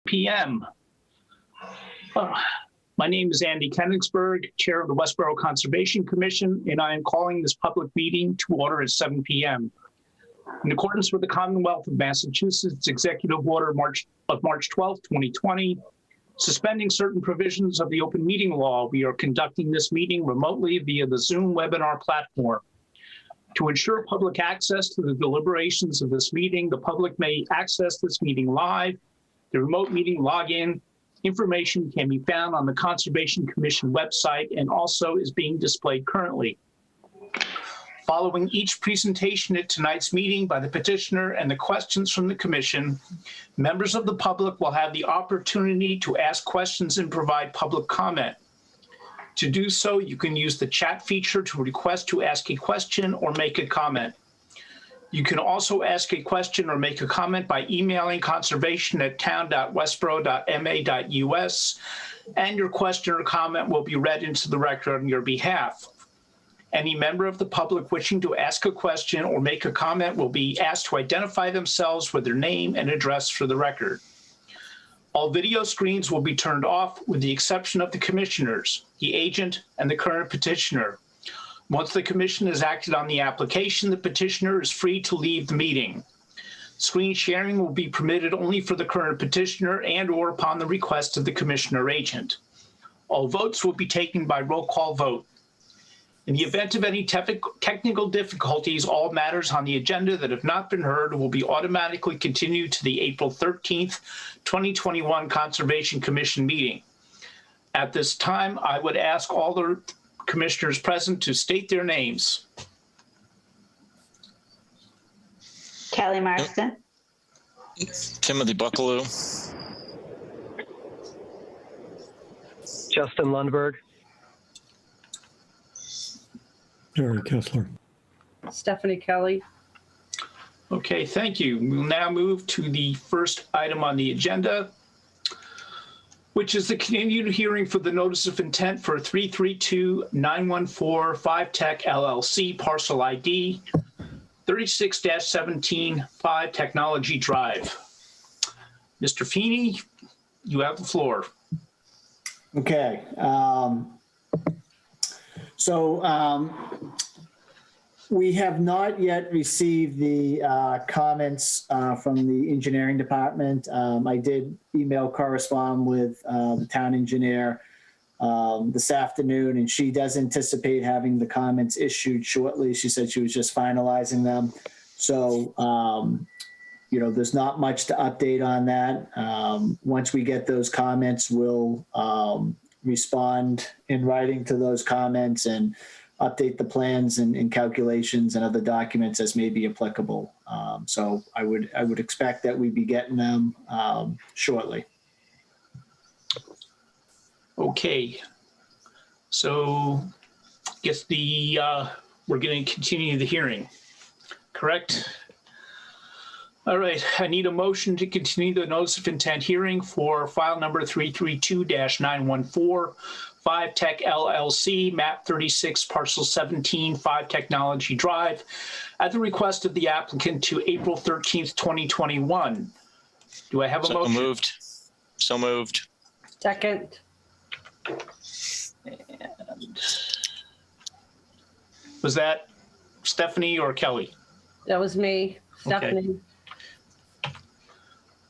p.m. My name is Andy Kenigsberg, Chair of the Westborough Conservation Commission, and I am calling this public meeting to order at 7 p.m. In accordance with the Commonwealth of Massachusetts Executive Order of March 12, 2020, suspending certain provisions of the open meeting law, we are conducting this meeting remotely via the Zoom webinar platform. To ensure public access to the deliberations of this meeting, the public may access this meeting live. The remote meeting login information can be found on the Conservation Commission website and also is being displayed currently. Following each presentation at tonight's meeting by the petitioner and the questions from the commission, members of the public will have the opportunity to ask questions and provide public comment. To do so, you can use the chat feature to request to ask a question or make a comment. You can also ask a question or make a comment by emailing conservation@town.westborough.ma.us, and your question or comment will be read into the record on your behalf. Any member of the public wishing to ask a question or make a comment will be asked to identify themselves with their name and address for the record. All video screens will be turned off with the exception of the commissioners, the agent, and the current petitioner. Once the commission has acted on the application, the petitioner is free to leave the meeting. Screen sharing will be permitted only for the current petitioner and/or upon the request of the commissioner agent. All votes will be taken by roll call vote. In the event of any technical difficulties, all matters on the agenda that have not been heard will be automatically continued to the April 13th, 2021 Conservation Commission meeting. At this time, I would ask all the commissioners present to state their names. Kelly Marston. Timothy Buckaloo. Justin Lundberg. Jerry Kessler. Stephanie Kelly. Okay, thank you. We'll now move to the first item on the agenda, which is the continued hearing for the notice of intent for 332-914 5Tech LLC, parcel ID 36-17 5 Technology Drive. Mr. Feeney, you have the floor. Okay. We have not yet received the comments from the engineering department. I did email correspond with the town engineer this afternoon, and she does anticipate having the comments issued shortly. She said she was just finalizing them. So, there's not much to update on that. Once we get those comments, we'll respond in writing to those comments and update the plans and calculations and other documents as may be applicable. So I would expect that we'd be getting them shortly. Okay. So I guess we're going to continue the hearing, correct? All right, I need a motion to continue the notice of intent hearing for file number 332-914 5Tech LLC, map 36, parcel 17, 5 Technology Drive, at the request of the applicant to April 13th, 2021. Do I have a motion? So moved. Second. And was that Stephanie or Kelly? That was me, Stephanie. Okay.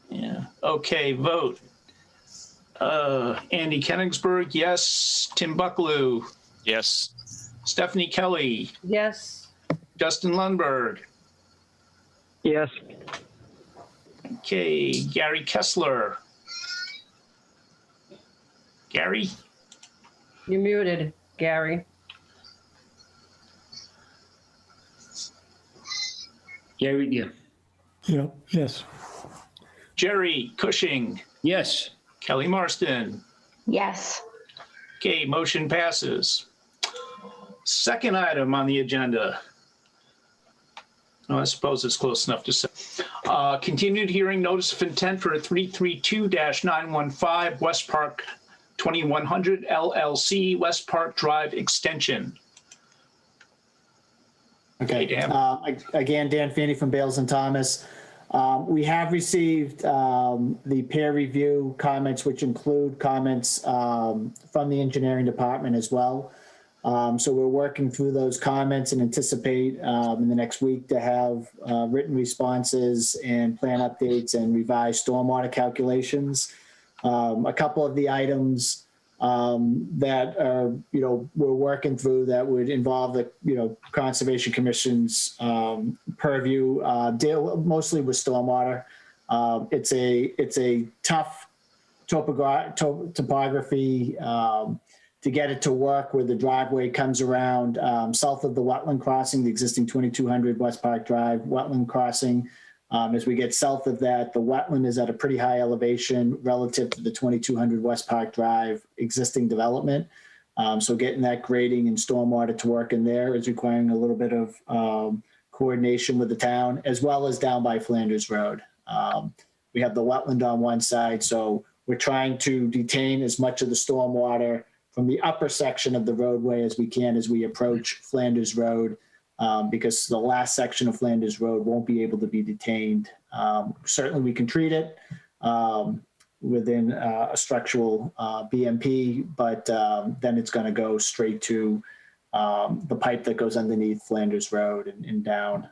Yeah. Okay. Vote. Andy Kenigsberg, yes. Tim Buckaloo. Yes. Stephanie Kelly. Yes. Justin Lundberg. Yes. Okay. Gary Kessler. Gary. You're muted, Gary. Gary, yeah. Yeah, yes. Jerry Cushing. Yes. Kelly Marston. Yes. Okay, motion passes. Second item on the agenda. Oh, I suppose it's close enough to say. Continued hearing notice of intent for a 332-915 West Park 2100 LLC West Park Drive extension. Okay. Hey, Dan. Again, Dan Feeney from Bales and Thomas. We have received the peer review comments, which include comments from the engineering department as well. So we're working through those comments and anticipate in the next week to have written responses and plan updates and revised stormwater calculations. A couple of the items that are, we're working through that would involve the, Conservation Commission's purview, deal mostly with stormwater. It's a tough topography to get it to work where the driveway comes around south of the wetland crossing, the existing 2200 West Park Drive wetland crossing. As we get south of that, the wetland is at a pretty high elevation relative to the 2200 West Park Drive existing development. So getting that grading and stormwater to work in there is requiring a little bit of coordination with the town, as well as down by Flanders Road. We have the wetland on one side, so we're trying to detain as much of the stormwater from the upper section of the roadway as we can as we approach Flanders Road. Because the last section of Flanders Road won't be able to be detained. Certainly we can treat it within a structural BMP, but then it's going to go straight to the pipe that goes underneath Flanders Road and down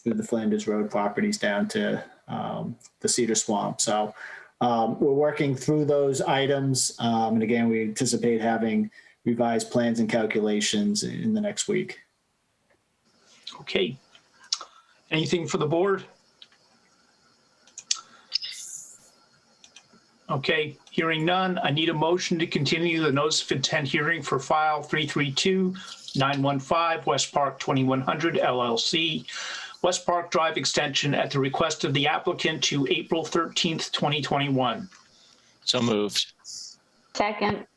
through the Flanders Road properties down to the Cedar Swamp. So we're working through those items. And again, we anticipate having revised plans and calculations in the next week. Okay. Anything for the board? Okay, hearing none, I need a motion to continue the notice of intent hearing for file 332-915 West Park 2100 LLC, West Park Drive extension at the request of the applicant to April 13th, 2021. So moved. Second.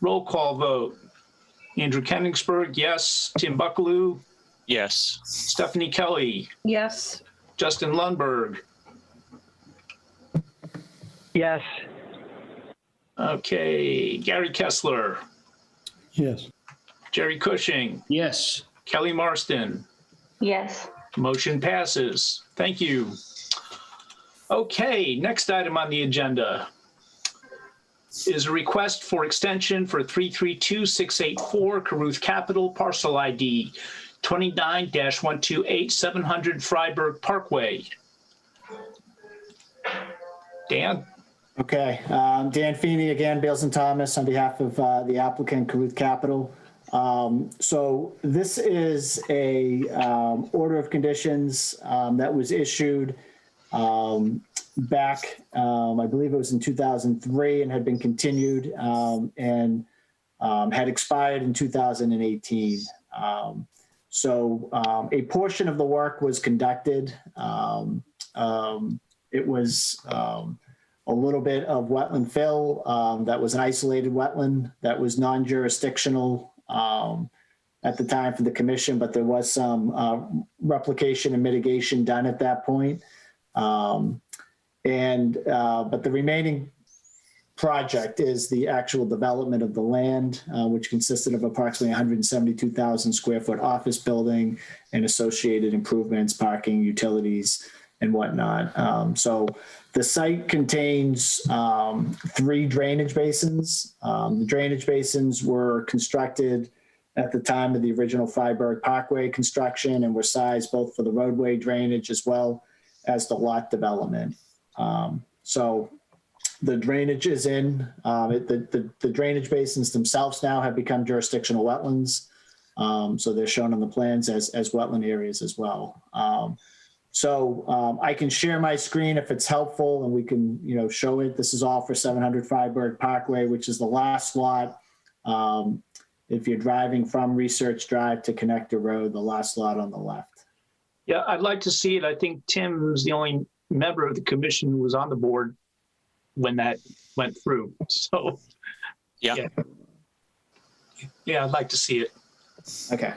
Roll call vote. Andrew Kenningsberg, yes. Tim Buckaloo, Yes. Stephanie Kelly, Yes. Justin Lundberg. Yes. Okay, Gary Kessler, Yes. Jerry Cushing, Yes. Kelly Marston. Yes. Motion passes. Thank you. Okay, next item on the agenda is a request for extension for 332684 Caruth Capital, parcel ID 29-128 700 Freiburg Parkway. Dan? Okay, Dan Feeney again, Bales and Thomas on behalf of the applicant Caruth Capital. So this is a order of conditions that was issued back, I believe it was in 2003 and had been continued and had expired in 2018. So a portion of the work was conducted. It was a little bit of wetland fill that was an isolated wetland that was non-jurisdictional at the time for the commission, but there was some replication and mitigation done at that point. But the remaining project is the actual development of the land, which consisted of approximately 172,000 square foot office building and associated improvements, parking, utilities, and whatnot. So the site contains 3 drainage basins. The drainage basins were constructed at the time of the original Freiburg Parkway construction and were sized both for the roadway drainage as well as the lot development. So the drainage is in. The drainage basins themselves now have become jurisdictional wetlands. So they're shown on the plans as wetland areas as well. So I can share my screen if it's helpful and we can, show it. This is all for 700 Freiburg Parkway, which is the last lot. If you're driving from Research Drive to Connector Road, the last lot on the left. Yeah, I'd like to see it. I think Tim's the only member of the commission who was on the board when that went through. So, Yeah. Yeah, I'd like to see it. Okay.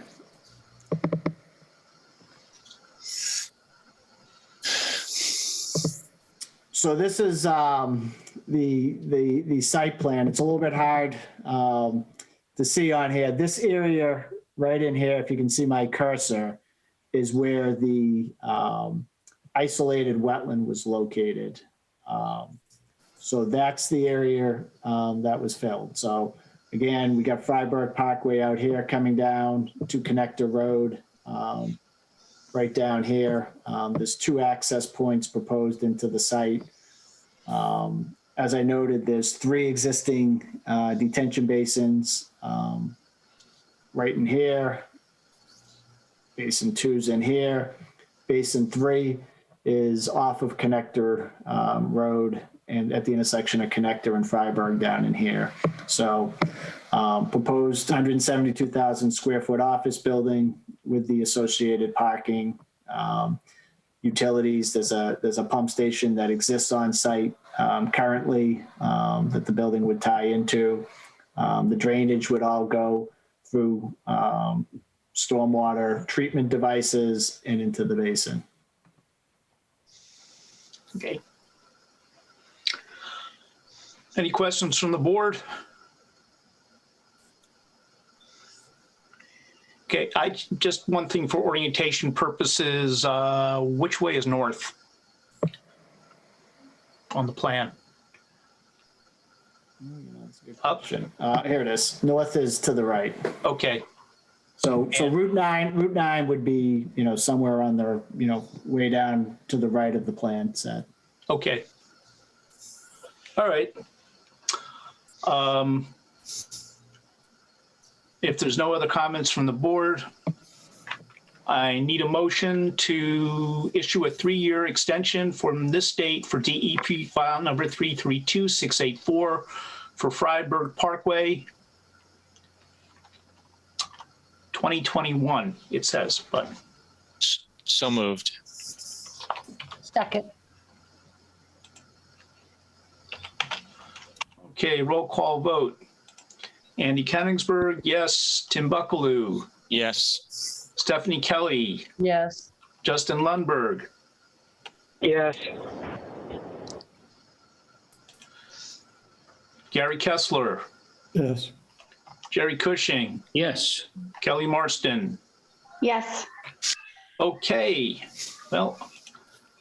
So this is the site plan. It's a little bit hard to see on here. This area right in here, if you can see my cursor, is where the isolated wetland was located. So that's the area that was filled. So again, we got Freiburg Parkway out here coming down to Connector Road, right down here. There's 2 access points proposed into the site. As I noted, there's 3 existing detention basins right in here. Basin 2's in here. Basin 3 is off of Connector Road and at the intersection of Connector and Freiburg down in here. So proposed 172,000 square foot office building with the associated parking, utilities. There's a pump station that exists on site currently that the building would tie into. The drainage would all go through stormwater treatment devices and into the basin. Okay. Any questions from the board? Okay, just one thing for orientation purposes, which way is north on the plan? That's a good question. Here it is. North is to the right. Okay, So Route 9 would be, somewhere on the, way down to the right of the plan set. okay. All right. If there's no other comments from the board, I need a motion to issue a 3-year extension from this date for DEP file number 332684 for Freiburg Parkway, 2021, it says, but. So moved. Second. Okay, roll call vote. Andy Kenningsburg, yes. Tim Buckaloo, Yes. Stephanie Kelly, Yes. Justin Lundberg, Yes. Gary Kessler, Yes. Jerry Cushing, Yes. Kelly Marston. Yes. Okay, well,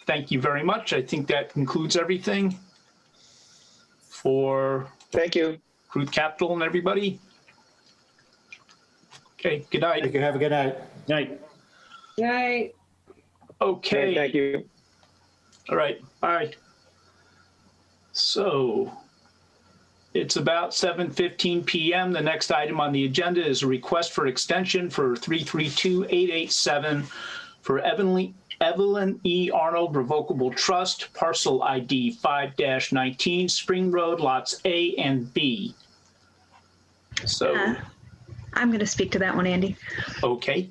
thank you very much. I think that concludes everything for Thank you. Root Capital and everybody. Okay, good night. Thank you. Have a good night. Night. Right. Okay. Thank you. All right, bye. So it's about 7:15 p.m. The next item on the agenda is a request for extension for 332887 for Evelyn E. Arnold Revocable Trust, parcel ID 5-19, Spring Road, lots A and B. So, I'm going to speak to that one, Andy. okay,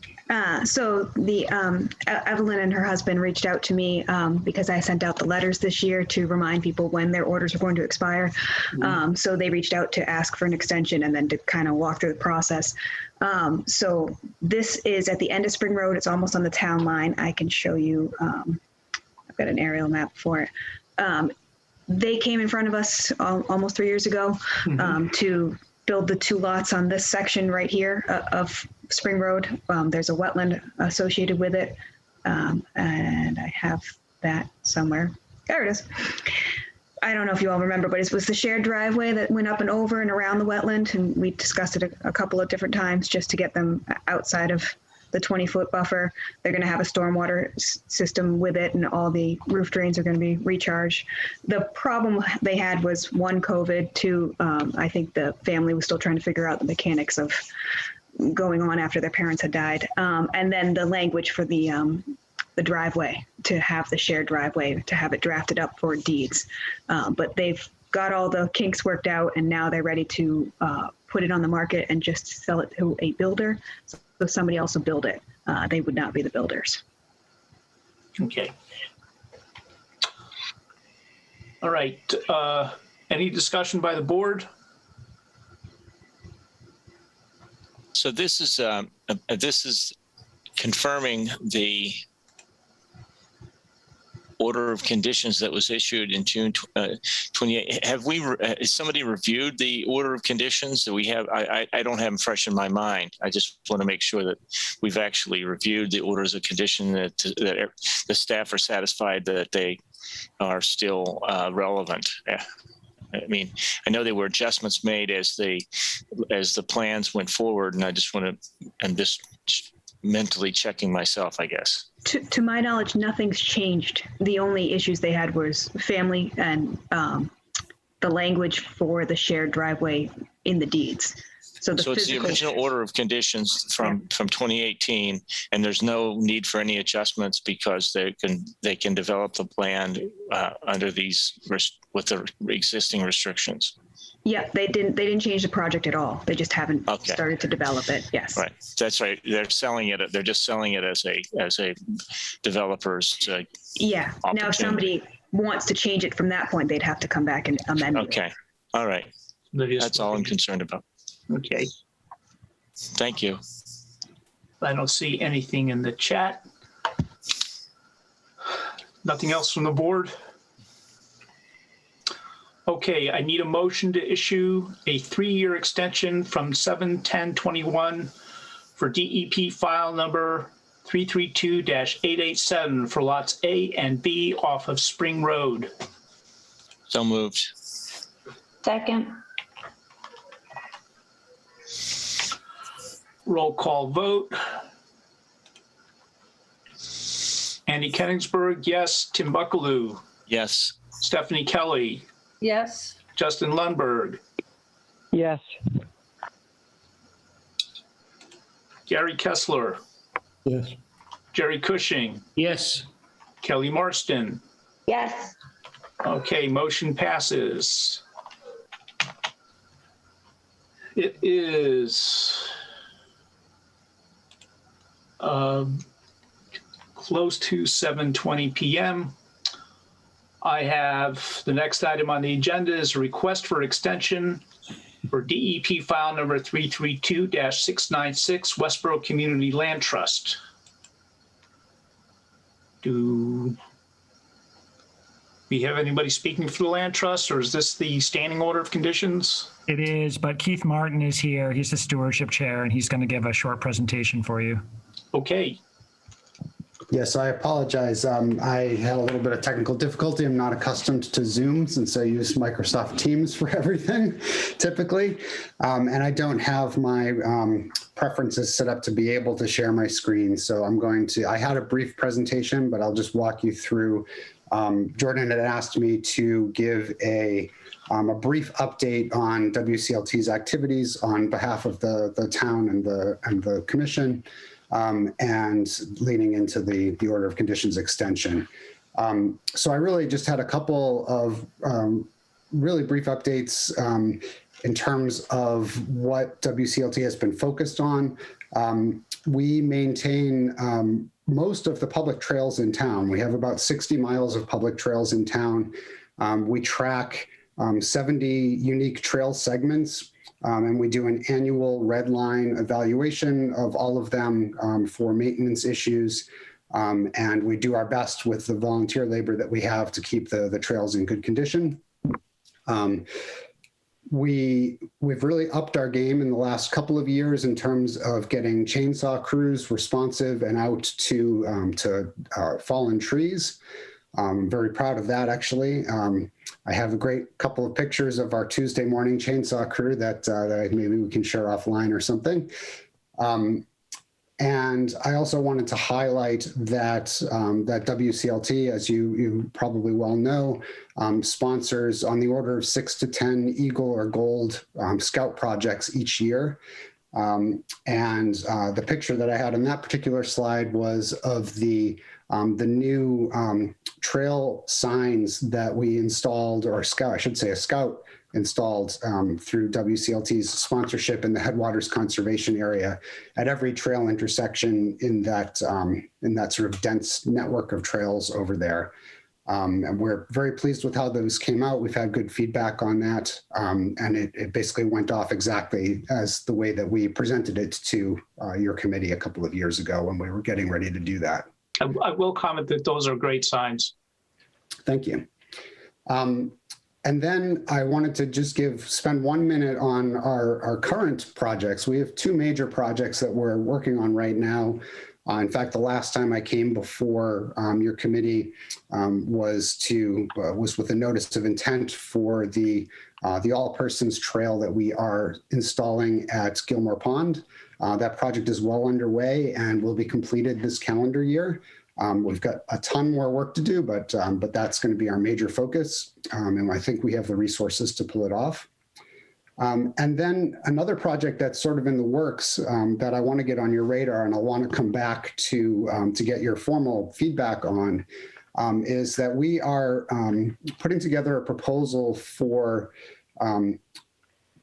So the Evelyn and her husband reached out to me because I sent out the letters this year to remind people when their orders are going to expire. So they reached out to ask for an extension and then to kind of walk through the process. So this is at the end of Spring Road. It's almost on the town line. I can show you. I've got an aerial map for it. They came in front of us almost 3 years ago to build the 2 lots on this section right here of Spring Road. There's a wetland associated with it. And I have that somewhere. There it is. I don't know if you all remember, but it was the shared driveway that went up and over and around the wetland. And we discussed it a couple of different times just to get them outside of the 20-foot buffer. They're going to have a stormwater system with it, and all the roof drains are going to be recharged. The problem they had was 1, COVID, 2, I think the family was still trying to figure out the mechanics of going on after their parents had died. And then the language for the driveway, to have the shared driveway, to have it drafted up for deeds. But they've got all the kinks worked out, and now they're ready to put it on the market and just sell it to a builder. So somebody else will build it. They would not be the builders. okay. All right, any discussion by the board? So this is confirming order of conditions that was issued in June 28. Has somebody reviewed the order of conditions that we have? I don't have them fresh in my mind. I just want to make sure that we've actually reviewed the orders of condition, that the staff are satisfied that they are still relevant. I mean, I know there were adjustments made as the plans went forward, and I just want to, I'm just mentally checking myself, I guess. To my knowledge, nothing's changed. The only issues they had was family and the language for the shared driveway in the deeds. So It's the original order of conditions from 2018, and there's no need for any adjustments because they can develop the plan under these with the existing restrictions. Yeah, they didn't change the project at all. They just haven't started to develop it. Yes. Right. That's right. They're selling it. They're just selling it as a developer's. Yeah. Now, if somebody wants to change it from that point, they'd have to come back and amend it. Okay. All right. That's all I'm concerned about. Okay. Thank you. I don't see anything in the chat. Nothing else from the board? Okay, I need a motion to issue a 3-year extension from 7/10/21 for DEP file number 332-887 for lots A and B off of Spring Road. So moved. Second. Roll call vote. Andy Kenningsburg, yes. Tim Buckaloo, Yes. Stephanie Kelly, Yes. Justin Lundberg, Yes. Gary Kessler, Yes. Jerry Cushing, Yes. Kelly Marston. Yes. Okay, motion passes. It is close to 7:20 p.m. I have the next item on the agenda is a request for extension for DEP file number 332-696 Westborough Community Land Trust. Do we have anybody speaking for the land trust, or is this the standing order of conditions? It is, but Keith Martin is here. He's the stewardship chair, and he's going to give a short presentation for you. Okay. Yes, I apologize. I had a little bit of technical difficulty. I'm not accustomed to Zoom since I use Microsoft Teams for everything typically. And I don't have my preferences set up to be able to share my screen. So I had a brief presentation, but I'll just walk you through. Jordan had asked me to give a brief update on WCLT's activities on behalf of the town and the commission. And leading into the order of conditions extension. So I really just had a couple of really brief updates in terms of what WCLT has been focused on. We maintain most of the public trails in town. We have about 60 miles of public trails in town. We track 70 unique trail segments. And we do an annual red line evaluation of all of them for maintenance issues. And we do our best with the volunteer labor that we have to keep the trails in good condition. We've really upped our game in the last couple of years in terms of getting chainsaw crews responsive and out to fallen trees. I'm very proud of that, actually. I have a great couple of pictures of our Tuesday morning chainsaw crew that maybe we can share offline or something. And I also wanted to highlight that WCLT, as you probably well know, sponsors on the order of 6 to 10 Eagle or Gold Scout projects each year. And the picture that I had on that particular slide was of the new trail signs that we installed, or Scout, I should say a Scout installed through WCLT's sponsorship in the Headwaters Conservation Area at every trail intersection in that sort of dense network of trails over there. And we're very pleased with how those came out. We've had good feedback on that. And it basically went off exactly as the way that we presented it to your committee a couple of years ago when we were getting ready to do that. I will comment that those are great signs. Thank you. And then I wanted to just spend 1 minute on our current projects. We have two major projects that we're working on right now. In fact, the last time I came before your committee was with a notice of intent for the All Persons Trail that we are installing at Gilmore Pond. That project is well underway and will be completed this calendar year. We've got a ton more work to do, but that's going to be our major focus, and I think we have the resources to pull it off. And then another project that's sort of in the works that I want to get on your radar, and I want to come back to get your formal feedback on, is that we are putting together a proposal for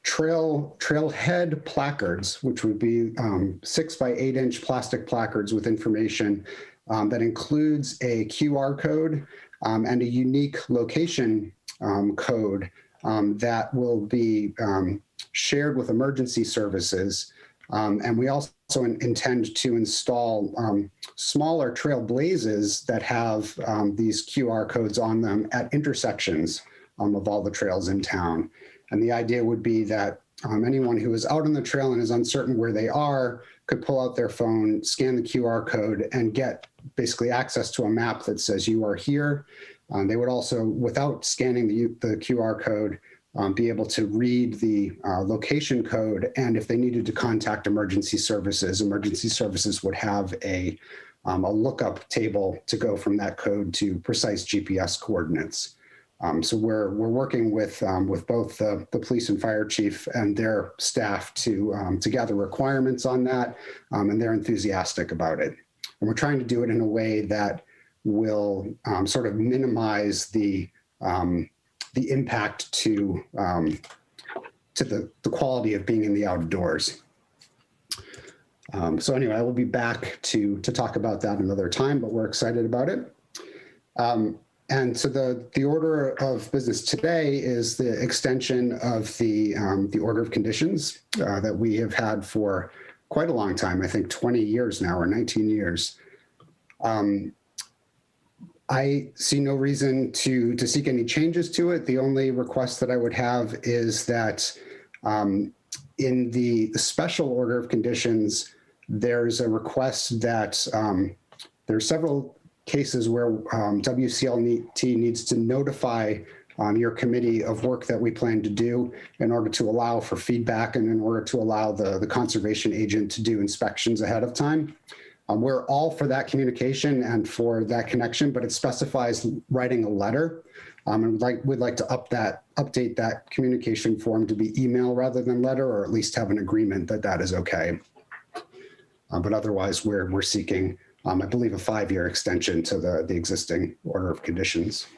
trailhead placards, which would be 6 by 8 inch plastic placards with information that includes a QR code and a unique location code that will be shared with emergency services. And we also intend to install smaller trail blazes that have these QR codes on them at intersections of all the trails in town. And the idea would be that anyone who is out on the trail and is uncertain where they are could pull out their phone, scan the QR code, and get basically access to a map that says you are here. They would also, without scanning the QR code, be able to read the location code. And if they needed to contact emergency services would have a lookup table to go from that code to precise GPS coordinates. So we're working with both the police and fire chief and their staff to gather requirements on that, and they're enthusiastic about it. And we're trying to do it in a way that will sort of minimize the impact to the quality of being in the outdoors. So anyway, I will be back to talk about that another time, but we're excited about it. And so the order of business today is the extension of the order of conditions that we have had for quite a long time, I think 20 years now or 19 years. I see no reason to seek any changes to it. The only request that I would have is that in the special order of conditions, there's a request that there are several cases where WCLT needs to notify your committee of work that we plan to do in order to allow for feedback and in order to allow the conservation agent to do inspections ahead of time. We're all for that communication and for that connection, but it specifies writing a letter. And we'd like to update that communication form to be email rather than letter, or at least have an agreement that that is okay. But otherwise, we're seeking, I believe, a 5-year extension to the existing order of conditions.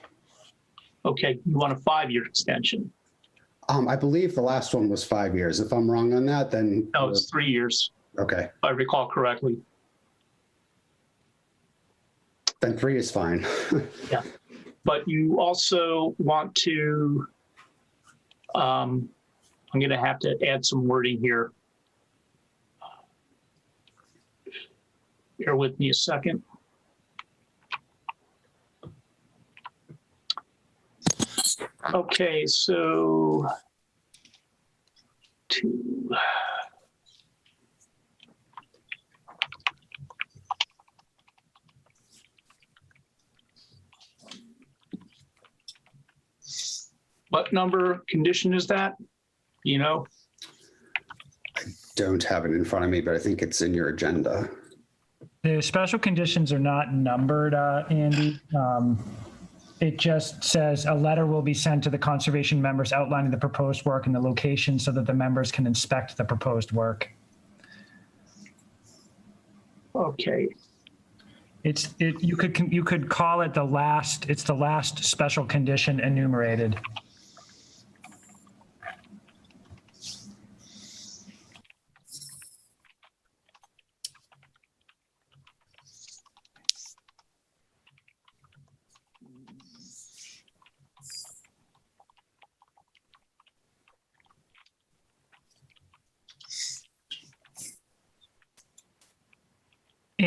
Okay, you want a 5-year extension? I believe the last one was 5 years. If I'm wrong on that, then No, it's 3 years, okay. if I recall correctly. Then 3 is fine. Yeah, but you also want to, I'm going to have to add some wording here. Bear with me a second. Okay, so what number condition is that? You know? I don't have it in front of me, but I think it's in your agenda. The special conditions are not numbered, Andy. It just says a letter will be sent to the conservation members outlining the proposed work and the location so that the members can inspect the proposed work. Okay. You could call it the last special condition enumerated.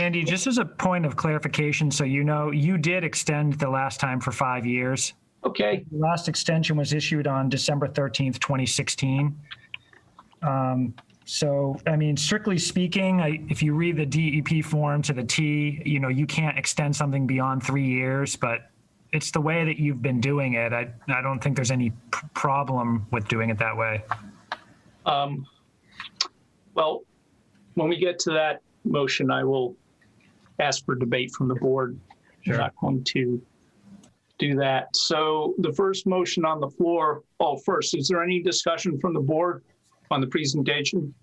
Andy, just as a point of clarification, so you know, you did extend the last time for 5 years. Okay, The last extension was issued on December 13th, 2016. So, I mean, strictly speaking, if you read the DEP form to the T, you know, you can't extend something beyond 3 years, but it's the way that you've been doing it. I don't think there's any problem with doing it that way. well, when we get to that motion, I will ask for debate from the board. Sure. I'm not going to do that. So the first motion on the floor, first, is there any discussion from the board on the presentation?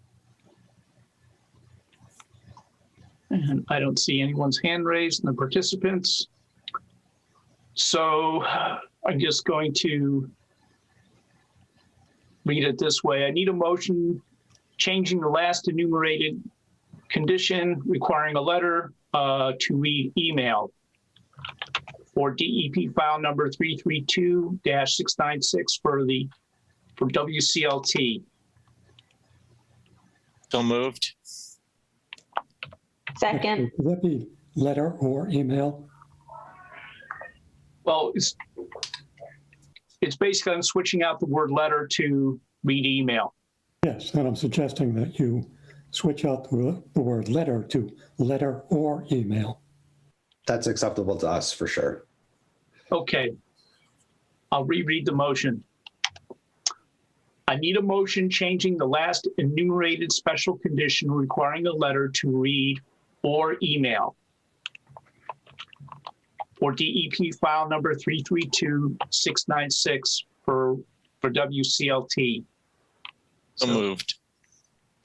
And I don't see anyone's hand raised in the participants. So I'm just going to read it this way. I need a motion changing the last enumerated condition requiring a letter to read email for DEP file number 332-696 for WCLT. So moved. Second. Would that be letter or email? Well, it's basically I'm switching out the word letter to read email. Yes, and I'm suggesting that you switch out the word letter to letter or email. That's acceptable to us for sure. Okay. I'll reread the motion. I need a motion changing the last enumerated special condition requiring a letter to read or email for DEP file number 332-696 for WCLT. So moved.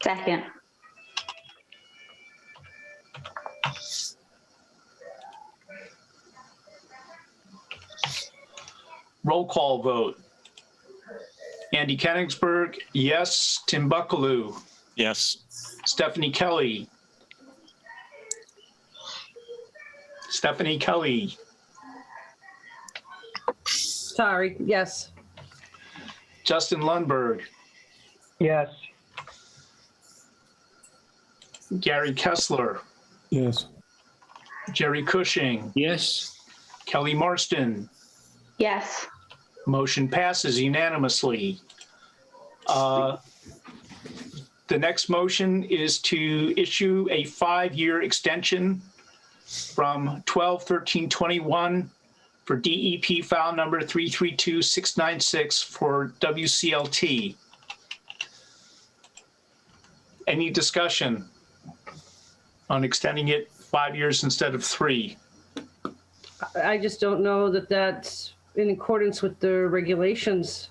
Second. Roll call vote. Andy Kenningsburg, yes. Tim Buckaloo, Yes. Stephanie Kelly. Stephanie Kelly, Sorry, yes. Justin Lundberg, Yes. Gary Kessler, Yes, Jerry Cushing, Yes. Kelly Marston. Yes. Motion passes unanimously. The next motion is to issue a 5-year extension from 12/13/21 for DEP file number 332-696 for WCLT. Any discussion on extending it 5 years instead of 3? I just don't know that that's in accordance with the regulations.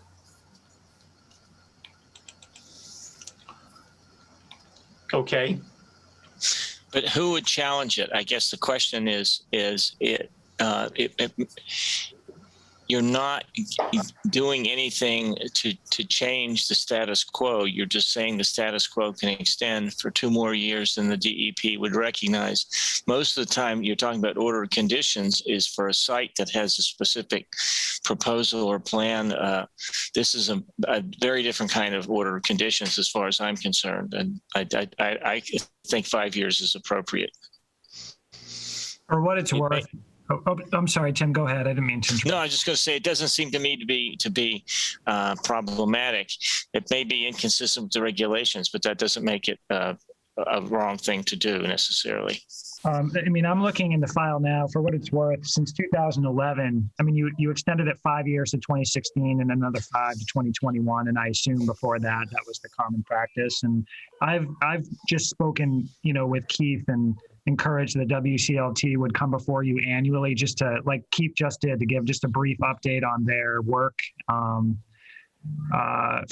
Okay. But who would challenge it? I guess the question is you're not doing anything to change the status quo. You're just saying the status quo can extend for 2 more years than the DEP would recognize. Most of the time you're talking about order of conditions is for a site that has a specific proposal or plan. This is a very different kind of order of conditions as far as I'm concerned. And I think 5 years is appropriate. For what it's worth. Oh, I'm sorry, Tim, go ahead. I didn't mean to interrupt. No, I was just going to say it doesn't seem to me to be problematic. It may be inconsistent with the regulations, but that doesn't make it a wrong thing to do necessarily. I mean, I'm looking in the file now. For what it's worth, since 2011, I mean, you extended it 5 years to 2016 and another 5 to 2021, and I assume before that was the common practice. And I've just spoken, with Keith and encouraged the WCLT would come before you annually, just to, like Keith just did, to give just a brief update on their work for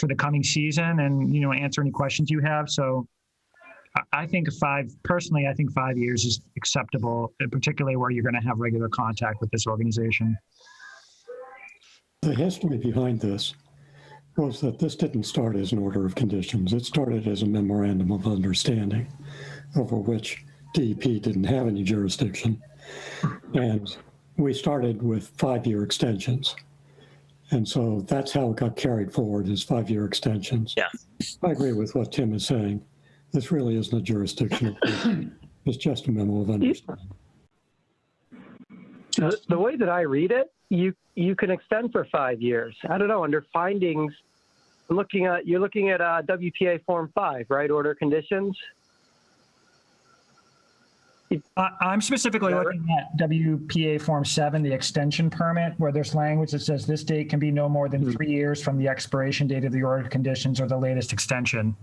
the coming season, and answer any questions you have. So I think 5 years is acceptable, particularly where you're going to have regular contact with this organization. the history behind this was that this didn't start as an order of conditions. It started as a memorandum of understanding over which DEP didn't have any jurisdiction. And we started with 5-year extensions. And so that's how it got carried forward, is 5-year extensions. Yeah. I agree with what Tim is saying. This really isn't a jurisdictional. It's just a memo of understanding. The way that I read it, you can extend for 5 years. I don't know, under findings, you're looking at WPA Form 5, right? Order conditions. I'm specifically looking at WPA Form 7, the extension permit, where there's language that says this date can be no more than 3 years from the expiration date of the order conditions or the latest extension.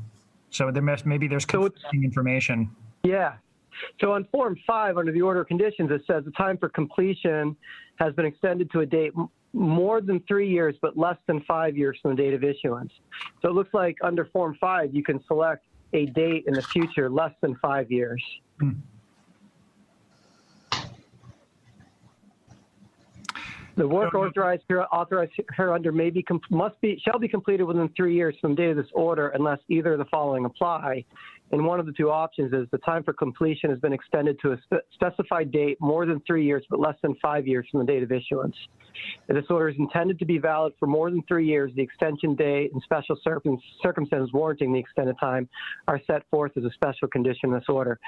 So maybe there's conflicting information. Yeah. So on Form 5, under the order conditions, it says the time for completion has been extended to a date more than 3 years, but less than 5 years from the date of issuance. So it looks like under Form 5, you can select a date in the future less than 5 years. The work authorized her under shall be completed within 3 years from the date of this order unless either of the following apply. And one of the two options is the time for completion has been extended to a specified date more than 3 years, but less than 5 years from the date of issuance. If this order is intended to be valid for more than 3 years, the extension date and special circumstances warranting the extended time are set forth as a special condition in this order.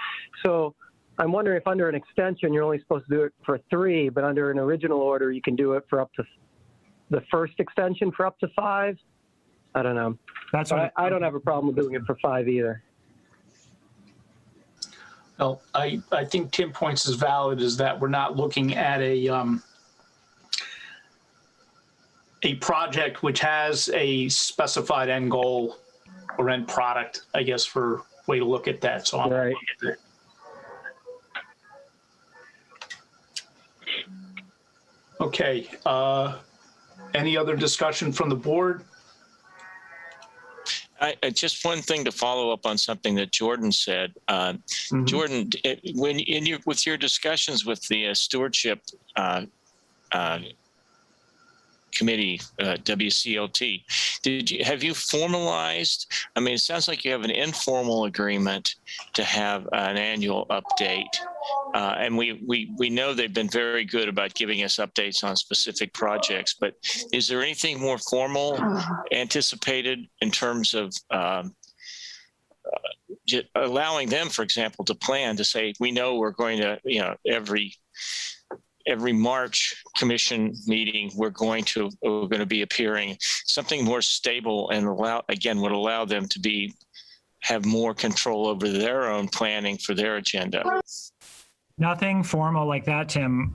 So I'm wondering if under an extension, you're only supposed to do it for 3, but under an original order, you can do it for up to the first extension for up to 5. I don't know. That's what I don't have a problem doing it for 5 either. Well, I think Tim points is valid, is that we're not looking at a project which has a specified end goal or end product, I guess, for way to look at that. So I'm Right. looking at it. Okay, any other discussion from the board? Just one thing to follow up on something that Jordan said. Jordan, with your discussions with the stewardship committee, WCLT, have you formalized? I mean, it sounds like you have an informal agreement to have an annual update. And we know they've been very good about giving us updates on specific projects, but is there anything more formal anticipated in terms of allowing them, for example, to plan to say, we know we're going to, every March commission meeting, we're going to be appearing, something more stable and would allow them to have more control over their own planning for their agenda. Nothing formal like that, Tim,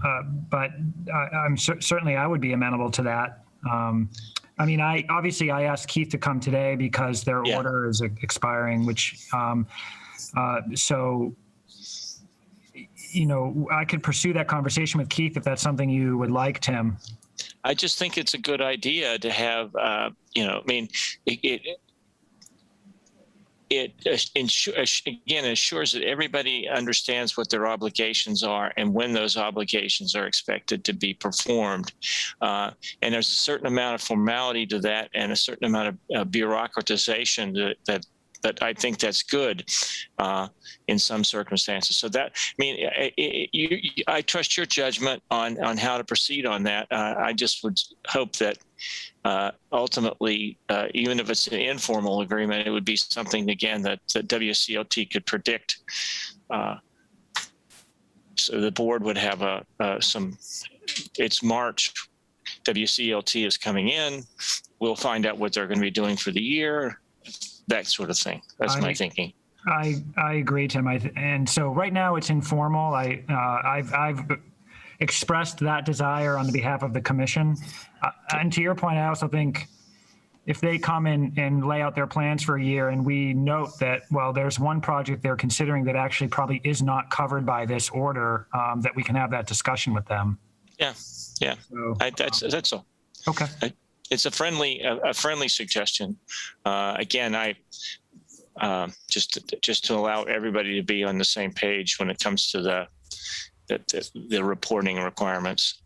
but I'm certainly I would be amenable to that. I mean, I asked Keith to come today because their order is expiring, which so I could pursue that conversation with Keith if that's something you would like, Tim. I just think it's a good idea to have, it ensures that everybody understands what their obligations are and when those obligations are expected to be performed. And there's a certain amount of formality to that and a certain amount of bureaucratization that I think that's good in some circumstances. So I trust your judgment on how to proceed on that. I just would hope that ultimately, even if it's an informal agreement, it would be something, again, that WCLT could predict. So the board would have it's March, WCLT is coming in. We'll find out what they're going to be doing for the year, that sort of thing. That's my thinking. I agree, Tim. And so right now it's informal. I've expressed that desire on behalf of the commission. And to your point, I also think if they come in and lay out their plans for a year and we note that, well, there's one project they're considering that actually probably is not covered by this order, that we can have that discussion with them. Yeah. So, that's all. Okay. It's a friendly suggestion. Again, just to allow everybody to be on the same page when it comes to the reporting requirements.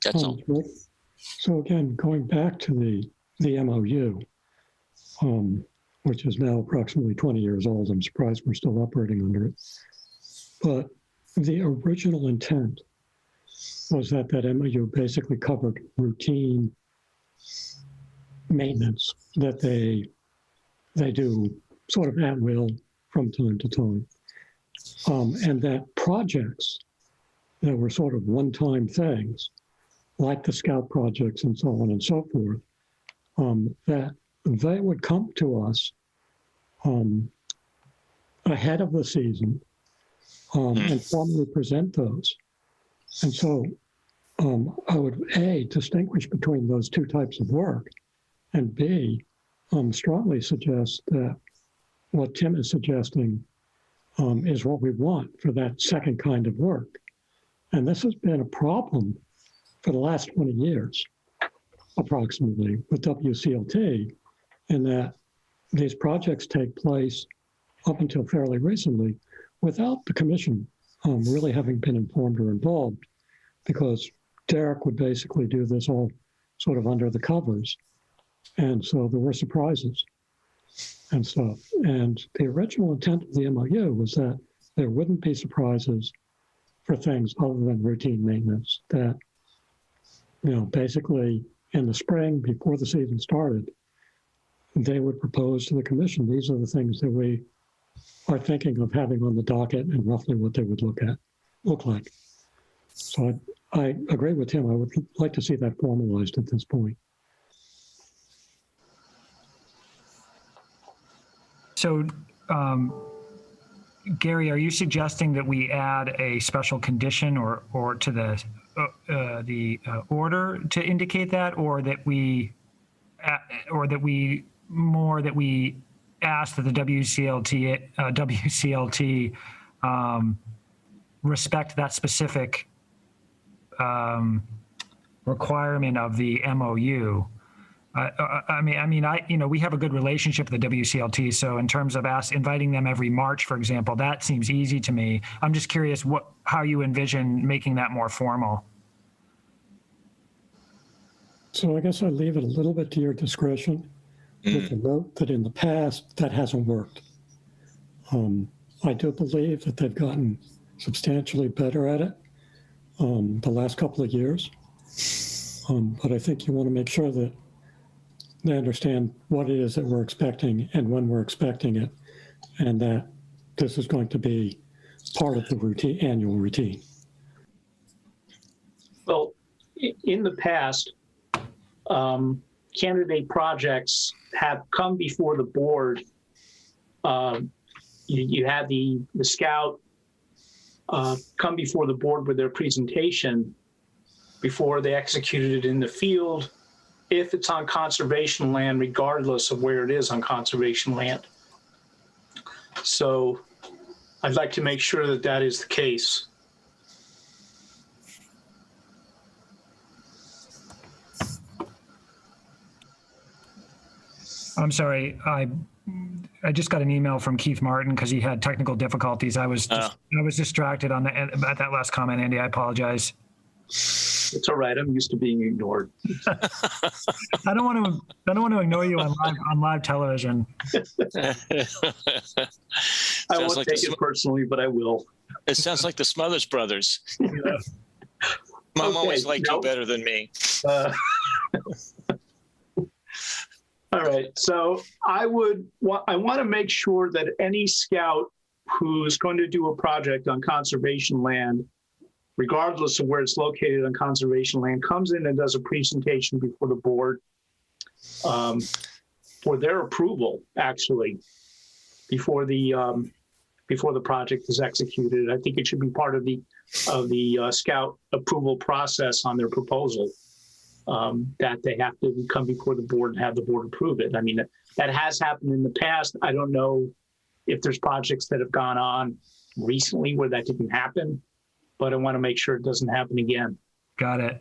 That's all. So again, going back to the MOU, which is now approximately 20 years old, I'm surprised we're still operating under it. But the original intent was that MOU basically covered routine maintenance that they do sort of at will from time to time. and that projects that were sort of one-time things, like the scout projects and so on and so forth, that they would come to us ahead of the season and formally present those. And so I would, A, distinguish between those two types of work, and B, strongly suggest that what Tim is suggesting is what we want for that second kind of work. And this has been a problem for the last 20 years, approximately, with WCLT, in that these projects take place up until fairly recently without the commission really having been informed or involved, because Derek would basically do this all sort of under the covers. And so there were surprises and stuff. And the original intent of the MOU was that there wouldn't be surprises for things other than routine maintenance, that, basically in the spring before the season started, they would propose to the commission, these are the things that we are thinking of having on the docket and roughly what they would look like. So I agree with him. I would like to see that formalized at this point. So, Gary, are you suggesting that we add a special condition or to the order to indicate that, or that we ask that the WCLT respect that specific requirement of the MOU? We have a good relationship with the WCLT. So in terms of inviting them every March, for example, that seems easy to me. I'm just curious how you envision making that more formal. So I guess I'd leave it a little bit to your discretion, with the note that in the past that hasn't worked. I do believe that they've gotten substantially better at it the last couple of years. But I think you want to make sure that they understand what it is that we're expecting and when we're expecting it, and that this is going to be part of the annual routine. Well, in the past, candidate projects have come before the board. You had the scout come before the board with their presentation before they executed it in the field, if it's on conservation land, regardless of where it is on conservation land. So I'd like to make sure that that is the case. I'm sorry, I just got an email from Keith Martin because he had technical difficulties. I was distracted at that last comment, Andy. I apologize. It's all right. I'm used to being ignored. I don't want to ignore you on live television. I won't take it personally, but I will. It sounds like the Smothers Brothers. Yeah. Mom always liked you better than me. All right. So I want to make sure that any scout who's going to do a project on conservation land, regardless of where it's located on conservation land, comes in and does a presentation before the board for their approval, actually, before the project is executed. I think it should be part of the scout approval process on their proposal, that they have to come before the board and have the board approve it. I mean, that has happened in the past. I don't know if there's projects that have gone on recently where that didn't happen, but I want to make sure it doesn't happen again. Got it.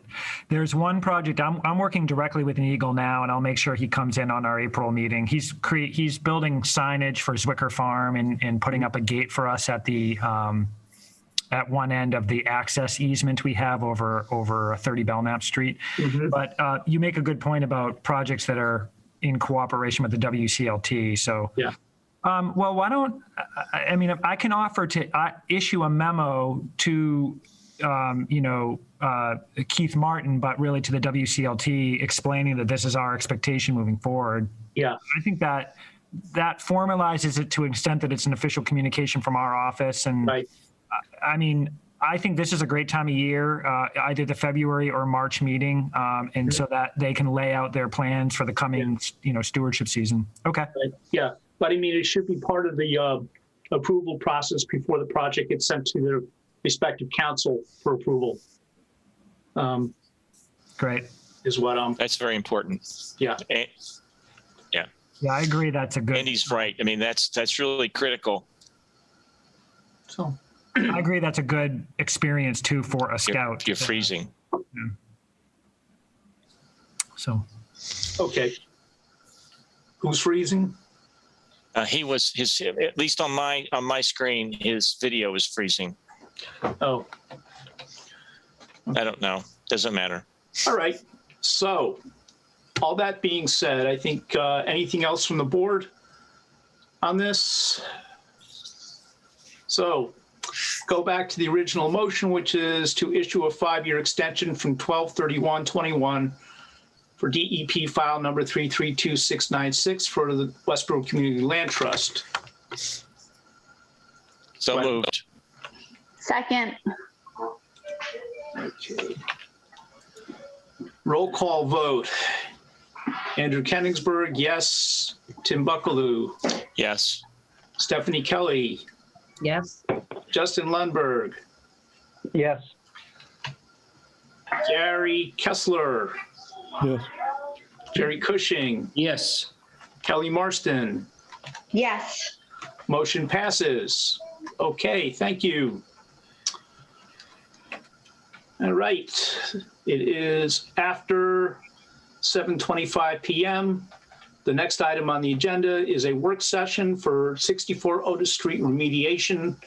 There's one project I'm working directly with an Eagle now, and I'll make sure he comes in on our April meeting. He's building signage for Zwicker Farm and putting up a gate for us at the at one end of the access easement we have over 30 Belknap Street. Mm-hmm. But you make a good point about projects that are in cooperation with the WCLT. So yeah. Well, why don't if I can offer to issue a memo to Keith Martin, but really to the WCLT, explaining that this is our expectation moving forward. Yeah, I think that that formalizes it to an extent that it's an official communication from our office. And Right. I mean, I think this is a great time of year, either the February or March meeting, and so that they can lay out their plans for the coming, stewardship season. Okay. Right. Yeah, but I mean, it should be part of the approval process before the project gets sent to the respective council for approval. Great. Is what That's very important. yeah. Yeah, I agree. That's a good. Andy's right. I mean, that's really critical. So I agree. That's a good experience too for a scout. You're freezing. So. okay. Who's freezing? He was at least on my screen, his video was freezing. Oh, I don't know. Doesn't matter. all right. So, all that being said, I think anything else from the board on this? So, go back to the original motion, which is to issue a 5-year extension from 12/31/21 for DEP file number 332696 for the Westborough Community Land Trust. So Right. moved. Second. Okay. Roll call vote. Andrew Kenningsburg, yes. Tim Buckaloo, Yes. Stephanie Kelly, Yes. Justin Lundberg, Yes. Gary Kessler, Yes. Jerry Cushing, Yes. Kelly Marston. Yes. Motion passes. Okay, thank you. All right, it is after 7:25 p.m. The next item on the agenda is a work session for 64 Otis Street remediation,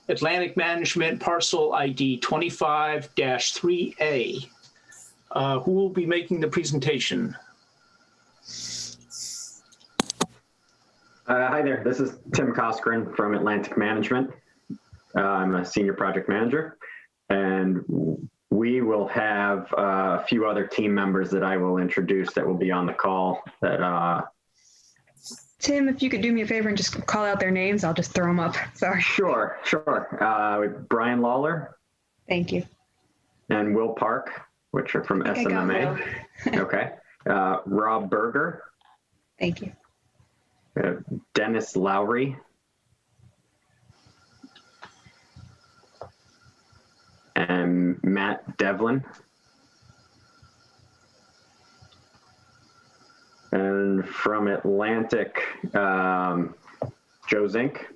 Atlantic Management Parcel ID 25-3A. Who will be making the presentation? Hi there, this is Tim Coskren from Atlantic Management. I'm a senior project manager, and we will have a few other team members that I will introduce that will be on the call. Tim, if you could do me a favor and just call out their names, I'll just throw them up. Sorry. Sure. Brian Lawler Thank you. and Will Park, which are from I think I got SMMA. Okay. Rob Berger, Thank you. Dennis Lowry, and Matt Devlin. And from Atlantic, Joe Zink,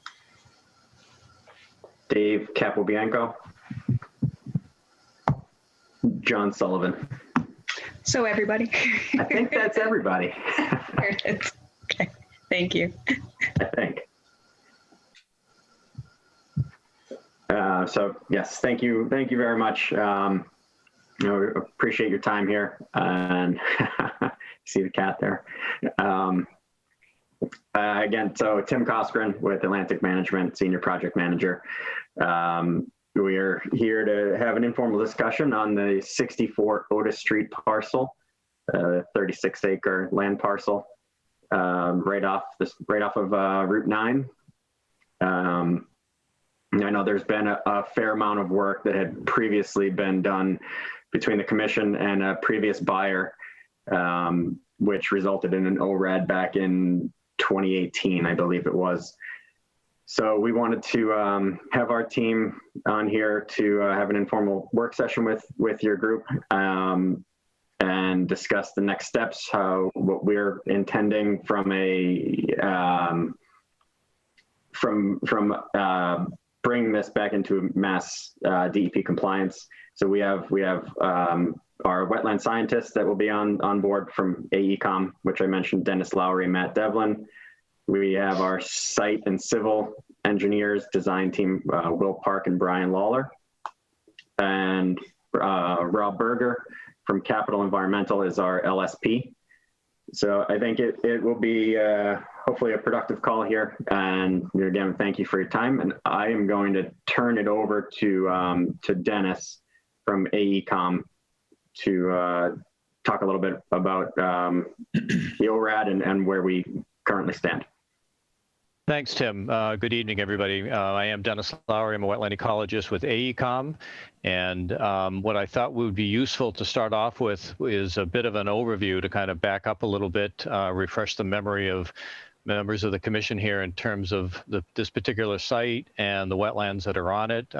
Dave Capobianco, John Sullivan. So everybody. I think that's everybody. There it is. Okay. Thank you. I think. So yes, thank you very much. We appreciate your time here, and see the cat there. Again, so Tim Coskren with Atlantic Management, Senior Project Manager. We are here to have an informal discussion on the 64 Otis Street parcel, 36-acre land parcel, right off of Route 9. I know there's been a fair amount of work that had previously been done between the commission and a previous buyer, which resulted in an ORAD back in 2018, I believe it was. So we wanted to have our team on here to have an informal work session with your group and discuss the next steps, what we're intending from bringing this back into mass DEP compliance. So we have our wetland scientists that will be on board from AECOM, which I mentioned, Dennis Lowry, Matt Devlin. We have our site and civil engineers, design team, Will Park and Brian Lawler. And Rob Berger from Capital Environmental is our LSP. So I think it will be hopefully a productive call here. And again, thank you for your time. And I am going to turn it over to Dennis from AECOM to talk a little bit about the ORAD and where we currently stand. Thanks, Tim. Good evening, everybody. I am Dennis Lowry. I'm a wetland ecologist with AECOM. And what I thought would be useful to start off with is a bit of an overview to kind of back up a little bit, refresh the memory of members of the commission here in terms of this particular site and the wetlands that are on it.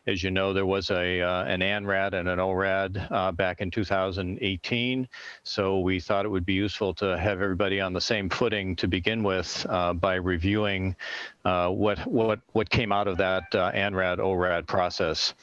As you know, there was an ANRAD and an ORAD back in 2018. So we thought it would be useful to have everybody on the same footing to begin with by reviewing what came out of that ANRAD ORAD process.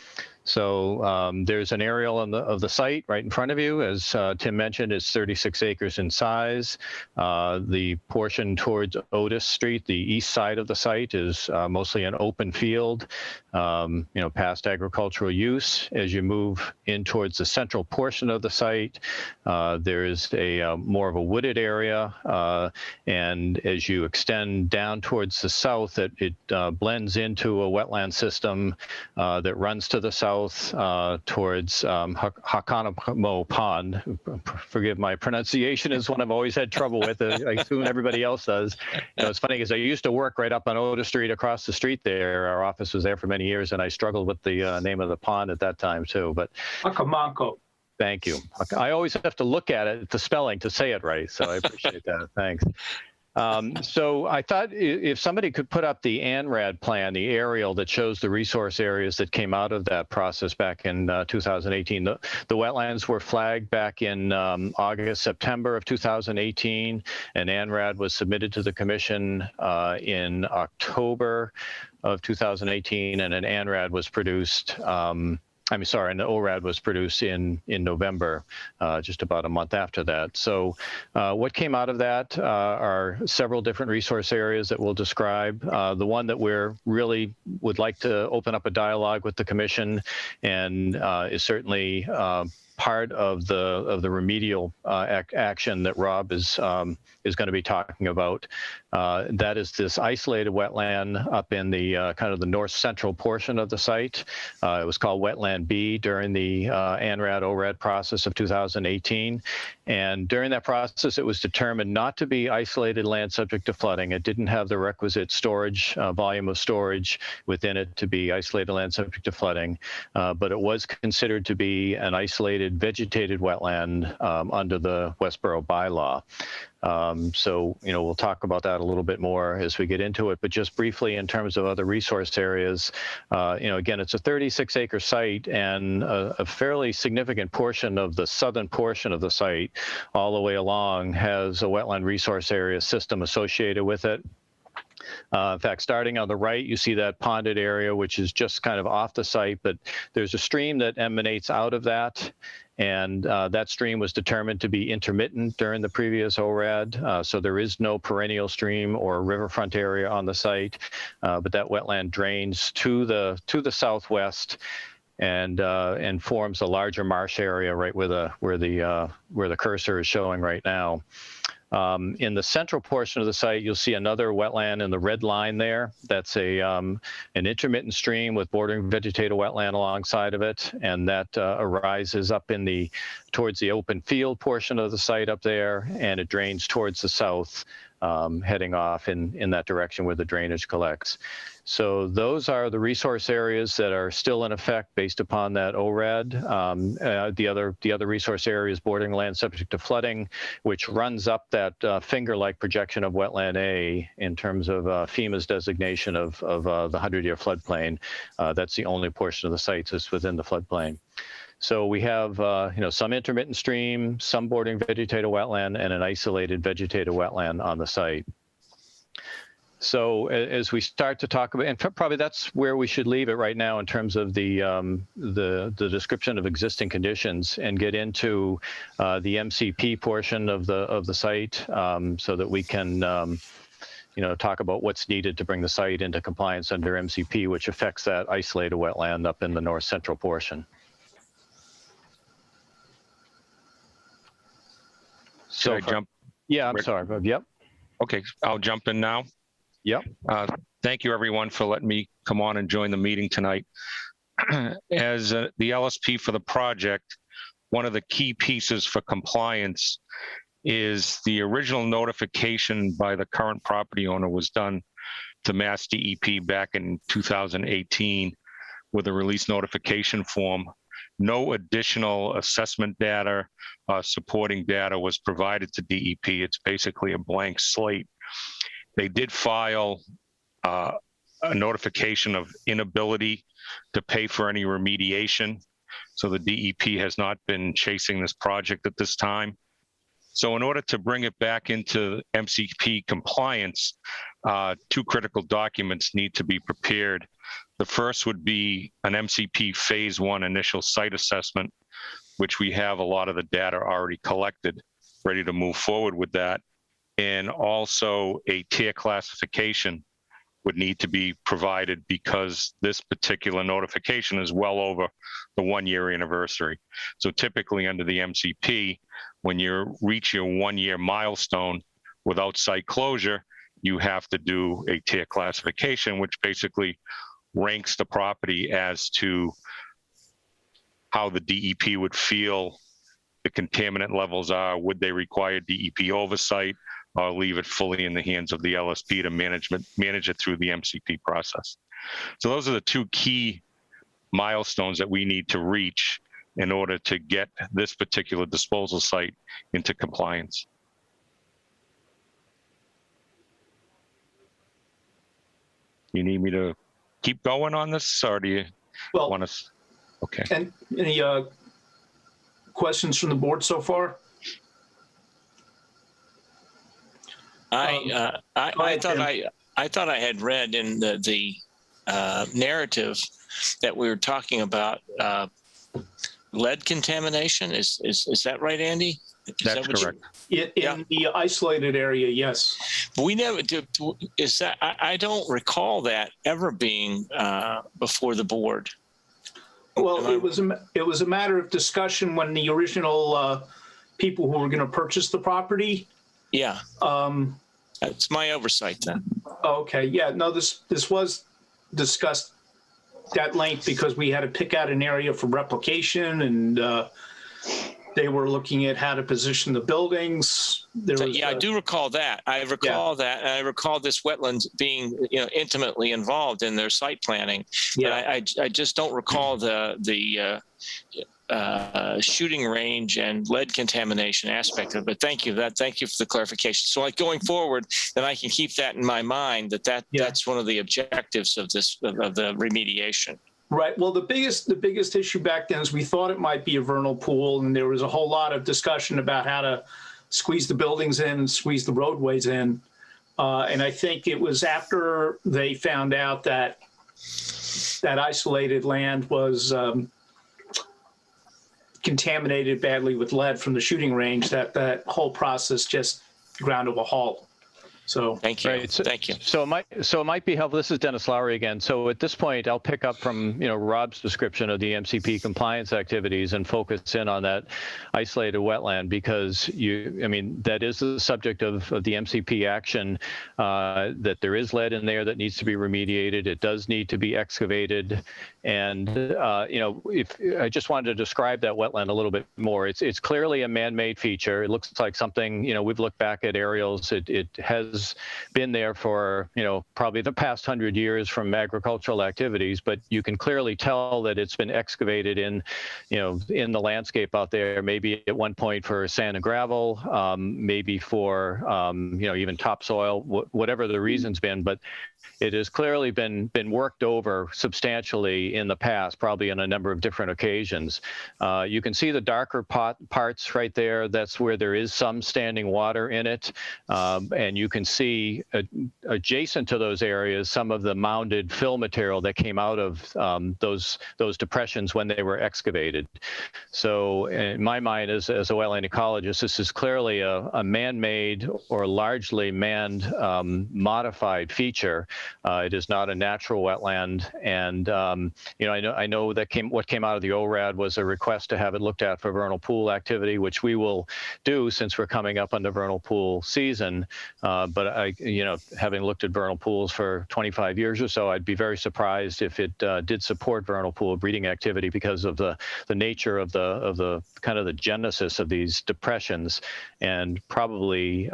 So there's an aerial of the site right in front of you. As Tim mentioned, it's 36 acres in size. The portion towards Otis Street, the east side of the site, is mostly an open field, past agricultural use. As you move in towards the central portion of the site, there is a more of a wooded area. And as you extend down towards the south, it blends into a wetland system that runs to the south towards Hakanamo Pond. Forgive my pronunciation, is one I've always had trouble with. I assume everybody else does. It's funny because I used to work right up on Otis Street across the street there. Our office was there for many years, and I struggled with the name of the pond at that time too. But Akamanko. Thank you. I always have to look at it, the spelling, to say it right. So I appreciate that. Thanks. So I thought if somebody could put up the ANRAD plan, the aerial that shows the resource areas that came out of that process back in 2018. The wetlands were flagged back in August, September of 2018, and ANRAD was submitted to the commission in October of 2018, and an ANRAD was produced and the ORAD was produced in November, just about a month after that. So what came out of that are several different resource areas that we'll describe. The one that we're really would like to open up a dialogue with the commission and is certainly part of the remedial action that Rob is going to be talking about. That is this isolated wetland up in the kind of the north central portion of the site. It was called Wetland B during the ANRAD ORAD process of 2018. And during that process, it was determined not to be isolated land subject to flooding. It didn't have the requisite storage, volume of storage within it to be isolated land subject to flooding, but it was considered to be an isolated vegetated wetland under the Westborough bylaw. So, we'll talk about that a little bit more as we get into it, but just briefly in terms of other resource areas, again, it's a 36-acre site, and a fairly significant portion of the southern portion of the site all the way along has a wetland resource area system associated with it. In fact, starting on the right, you see that ponded area, which is just kind of off the site, but there's a stream that emanates out of that. And that stream was determined to be intermittent during the previous ORAD. So there is no perennial stream or riverfront area on the site, but that wetland drains to the southwest and forms a larger marsh area right where the cursor is showing right now. In the central portion of the site, you'll see another wetland in the red line there. That's an intermittent stream with bordering vegetative wetland alongside of it, and that arises up towards the open field portion of the site up there, and it drains towards the south, heading off in that direction where the drainage collects. So those are the resource areas that are still in effect based upon that ORAD. The other resource area is bordering land subject to flooding, which runs up that finger-like projection of wetland A in terms of FEMA's designation of the 100-year floodplain. That's the only portion of the site that's within the floodplain. So we have, some intermittent stream, some bordering vegetative wetland, and an isolated vegetative wetland on the site. So as we start to talk about, and probably that's where we should leave it right now in terms of the description of existing conditions, and get into the MCP portion of the site, so that we can talk about what's needed to bring the site into compliance under MCP, which affects that isolated wetland up in the north central portion. Should I jump? Yeah, I'm sorry. Yep. Okay, I'll jump in now. Yep. Thank you, everyone, for letting me come on and join the meeting tonight. As the LSP for the project, one of the key pieces for compliance is the original notification by the current property owner was done to Mass DEP back in 2018 with a release notification form. No additional assessment data, supporting data was provided to DEP. It's basically a blank slate. They did file a notification of inability to pay for any remediation. So the DEP has not been chasing this project at this time. So in order to bring it back into MCP compliance, two critical documents need to be prepared. The first would be an MCP phase 1 initial site assessment, which we have a lot of the data already collected, ready to move forward with that. And also a tier classification would need to be provided because this particular notification is well over the 1-year anniversary. So typically under the MCP, when you reach your 1-year milestone without site closure, you have to do a tier classification, which basically ranks the property as to how the DEP would feel the contaminant levels are. Would they require DEP oversight or leave it fully in the hands of the LSP to manage it through the MCP process? So those are the two key milestones that we need to reach in order to get this particular disposal site into compliance. You need me to keep going on this, or do you want to? Okay. And any questions from the board so far? I thought I had read in the narrative that we were talking about lead contamination. Is that right, Andy? That's correct. In the isolated area, yes. But we never do. Is that? I don't recall that ever being before the board. Well, it was a matter of discussion when the original people who were going to purchase the property. Yeah. That's my oversight then. Okay. Yeah. No, this was discussed at length because we had to pick out an area for replication, and they were looking at how to position the buildings. I do recall that. I recall that, and I recall this wetlands being, intimately involved in their site planning. Yeah. But I just don't recall the shooting range and lead contamination aspect of it. But thank you for the clarification. So like going forward, then I can keep that in my mind that's one of the objectives of the remediation. Right. Well, the biggest issue back then is we thought it might be a vernal pool, and there was a whole lot of discussion about how to squeeze the buildings in and squeeze the roadways in. And I think it was after they found out that isolated land was contaminated badly with lead from the shooting range that whole process just ground to a halt. So thank you. Right. Thank you. So it might be helpful. This is Dennis Lowry again. So at this point, I'll pick up from Rob's description of the MCP compliance activities and focus in on that isolated wetland, because that is the subject of the MCP action. That there is lead in there that needs to be remediated. It does need to be excavated, and if I just wanted to describe that wetland a little bit more, it's clearly a man-made feature. It looks like something we've looked back at aerials. It has been there for probably the past 100 years from agricultural activities, but you can clearly tell that it's been excavated in the landscape out there, maybe at one point for sand and gravel, maybe for even topsoil, whatever the reason's been, but it has clearly been worked over substantially in the past, probably on a number of different occasions. You can see the darker parts right there. That's where there is some standing water in it, and you can see adjacent to those areas some of the mounded fill material that came out of those depressions when they were excavated. So in my mind, as a wetland ecologist, this is clearly a man-made or largely manned modified feature. It is not a natural wetland, and I know that what came out of the ORAD was a request to have it looked at for vernal pool activity, which we will do since we're coming up on the vernal pool season. But having looked at vernal pools for 25 years or so, I'd be very surprised if it did support vernal pool breeding activity because of the nature of the kind of the genesis of these depressions, and probably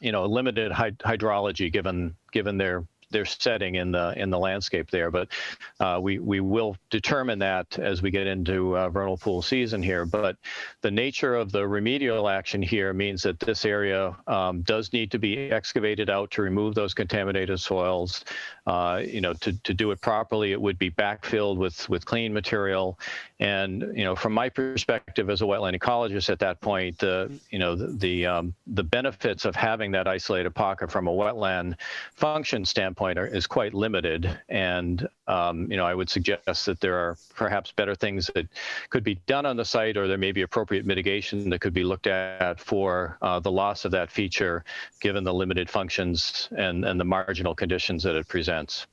limited hydrology given their setting in the landscape there. But we will determine that as we get into vernal pool season here. But the nature of the remedial action here means that this area does need to be excavated out to remove those contaminated soils. To do it properly, it would be backfilled with clean material. And from my perspective as a wetland ecologist at that point, the benefits of having that isolated pocket from a wetland function standpoint is quite limited. And I would suggest that there are perhaps better things that could be done on the site, or there may be appropriate mitigation that could be looked at for the loss of that feature, given the limited functions and the marginal conditions that it presents.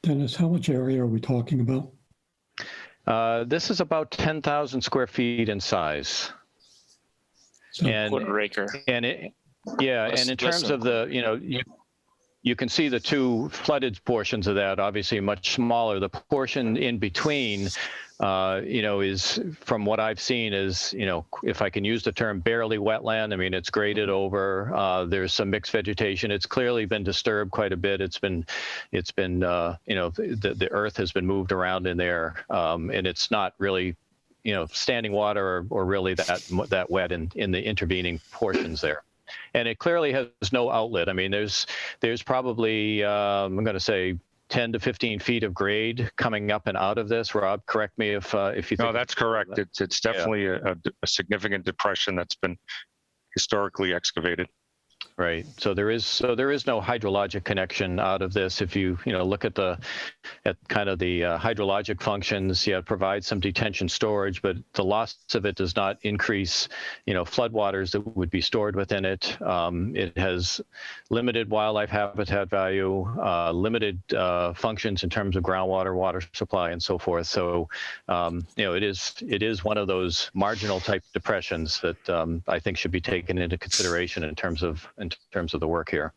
Dennis, how much area are we talking about? This is about 10,000 square feet in size. So quarter acre. And in terms of the, you can see the two flooded portions of that, obviously much smaller. The portion in between, is, from what I've seen, is, if I can use the term, barely wetland. I mean, it's graded over. There's some mixed vegetation. It's clearly been disturbed quite a bit. The earth has been moved around in there, and it's not really, standing water or really that wet in the intervening portions there. And it clearly has no outlet. I mean, there's probably, I'm going to say, 10 to 15 feet of grade coming up and out of this. Rob, correct me if you think. No, that's correct. It's definitely a significant depression that's been historically excavated. Right. So there is no hydrologic connection out of this. If you look at kind of the hydrologic functions, it provides some detention storage, but the loss of it does not increase floodwaters that would be stored within it. It has limited wildlife habitat value, limited functions in terms of groundwater, water supply, and so forth. So it is one of those marginal type depressions that I think should be taken into consideration in terms of the work here.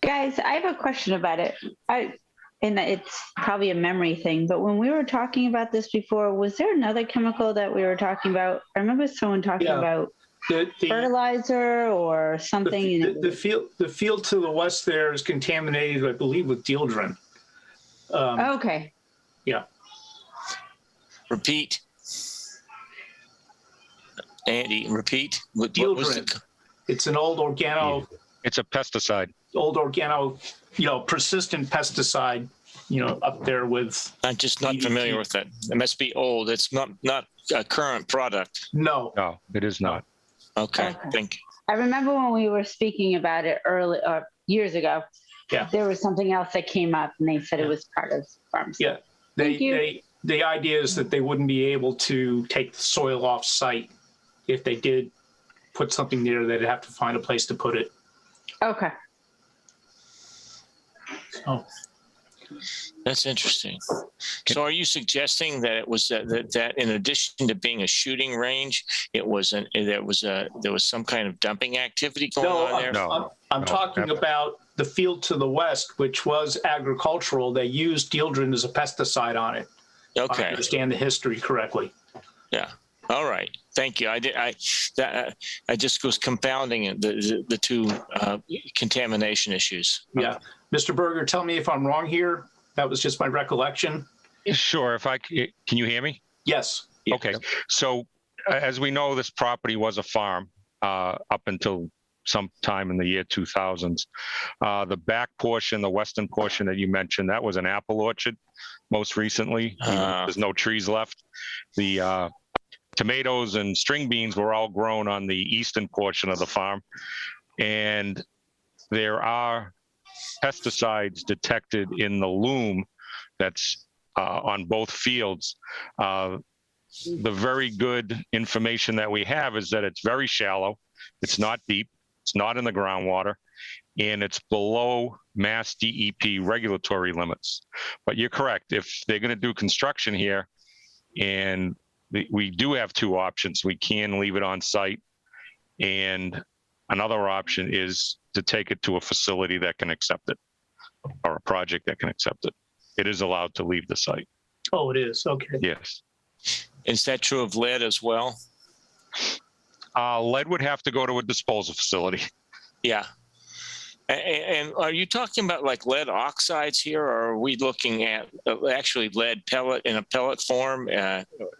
Guys, I have a question about it. And it's probably a memory thing, but when we were talking about this before, was there another chemical that we were talking about? I remember someone talking about fertilizer or something. The field to the west there is contaminated, I believe, with dieldrin. Okay. Yeah. Repeat. Andy, repeat. What was it? It's an old organo. It's a pesticide. Old organo, persistent pesticide, up there with. I'm just not familiar with that. It must be old. It's not a current product. No, it is not. Okay. Thank you. I remember when we were speaking about it years ago. Yeah. There was something else that came up, and they said it was part of farms. Yeah. The idea is that they wouldn't be able to take the soil off site. If they did put something there, they'd have to find a place to put it. Okay. Oh, that's interesting. So, are you suggesting that it was that in addition to being a shooting range, there was some kind of dumping activity going on there? No, I'm talking about the field to the west, which was agricultural. They used dieldrin as a pesticide on it. Okay. I understand the history correctly. Yeah. All right. Thank you. I just was compounding the two contamination issues. Yeah. Mr. Berger, tell me if I'm wrong here. That was just my recollection. Sure. Can you hear me? Yes. Okay. So as we know, this property was a farm up until sometime in the year 2000s. The back portion, the western portion that you mentioned, that was an apple orchard most recently. There's no trees left. The tomatoes and string beans were all grown on the eastern portion of the farm. And there are pesticides detected in the loam that's on both fields. The very good information that we have is that it's very shallow. It's not deep. It's not in the groundwater. And it's below Mass DEP regulatory limits. But you're correct. If they're going to do construction here, and we do have two options. We can leave it on site, and another option is to take it to a facility that can accept it, or a project that can accept it. It is allowed to leave the site. Oh, it is. Okay. Yes. Is that true of lead as well? Lead would have to go to a disposal facility. Yeah. And are you talking about like lead oxides here, or are we looking at actually lead pellet in a pellet form?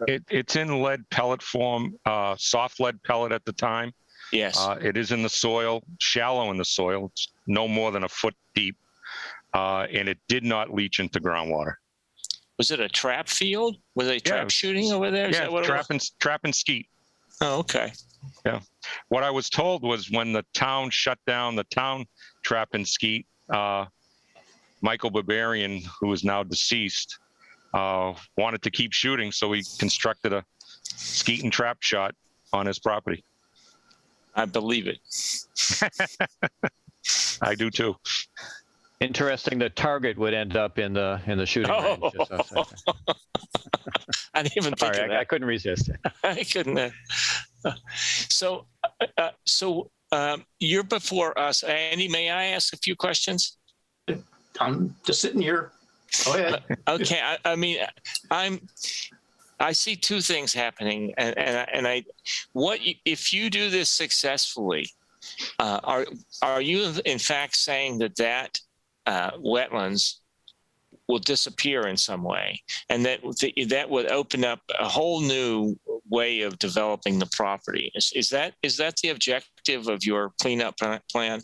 It's in lead pellet form, soft lead pellet at the time. Yes. It is in the soil, shallow in the soil. It's no more than a foot deep, and it did not leach into groundwater. Was it a trap field? Was they trap shooting over there? Is Yeah, that what trap and skeet. Oh, okay. Yeah. What I was told was when the town shut down the town trap and skeet, Michael Barbarian, who is now deceased, wanted to keep shooting, so he constructed a skeet and trap shot on his property. I believe it. I do too. Interesting. The target would end up in the shooting range. I didn't even think of that. I couldn't resist. I couldn't. So you're before us, Andy. May I ask a few questions? I'm just sitting here. Go ahead. Okay. I mean, I see two things happening, and if you do this successfully, are you in fact saying that wetlands will disappear in some way, and that would open up a whole new way of developing the property? Is that the objective of your cleanup plan?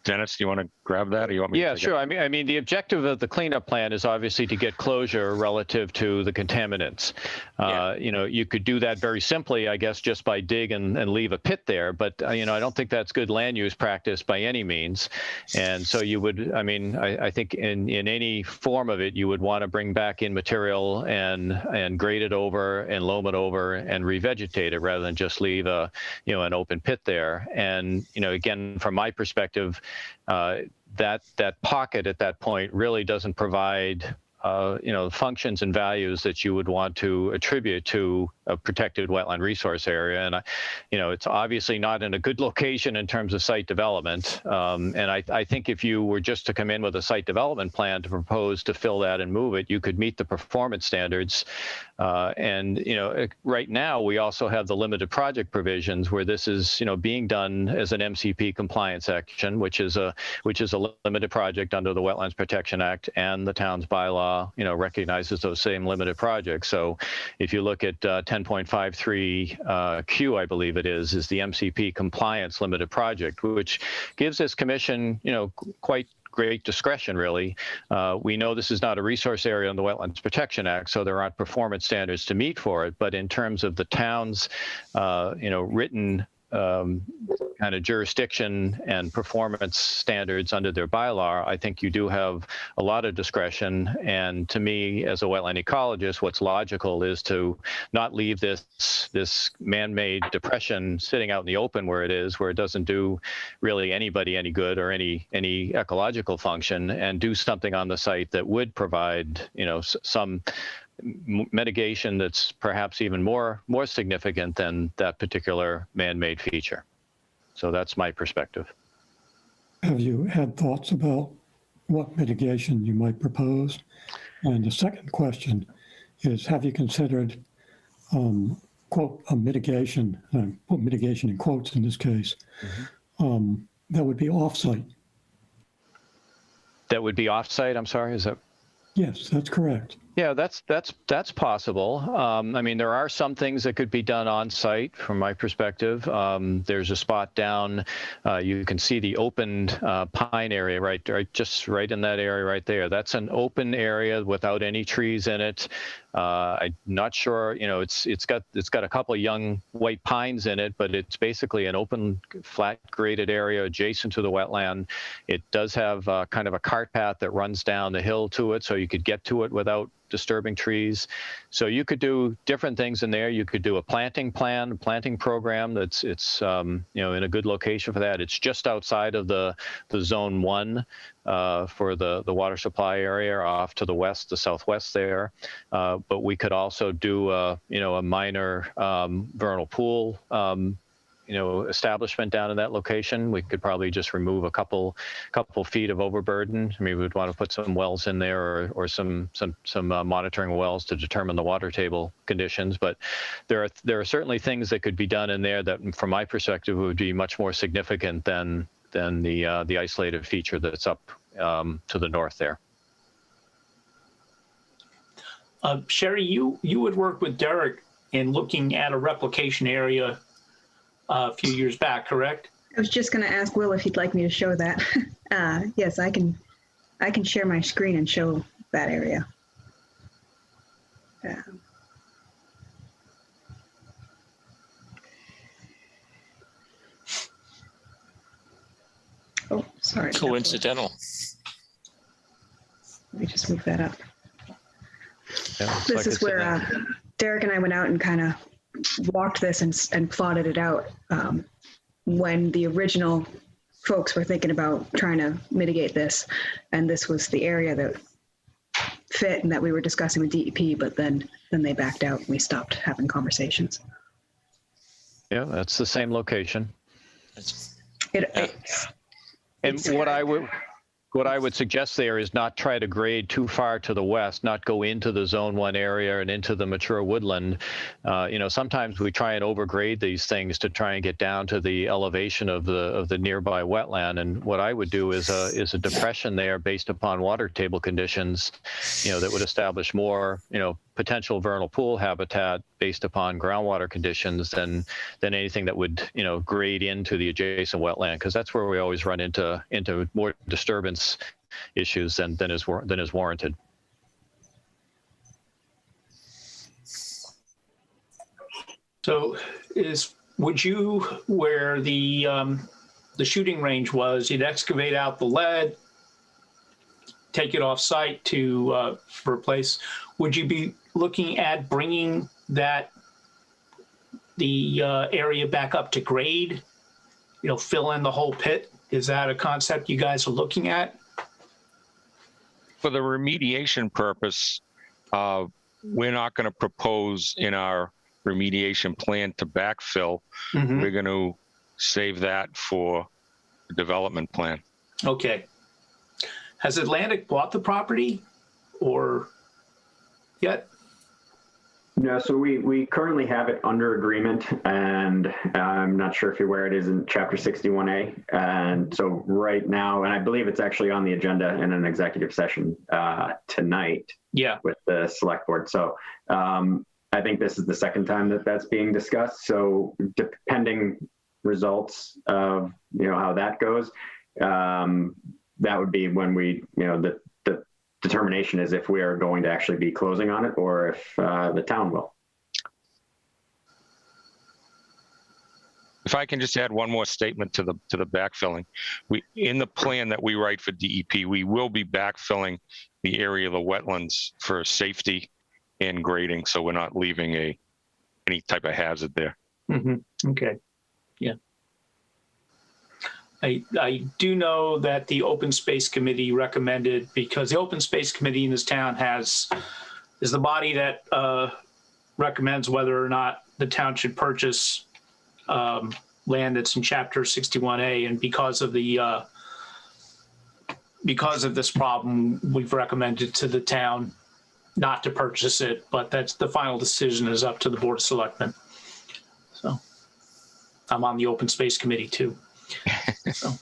Dennis, do you want to grab that, or you want me? Yeah, sure. I mean, the objective of the cleanup plan is obviously to get closure relative to the contaminants. You could do that very simply, I guess, just by dig and leave a pit there. But I don't think that's good land use practice by any means. And so you would, I think in any form of it, you would want to bring back in material and grade it over and loam it over and revegetate it rather than just leave an open pit there. And again, from my perspective, that pocket at that point really doesn't provide functions and values that you would want to attribute to a protected wetland resource area. And, it's obviously not in a good location in terms of site development. And I think if you were just to come in with a site development plan to propose to fill that and move it, you could meet the performance standards. Right now we also have the limited project provisions where this is, being done as an MCP compliance action, which is a limited project under the Wetlands Protection Act, and the town's bylaw recognizes those same limited projects. So if you look at 10.53 Q, I believe it is the MCP compliance limited project, which gives this commission, quite great discretion, really. We know this is not a resource area in the Wetlands Protection Act, so there aren't performance standards to meet for it. But in terms of the town's, written kind of jurisdiction and performance standards under their bylaw, I think you do have a lot of discretion. And to me, as a wetland ecologist, what's logical is to not leave this man-made depression sitting out in the open where it doesn't do really anybody any good or any ecological function, and do something on the site that would provide, some mitigation that's perhaps even more significant than that particular man-made feature. So that's my perspective. Have you had thoughts about what mitigation you might propose? And the second question is, have you considered, quote, a mitigation, put mitigation in quotes in this case, that would be off-site? That would be off-site, I'm sorry, is that? Yes, that's correct. Yeah, that's possible. There are some things that could be done on site from my perspective. There's a spot down, you can see the opened pine area right in that area right there. That's an open area without any trees in it. I'm not sure, it's got a couple of young white pines in it, but it's basically an open, flat graded area adjacent to the wetland. It does have kind of a cart path that runs down the hill to it, so you could get to it without disturbing trees. So you could do different things in there. You could do a planting program that's in a good location for that. It's just outside of the zone 1 for the water supply area off to the west, the southwest there. But we could also do a minor vernal pool establishment down in that location. We could probably just remove a couple feet of overburden. I mean, we'd want to put some wells in there or some monitoring wells to determine the water table conditions. But there are certainly things that could be done in there that, from my perspective, would be much more significant than the isolated feature that's up to the north there. Sherry, you had worked with Derek in looking at a replication area a few years back, correct? I was just going to ask Will if he'd like me to show that. Yes, I can share my screen and show that area. Oh, sorry. Coincidental. Let me just move that up. Yeah, this is where Derek and I went out and kind of walked this and plotted it out when the original folks were thinking about trying to mitigate this. And this was the area that fit and that we were discussing with DEP, but then they backed out and we stopped having conversations. Yeah, that's the same location. And what I would suggest there is not try to grade too far to the west, not go into the zone 1 area and into the mature woodland. Sometimes we try and overgrade these things to try and get down to the elevation of the nearby wetland. And what I would do is a depression there based upon water table conditions, that would establish more, potential vernal pool habitat based upon groundwater conditions than anything that would grade into the adjacent wetland, because that's where we always run into more disturbance issues than is warranted. So would you, where the shooting range was, you'd excavate out the lead, take it off site to replace? Would you be looking at bringing the area back up to grade, fill in the whole pit? Is that a concept you guys are looking at? For the remediation purpose, we're not going to propose in our remediation plan to backfill. Mm-hmm. We're going to save that for the development plan. Okay. Has Atlantic bought the property or yet? No, so we currently have it under agreement, and I'm not sure if you're aware, it is in Chapter 61A. And so right now, and I believe it's actually on the agenda in an executive session tonight. Yeah. With the select board. So I think this is the second time that's being discussed. So depending results of how that goes, that would be when we the determination is if we are going to actually be closing on it or if the town will. If I can just add one more statement to the backfilling, in the plan that we write for DEP, we will be backfilling the area of the wetlands for safety and grading, so we're not leaving any type of hazard there. Mm-hmm. Okay. Yeah. I do know that the Open Space Committee recommended, because the Open Space Committee in this town is the body that recommends whether or not the town should purchase land that's in Chapter 61A, and because of this problem, we've recommended to the town not to purchase it. But that's the final decision is up to the Board of Selectmen. So I'm on the Open Space Committee too. So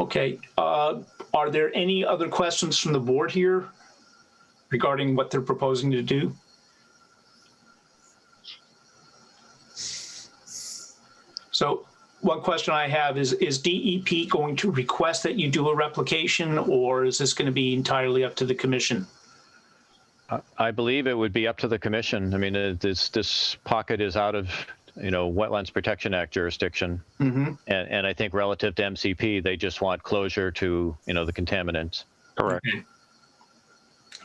okay. Are there any other questions from the board here regarding what they're proposing to do? So one question I have is DEP going to request that you do a replication, or is this going to be entirely up to the commission? I believe it would be up to the commission. I mean, this pocket is out of Wetlands Protection Act jurisdiction. Mm-hmm. And I think relative to MCP, they just want closure to, the contaminants. Correct. Okay.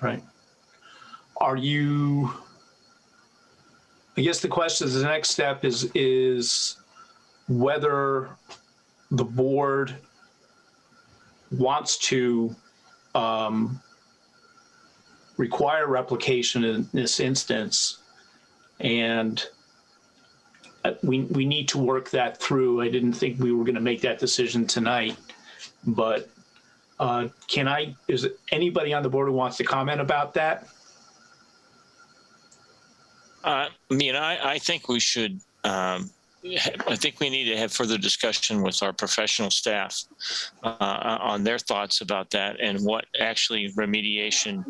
Right. Are you, I guess the question is, the next step is whether the board wants to require replication in this instance, and we need to work that through. I didn't think we were going to make that decision tonight, but is anybody on the board who wants to comment about that? I think we should. I think we need to have further discussion with our professional staff on their thoughts about that and what actually remediation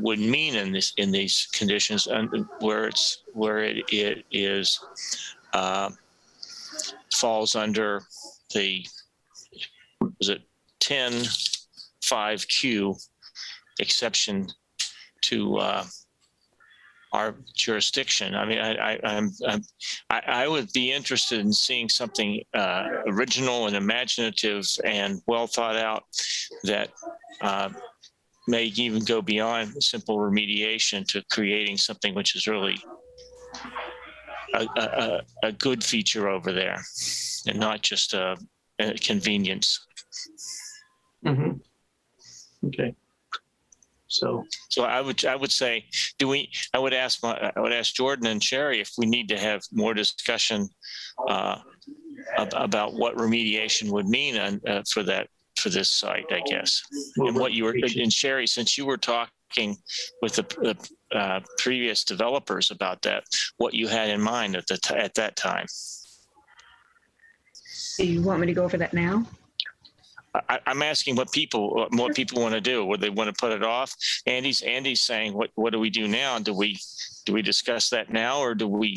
would mean in these conditions, and where it is falls under the 10.5Q exception to our jurisdiction. I mean, I would be interested in seeing something original and imaginative and well thought out that may even go beyond simple remediation to creating something which is really a good feature over there, and not just a convenience. Mm-hmm. Okay. So I would say, I would ask Jordan and Sherry if we need to have more discussion about what remediation would mean for this site, I guess. And what you were, and Sherry, since you were talking with the previous developers about that, what you had in mind at that time. Do you want me to go over that now? I'm asking what people want to do. Would they want to put it off? Andy's saying, what do we do now? Do we discuss that now, or do we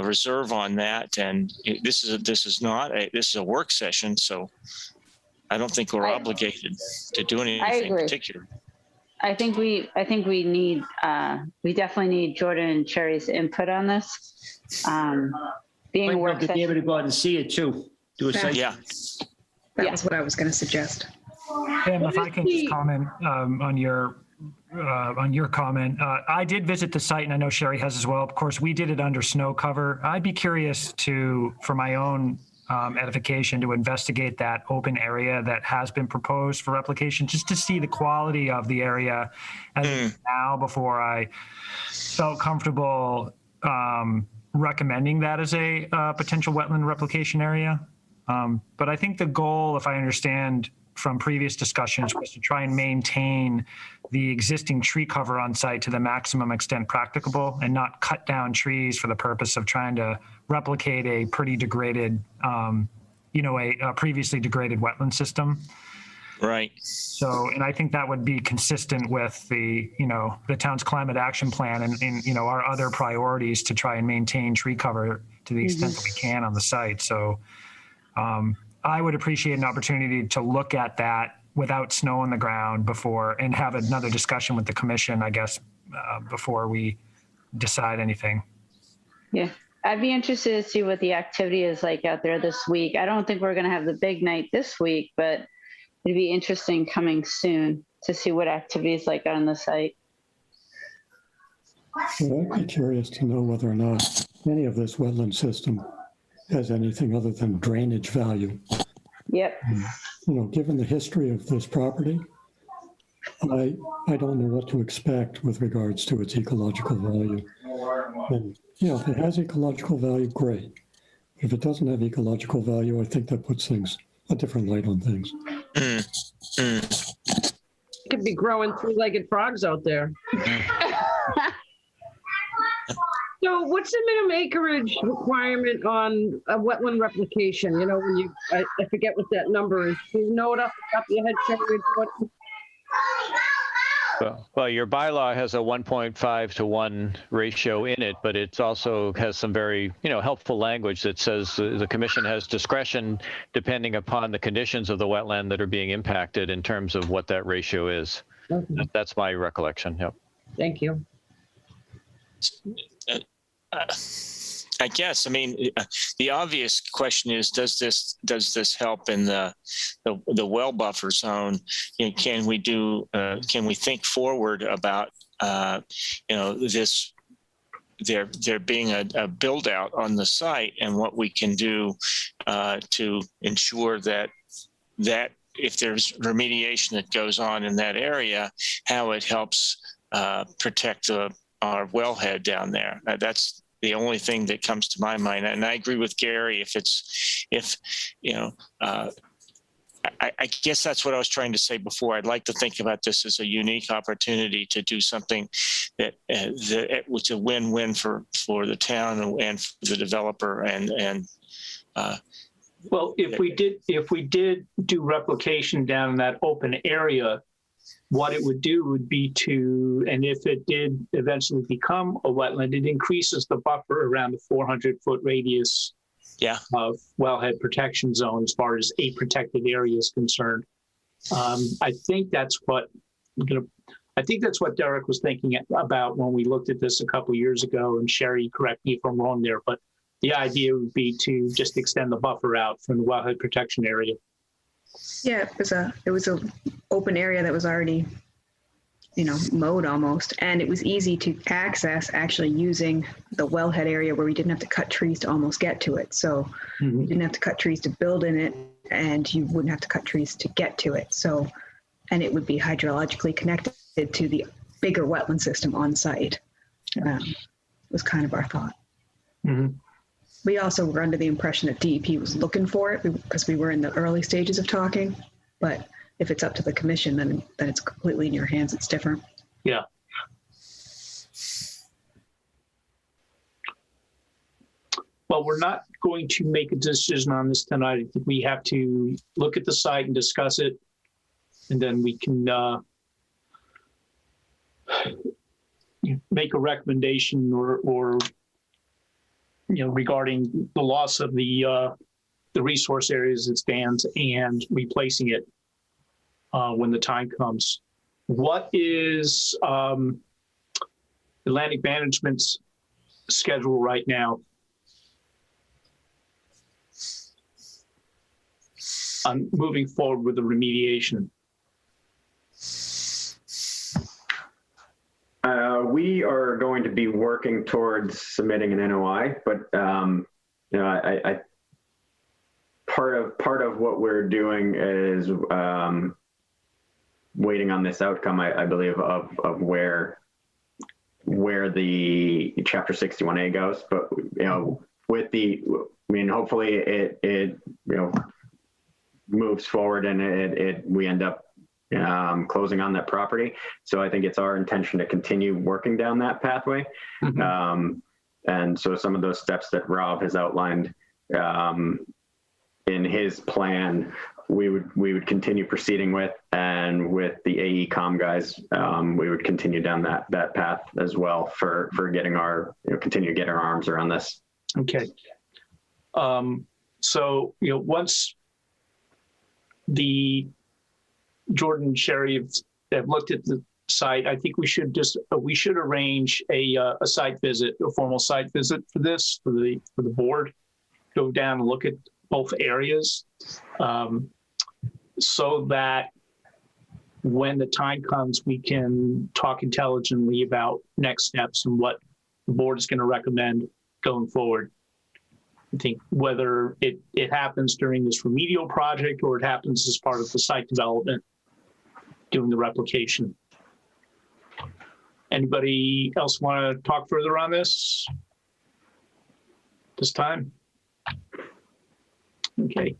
reserve on that? And this is a work session, so I don't think we're obligated to do anything particular. I think we need we definitely need Jordan and Sherry's input on this. Being a work session, be able to go out and see it too. Do a site. Yeah. That was what I was going to suggest. Tim, if I can just comment on your comment. I did visit the site, and I know Sherry has as well. Of course, we did it under snow cover. I'd be curious for my own edification, to investigate that open area that has been proposed for replication, just to see the quality of the area as it is now, before I felt comfortable recommending that as a potential wetland replication area. But I think the goal, if I understand from previous discussions, was to try and maintain the existing tree cover on site to the maximum extent practicable, and not cut down trees for the purpose of trying to replicate a pretty degraded, a previously degraded wetland system. Right. So, and I think that would be consistent with the town's climate action plan and our other priorities to try and maintain tree cover to the extent that we can on the site. So, I would appreciate an opportunity to look at that without snow on the ground and have another discussion with the commission, I guess, before we decide anything. Yeah, I'd be interested to see what the activity is like out there this week. I don't think we're going to have the big night this week, but it'd be interesting coming soon to see what activity is like on the site. Well, I'd be curious to know whether or not any of this wetland system has anything other than drainage value. Yep. Given the history of this property, I don't know what to expect with regards to its ecological value. And if it has ecological value, great. If it doesn't have ecological value, I think that puts a different light on things. Could be growing three-legged frogs out there. So what's the minimum acreage requirement on a wetland replication? When I forget what that number is. Do you know it off the top of your head, Sherry? Well, your bylaw has a 1.5 to 1 ratio in it, but it also has some very, helpful language that says the commission has discretion depending upon the conditions of the wetland that are being impacted in terms of what that ratio is. Okay. That's my recollection. Yep. Thank you. I guess. The obvious question is: does this help in the well buffer zone? Can we think forward about this? There being a build out on the site, and what we can do to ensure that if there's remediation that goes on in that area, how it helps protect our wellhead down there. the only thing that comes to my mind. And I agree with Gary. I guess that's what I was trying to say before. I'd like to think about this as a unique opportunity to do something that was a win-win for the town and for the developer. Well, if we did do replication down in that open area, what it would do would be and if it did eventually become a wetland, it increases the buffer around the 400-foot radius of wellhead protection zone as far as a protected area is concerned. I think that's what Derek was thinking about when we looked at this a couple of years ago. And Sherry, correct me if I'm wrong there, but the idea would be to just extend the buffer out from the wellhead protection area. Yeah, it was a open area that was already, mowed almost, and it was easy to access actually using the wellhead area where we didn't have to cut trees to almost get to it. So you didn't have to cut trees to build in it, and you wouldn't have to cut trees to get to it. So, and it would be hydrologically connected to the bigger wetland system on site. Was kind of our thought. Mm-hmm. We also were under the impression that DEP was looking for it because we were in the early stages of talking, but if it's up to the commission, then it's completely in your hands. It's different. Yeah. Well, we're not going to make a decision on this tonight. I think we have to look at the site and discuss it, and then we can make a recommendation or regarding the loss of the resource areas it stands and replacing it when the time comes. What is Atlantic Management's schedule right now? On moving forward with the remediation. We are going to be working towards submitting an NOI, but I part of what we're doing is waiting on this outcome. I believe of where the Chapter 61A goes, but hopefully it moves forward and we end up closing on that property. So I think it's our intention to continue working down that pathway. Mm-hmm. And so some of those steps that Rob has outlined in his plan, we would continue proceeding with, and with the AECom guys, we would continue down that path as well for getting continue to get our arms around this. Okay. So once the Jordan and Sherry have looked at the site, I think we should arrange a site visit, a formal site visit for the board. Go down and look at both areas, so that when the time comes, we can talk intelligently about next steps and what the board is going to recommend going forward. I think whether it happens during this remedial project or it happens as part of the site development, doing the replication. Anybody else want to talk further on this time? Okay.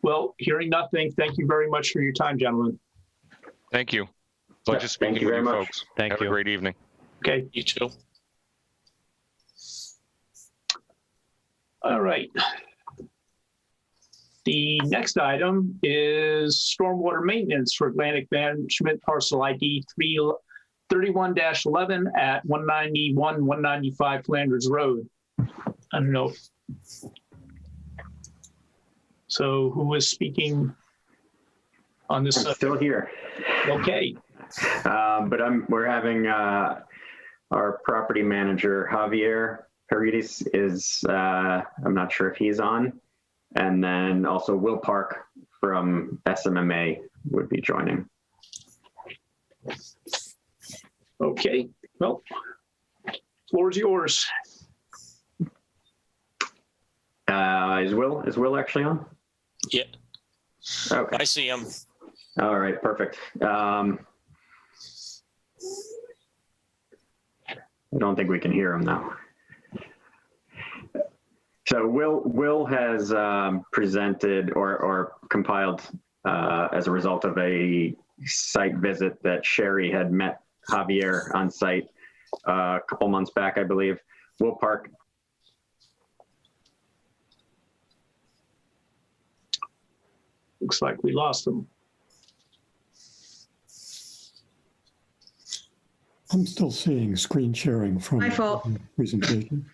Well, hearing nothing, thank you very much for your time, gentlemen. Thank you. Pleasure speaking with you folks. Thank you. Have a great evening. Okay. You too. All right. The next item is stormwater maintenance for Atlantic Management parcel ID 31-11 at 191-195 Flanders Road. I don't know. So who is speaking on this? I'm still here. Okay. But we're having our property manager, Javier Paredes, is, I'm not sure if he's on. And then also Will Park from SMMA would be joining. Okay, well, floor is yours. Is Will actually on? Yeah. Okay. I see him. All right, perfect. I don't think we can hear him now. So Will has presented or compiled as a result of a site visit that Sherry had met Javier on site a couple months back, I believe. Will Park. Looks like we lost him. I'm still seeing screen sharing from My fault. the presentation.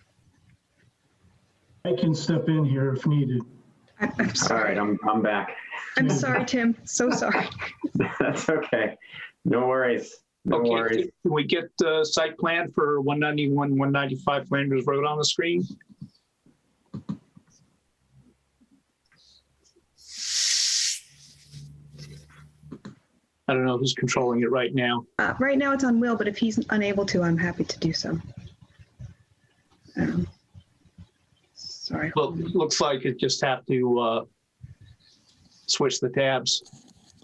I can step in here if needed. I'm All sorry. right, I'm back. I'm sorry, Tim. So sorry. That's okay. No worries. No Okay, worries. can we get the site plan for 191, 195 Flanders Road on the screen? I don't know who's controlling it right now. Right now it's on Will, but if he's unable to, I'm happy to do so. Sorry. Well, it looks like it just have to switch the tabs.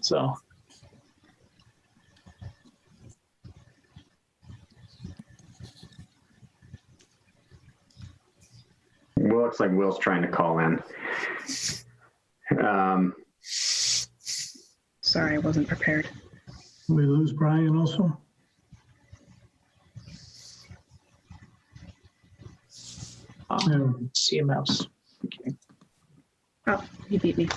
So. Well, looks like Will's trying to call in. Sorry, I wasn't prepared. We lose Brian also? CMS. Okay. Oh, he beat me.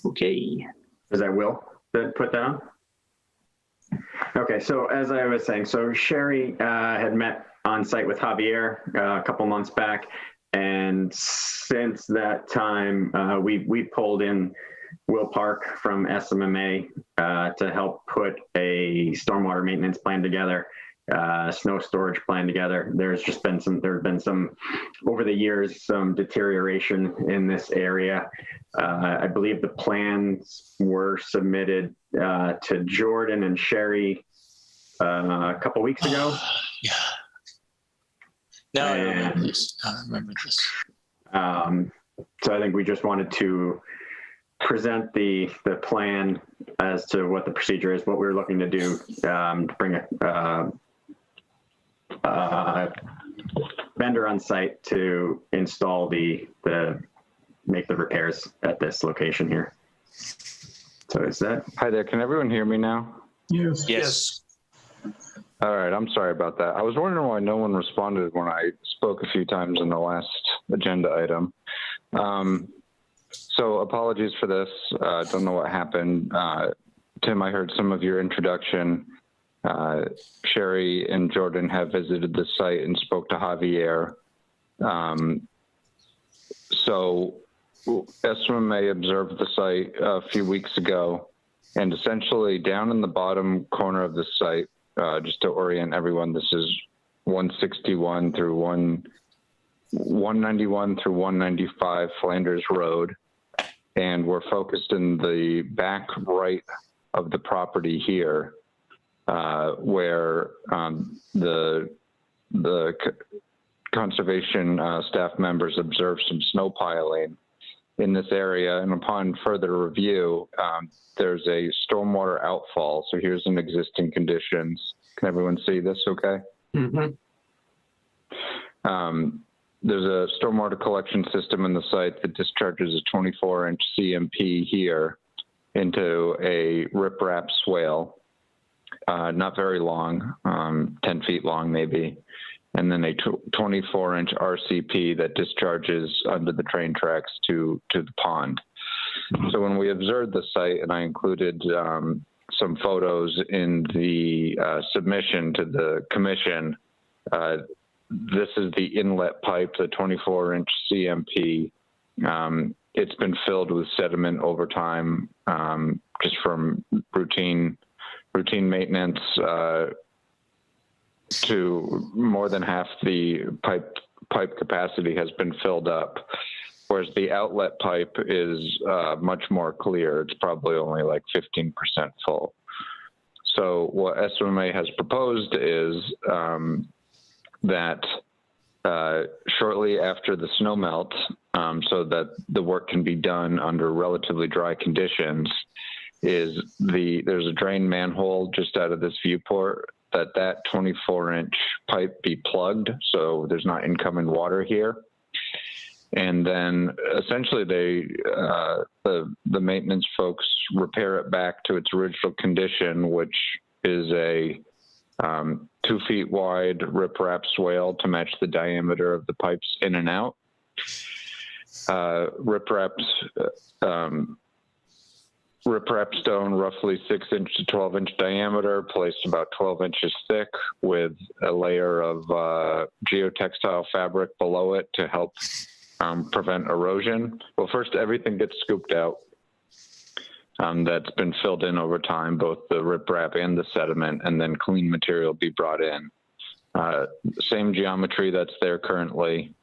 Okay. Is that Will that put that on? Okay, so as I was saying, so Sherry had met on site with Javier a couple months back, and since that time, we pulled in Will Park from SMMA to help put a stormwater maintenance plan together, snow storage plan together. There have been some over the years, some deterioration in this area. I believe the plans were submitted to Jordan and Sherry a couple weeks ago. Yeah. No, I remember this. I remember this. So I think we just wanted to present the plan as to what the procedure is, what we're looking to do to bring a vendor on site to install make the repairs at this location here. So is that? Hi there, can everyone hear me now? Yes. Yes. All right, I'm sorry about that. I was wondering why no one responded when I spoke a few times in the last agenda item. So apologies for this. Don't know what happened. Tim, I heard some of your introduction. Sherry and Jordan have visited the site and spoke to Javier. So SMMA observed the site a few weeks ago, and essentially down in the bottom corner of the site, just to orient everyone, this is 161 through 191 through 195 Flanders Road, and we're focused in the back right of the property here, where the conservation staff members observed some snow piling in this area, and upon further review, there's a stormwater outfall. So here's some existing conditions. Can everyone see this okay? Mm-hmm. There's a stormwater collection system in the site that discharges a 24-inch CMP here into a riprap swale, not very long, 10 feet long maybe, and then a 24-inch RCP that discharges under the train tracks to the pond. So when we observed the site, and I included some photos in the submission to the commission, this is the inlet pipe, the 24-inch CMP. It's been filled with sediment over time, just from routine maintenance, to more than half the pipe capacity has been filled up, whereas the outlet pipe is much more clear. It's probably only like 15% full. So what SMMA has proposed is that shortly after the snow melts, so that the work can be done under relatively dry conditions, there's a drain manhole just out of this viewport, that 24-inch pipe be plugged so there's not incoming water here. And then essentially the maintenance folks repair it back to its original condition, which is a 2 feet wide riprap swale to match the diameter of the pipes in and out. Riprap stone, roughly 6-inch to 12-inch diameter, placed about 12 inches thick, with a layer of geotextile fabric below it to help prevent erosion. Well, first, everything gets scooped out. That's been filled in over time, both the riprap and the sediment, and then clean material be brought in. Same geometry that's there currently,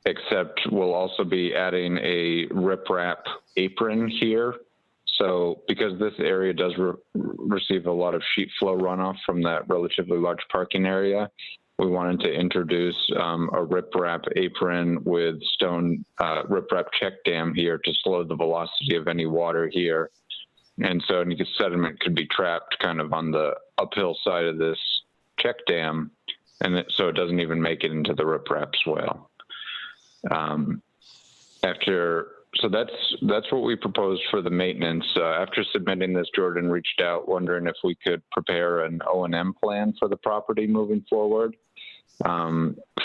except we'll also be adding a riprap apron here. So because this area does receive a lot of sheet flow runoff from that relatively large parking area, we wanted to introduce a riprap apron with stone riprap check dam here to slow the velocity of any water here. And so any sediment could be trapped kind of on the uphill side of this check dam, and so it doesn't even make it into the riprap swale. So that's what we proposed for the maintenance. After submitting this, Jordan reached out wondering if we could prepare an O&M plan for the property moving forward,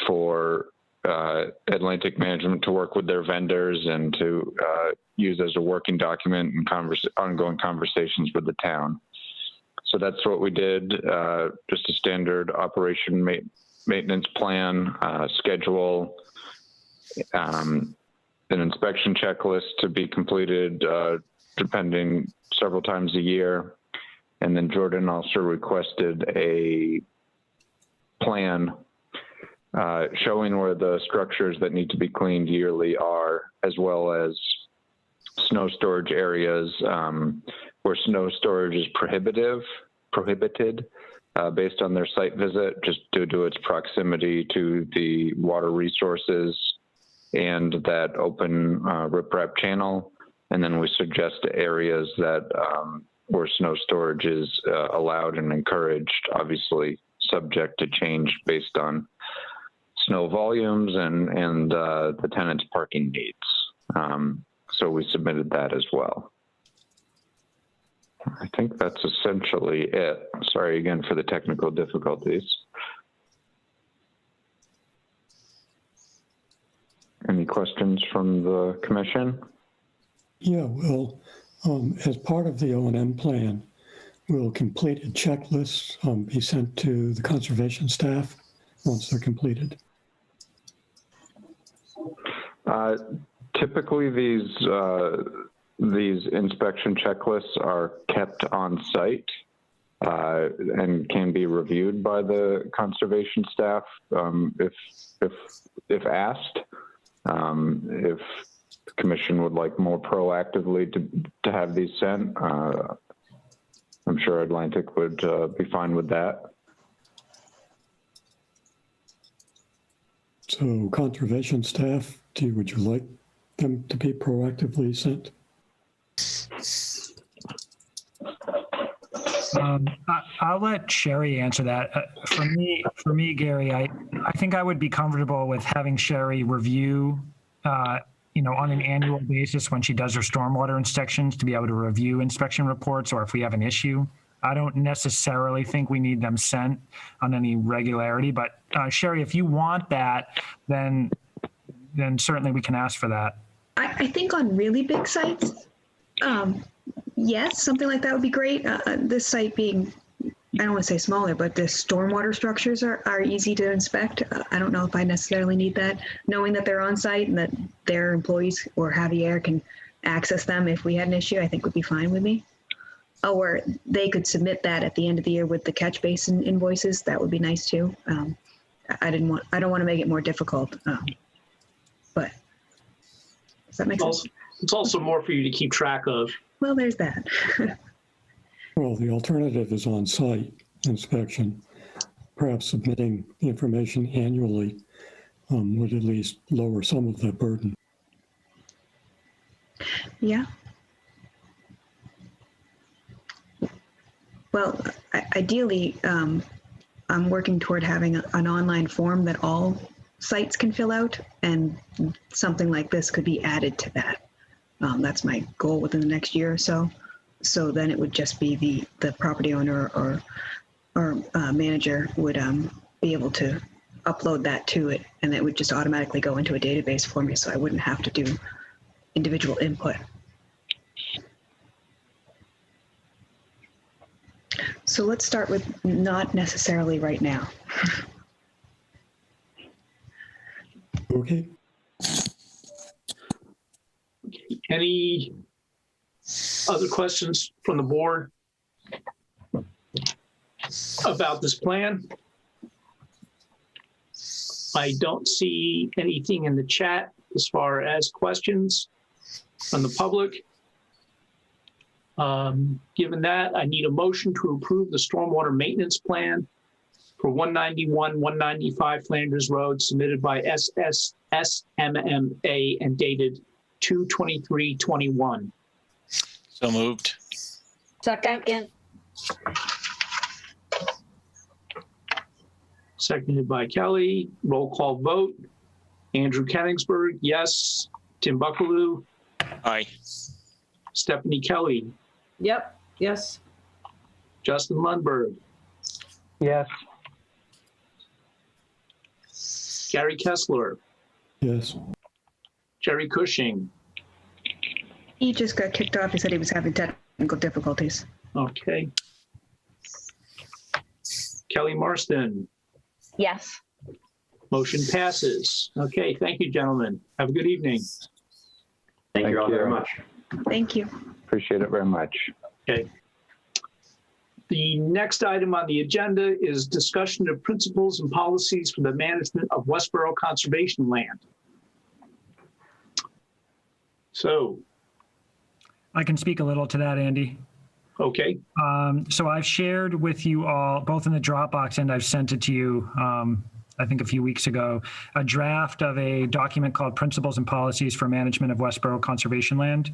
for Atlantic Management to work with their vendors and to use as a working document and ongoing conversations with the town. So that's what we did, just a standard operation maintenance plan, schedule, an inspection checklist to be completed depending several times a year. And then Jordan also requested a plan showing where the structures that need to be cleaned yearly are, as well as snow storage areas where snow storage is prohibited based on their site visit, just due to its proximity to the water resources and that open riprap channel. And then we suggest areas that where snow storage is allowed and encouraged, obviously subject to change based on snow volumes and the tenant's parking needs. So we submitted that as well. I think that's essentially it. Sorry again for the technical difficulties. Any questions from the commission? Yeah, well, as part of the O&M plan, will completed checklists be sent to the conservation staff once they're completed? Typically, these inspection checklists are kept on site and can be reviewed by the conservation staff if asked. If the commission would like more proactively to have these sent, I'm sure Atlantic would be fine with that. So conservation staff, would you like them to be proactively sent? I'll let Sherry answer that. For me, Gary, I think I would be comfortable with having Sherry review, on an annual basis when she does her stormwater inspections, to be able to review inspection reports, or if we have an issue. I don't necessarily think we need them sent on any regularity, but Sherry, if you want that, then certainly we can ask for that. I think on really big sites, yes, something like that would be great. This site being, I don't want to say smaller, but the stormwater structures are easy to inspect. I don't know if I necessarily need that. Knowing that they're on site and that their employees or Javier can access them if we had an issue, I think would be fine with me. Or they could submit that at the end of the year with the catch basin invoices. That would be nice too. I don't want to make it more difficult, but does that make sense? It's also more for you to keep track of. Well, there's that. Well, the alternative is on-site inspection. perhaps submitting the information annually would at least lower some of that burden. Yeah. Well, ideally, I'm working toward having an online form that all sites can fill out, and something like this could be added to that. That's my goal within the next year or so. So then it would just be the property owner or manager would be able to upload that to it, and it would just automatically go into a database for me, so I wouldn't have to do individual input. So let's start with not necessarily right now. Okay. Any other questions from the board about this plan? I don't see anything in the chat as far as questions from the public. Given that, I need a motion to approve the stormwater maintenance plan for 191, 195 Flanders Road submitted by SMMA and dated 2/23/21. So moved. Second. Seconded by Kelly. Roll call vote. Andrew Kenningsburg, yes. Tim Buckaloo. Aye. Stephanie Kelly. Yep, yes. Justin Lundberg. Yes. Gary Kessler. Yes. Jerry Cushing. He just got kicked off. He said he was having technical difficulties. Okay. Kelly Marston. Yes. Motion passes. Okay, thank you, gentlemen. Have a good evening. Thank you all very much. Thank you. Appreciate it very much. Okay. The next item on the agenda is discussion of principles and policies for the management of Westborough conservation land. So. I can speak a little to that, Andy. Okay. So I've shared with you all, both in the Dropbox and I've sent it to you, I think a few weeks ago, a draft of a document called Principles and Policies for Management of Westborough Conservation Land.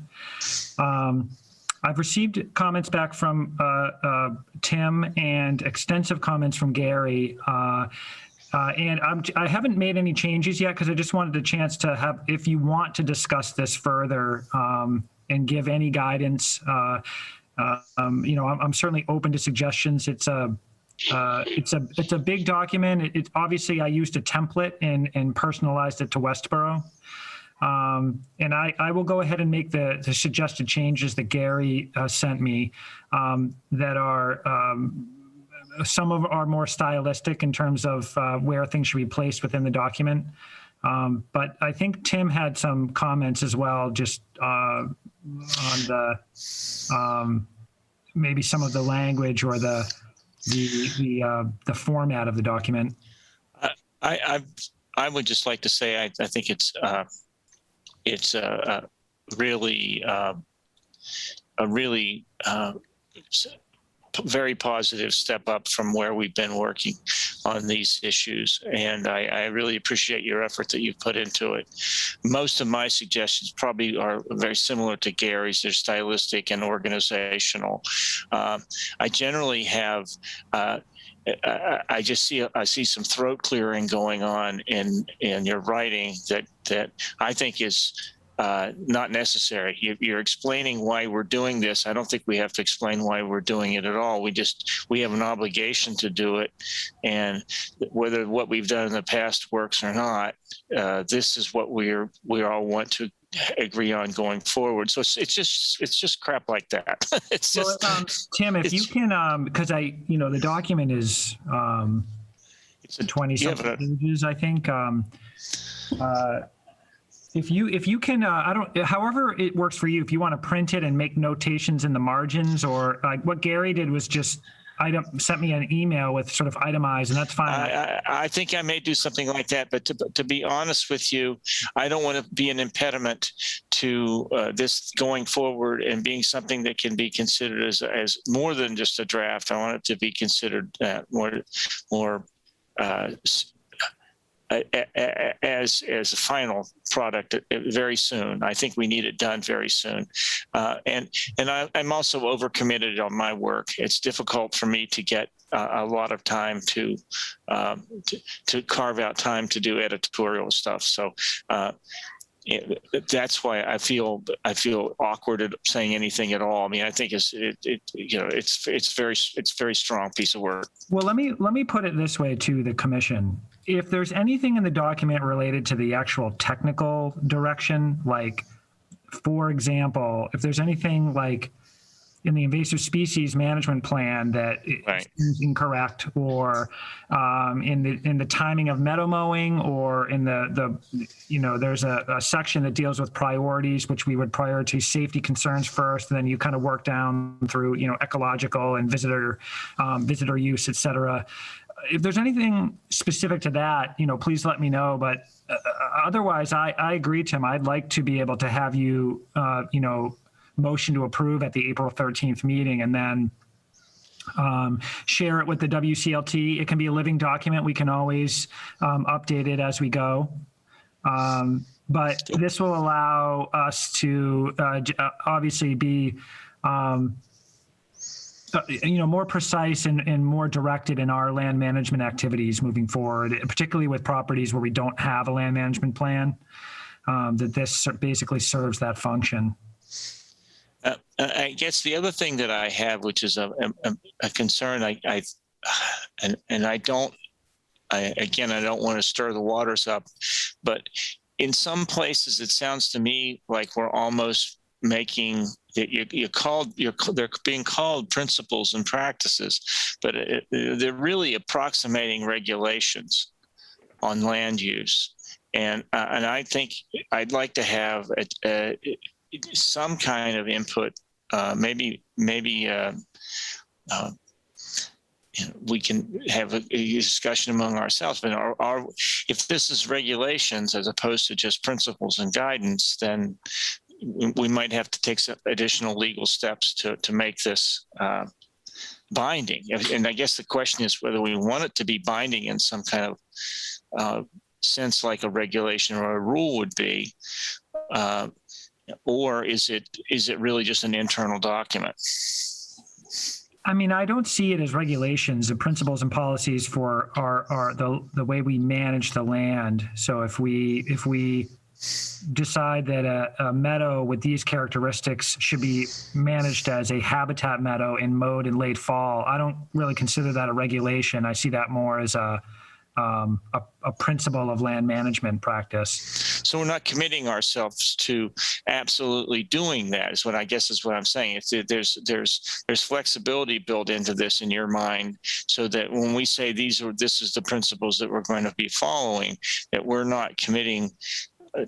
I've received comments back from Tim and extensive comments from Gary. And I haven't made any changes yet because I just wanted a chance to have, if you want to discuss this further and give any guidance, I'm certainly open to suggestions. It's a big document. It's obviously I used a template and personalized it to Westborough. And I will go ahead and make the suggested changes that Gary sent me that are some of are more stylistic in terms of where things should be placed within the document. But I think Tim had some comments as well, just on the maybe some of the language or the format of the document. I would just like to say I think it's a really very positive step up from where we've been working on these issues. And I really appreciate your effort that you've put into it. Most of my suggestions probably are very similar to Gary's. They're stylistic and organizational. I generally have, I see some throat clearing going on in your writing that I think is not necessary. You're explaining why we're doing this. I don't think we have to explain why we're doing it at all. We have an obligation to do it, and whether what we've done in the past works or not, this is what we all want to agree on going forward. So it's just crap like that. It's well, just Tim, if you can, because the document is it's 20 something pages, I think. If you can, however it works for you, if you want to print it and make notations in the margins, or like what Gary did was just sent me an email with sort of itemized, and that's fine. I think I may do something like that, but to be honest with you, I don't want to be an impediment to this going forward and being something that can be considered as more than just a draft. I want it to be considered more as a final product very soon. I think we need it done very soon. And I'm also overcommitted on my work. It's difficult for me to get a lot of time to carve out time to do editorial stuff. So that's why I feel awkward at saying anything at all. I mean, I think it's very strong piece of work. Well, let me put it this way to the commission. If there's anything in the document related to the actual technical direction, like, for example, if there's anything like in the invasive species management plan that is incorrect, or in the timing of meadow mowing, or in there's a section that deals with priorities, which we would prioritize safety concerns first, and then you kind of work down through ecological and visitor use, et cetera. If there's anything specific to that, please let me know. But otherwise, I agree, Tim. I'd like to be able to have you, motion to approve at the April 13th meeting, and then share it with the WCLT. It can be a living document. We can always update it as we go. But this will allow us to obviously be more precise and more directed in our land management activities moving forward, particularly with properties where we don't have a land management plan, that this basically serves that function. I guess the other thing that I have, which is a concern, I don't want to stir the waters up, but in some places it sounds to me like we're almost making they're being called principles and practices, but they're really approximating regulations on land use, and I think I'd like to have some kind of input. Maybe we can have a discussion among ourselves. But if this is regulations as opposed to just principles and guidance, then we might have to take some additional legal steps to make this binding. And I guess the question is whether we want it to be binding in some kind of sense, like a regulation or a rule would be. Or is it really just an internal document? I mean, I don't see it as regulations. The principles and policies for the way we manage the land. So if we decide that a meadow with these characteristics should be managed as a habitat meadow in mowed in late fall, I don't really consider that a regulation. I see that more as a principle of land management practice. So we're not committing ourselves to absolutely doing that, is what I guess is what I'm saying. There's flexibility built into this in your mind, so that when we say this is the principles that we're going to be following, that we're not committing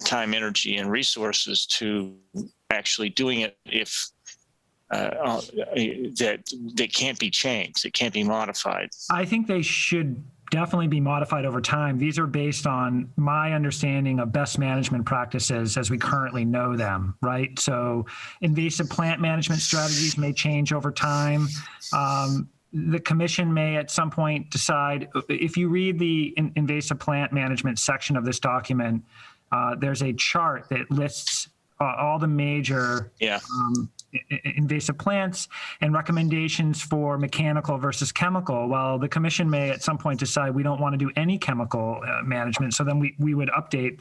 time, energy, and resources to actually doing it if that can't be changed, it can't be modified. I think they should definitely be modified over time. These are based on my understanding of best management practices as we currently know them, right? So invasive plant management strategies may change over time. The commission may at some point decide, if you read the invasive plant management section of this document, there's a chart that lists all the major invasive plants and recommendations for mechanical versus chemical. Well, the commission may at some point decide we don't want to do any chemical management. So then we would update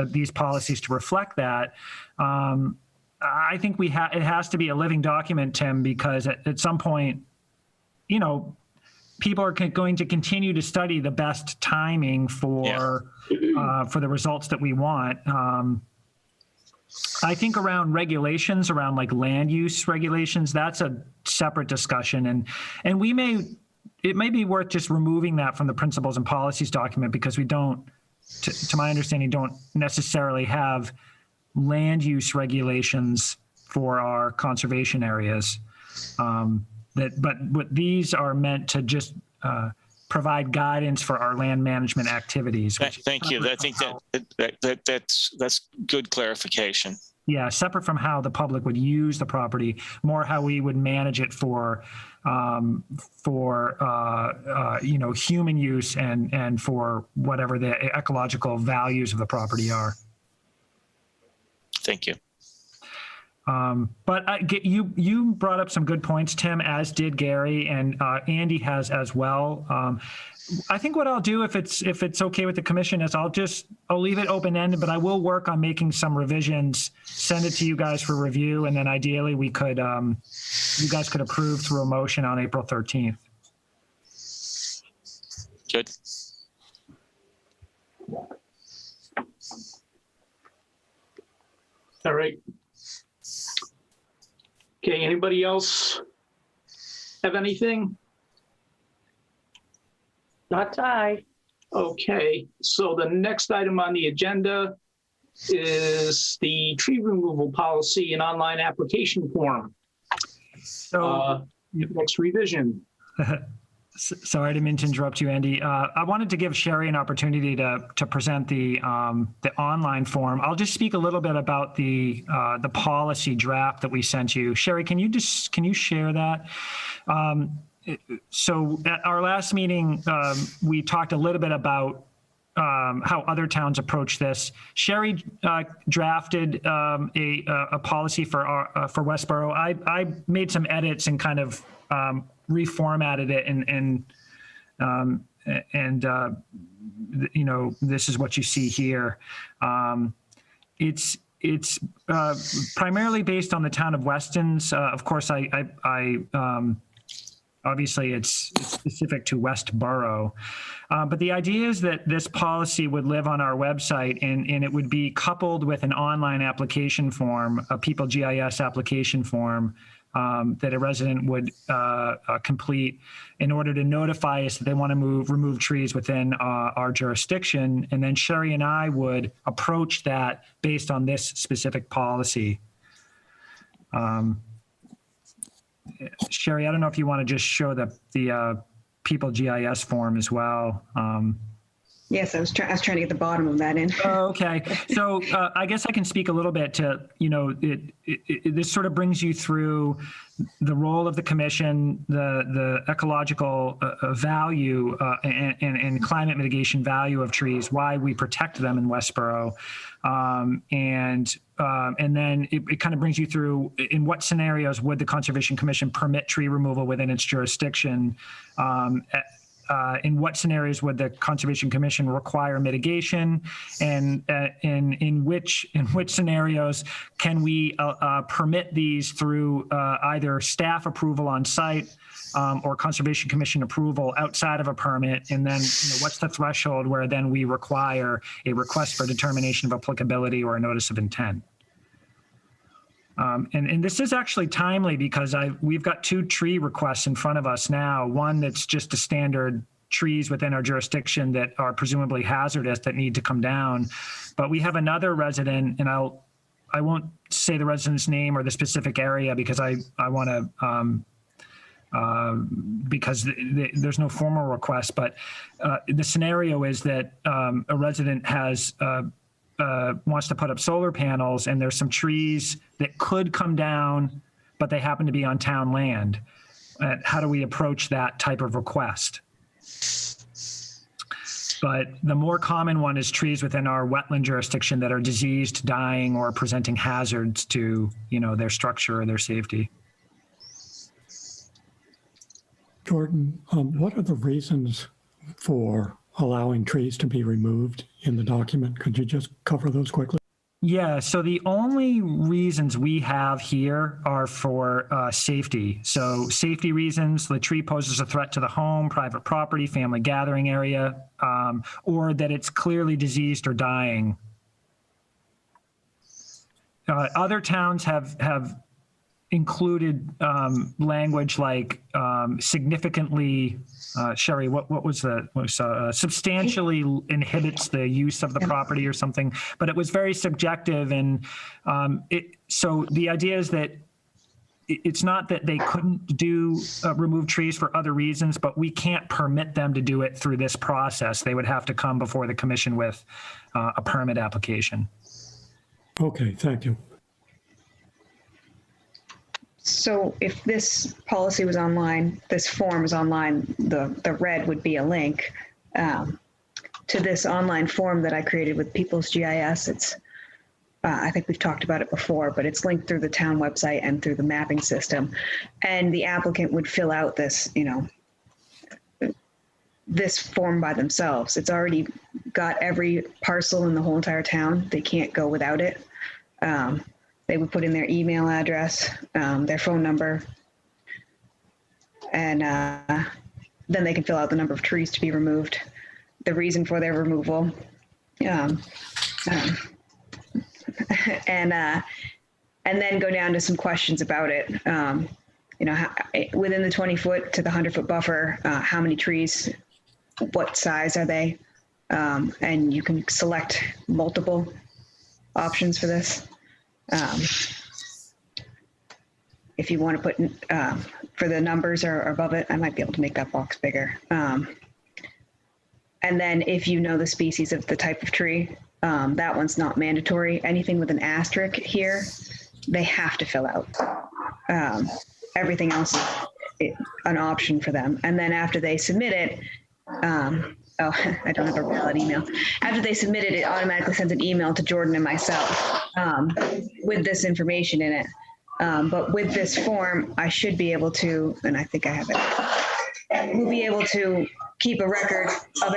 these policies to reflect that. I think it has to be a living document, Tim, because at some point, people are going to continue to study the best timing for the results that we want. I think around regulations, around like land use regulations, that's a separate discussion. And it may be worth just removing that from the principles and policies document, because we don't, to my understanding, don't necessarily have land use regulations for our conservation areas. But these are meant to just provide guidance for our land management activities. Thank you. I think that's good clarification. Yeah, separate from how the public would use the property, more how we would manage it for human use and for whatever the ecological values of the property are. Thank you. But you brought up some good points, Tim, as did Gary, and Andy has as well. I think what I'll do, if it's okay with the commission, is I'll leave it open-ended, but I will work on making some revisions, send it to you guys for review, and then ideally we could, you guys could approve through a motion on April 13th. Good. All right. Okay, anybody else have anything? Not I. Okay, so the next item on the agenda is the tree removal policy and online application form. So next revision. Sorry, I didn't mean to interrupt you, Andy. I wanted to give Sherry an opportunity to present the online form. I'll just speak a little bit about the policy draft that we sent you. Sherry, can you share that? So at our last meeting, we talked a little bit about how other towns approach this. Sherry drafted a policy for Westborough. I made some edits and kind of reformatted it, and this is what you see here. It's primarily based on the town of Weston's. Of course, obviously it's specific to Westborough, but the idea is that this policy would live on our website, and it would be coupled with an online application form, a People GIS application form, that a resident would complete in order to notify us that they want to remove trees within our jurisdiction. And then Sherry and I would approach that based on this specific policy. Sherry, I don't know if you want to just show the People GIS form as well. Yes, I was trying to get the bottom of that in. Oh, okay. So I guess I can speak a little bit to, this sort of brings you through the role of the commission, the ecological value and climate mitigation value of trees, why we protect them in Westborough. And then it kind of brings you through in what scenarios would the Conservation Commission permit tree removal within its jurisdiction. In what scenarios would the Conservation Commission require mitigation, and in which scenarios can we permit these through either staff approval on site or Conservation Commission approval outside of a permit, and then what's the threshold where then we require a request for determination of applicability or a notice of intent. And this is actually timely because we've got 2 tree requests in front of us now. One that's just a standard trees within our jurisdiction that are presumably hazardous that need to come down. But we have another resident, and I won't say the resident's name or the specific area because I want to, because there's no formal request. But the scenario is that a resident has wants to put up solar panels, and there's some trees that could come down, but they happen to be on town land. How do we approach that type of request? But the more common one is trees within our wetland jurisdiction that are diseased, dying, or presenting hazards to, their structure or their safety. Jordan, what are the reasons for allowing trees to be removed in the document? Could you just cover those quickly? Yeah, so the only reasons we have here are for safety. So safety reasons, the tree poses a threat to the home, private property, family gathering area, or that it's clearly diseased or dying. Other towns have included language like significantly, Sherry, what was substantially inhibits the use of the property or something, but it was very subjective. And so the idea is that it's not that they couldn't remove trees for other reasons, but we can't permit them to do it through this process. They would have to come before the commission with a permit application. Okay, thank you. So if this policy was online, this form is online, the red would be a link to this online form that I created with People's GIS. It's, I think we've talked about it before, but it's linked through the town website and through the mapping system. And the applicant would fill out this, this form by themselves. It's already got every parcel in the whole entire town. They can't go without it. They would put in their email address, their phone number, and then they can fill out the number of trees to be removed, the reason for their removal, and then go down to some questions about it. Within the 20-foot to the 100-foot buffer, how many trees, what size are they? And you can select multiple options for this. If you want to put for the numbers or above it, I might be able to make that box bigger. And then if you know the species of the type of tree, that one's not mandatory. Anything with an asterisk here, they have to fill out. Everything else is an option for them. And then after they submit it, oh, I don't have a valid email. After they submit it, it automatically sends an email to Jordan and myself with this information in it. But with this form, I should be able to, and I think I have it, we'll be able to keep a record of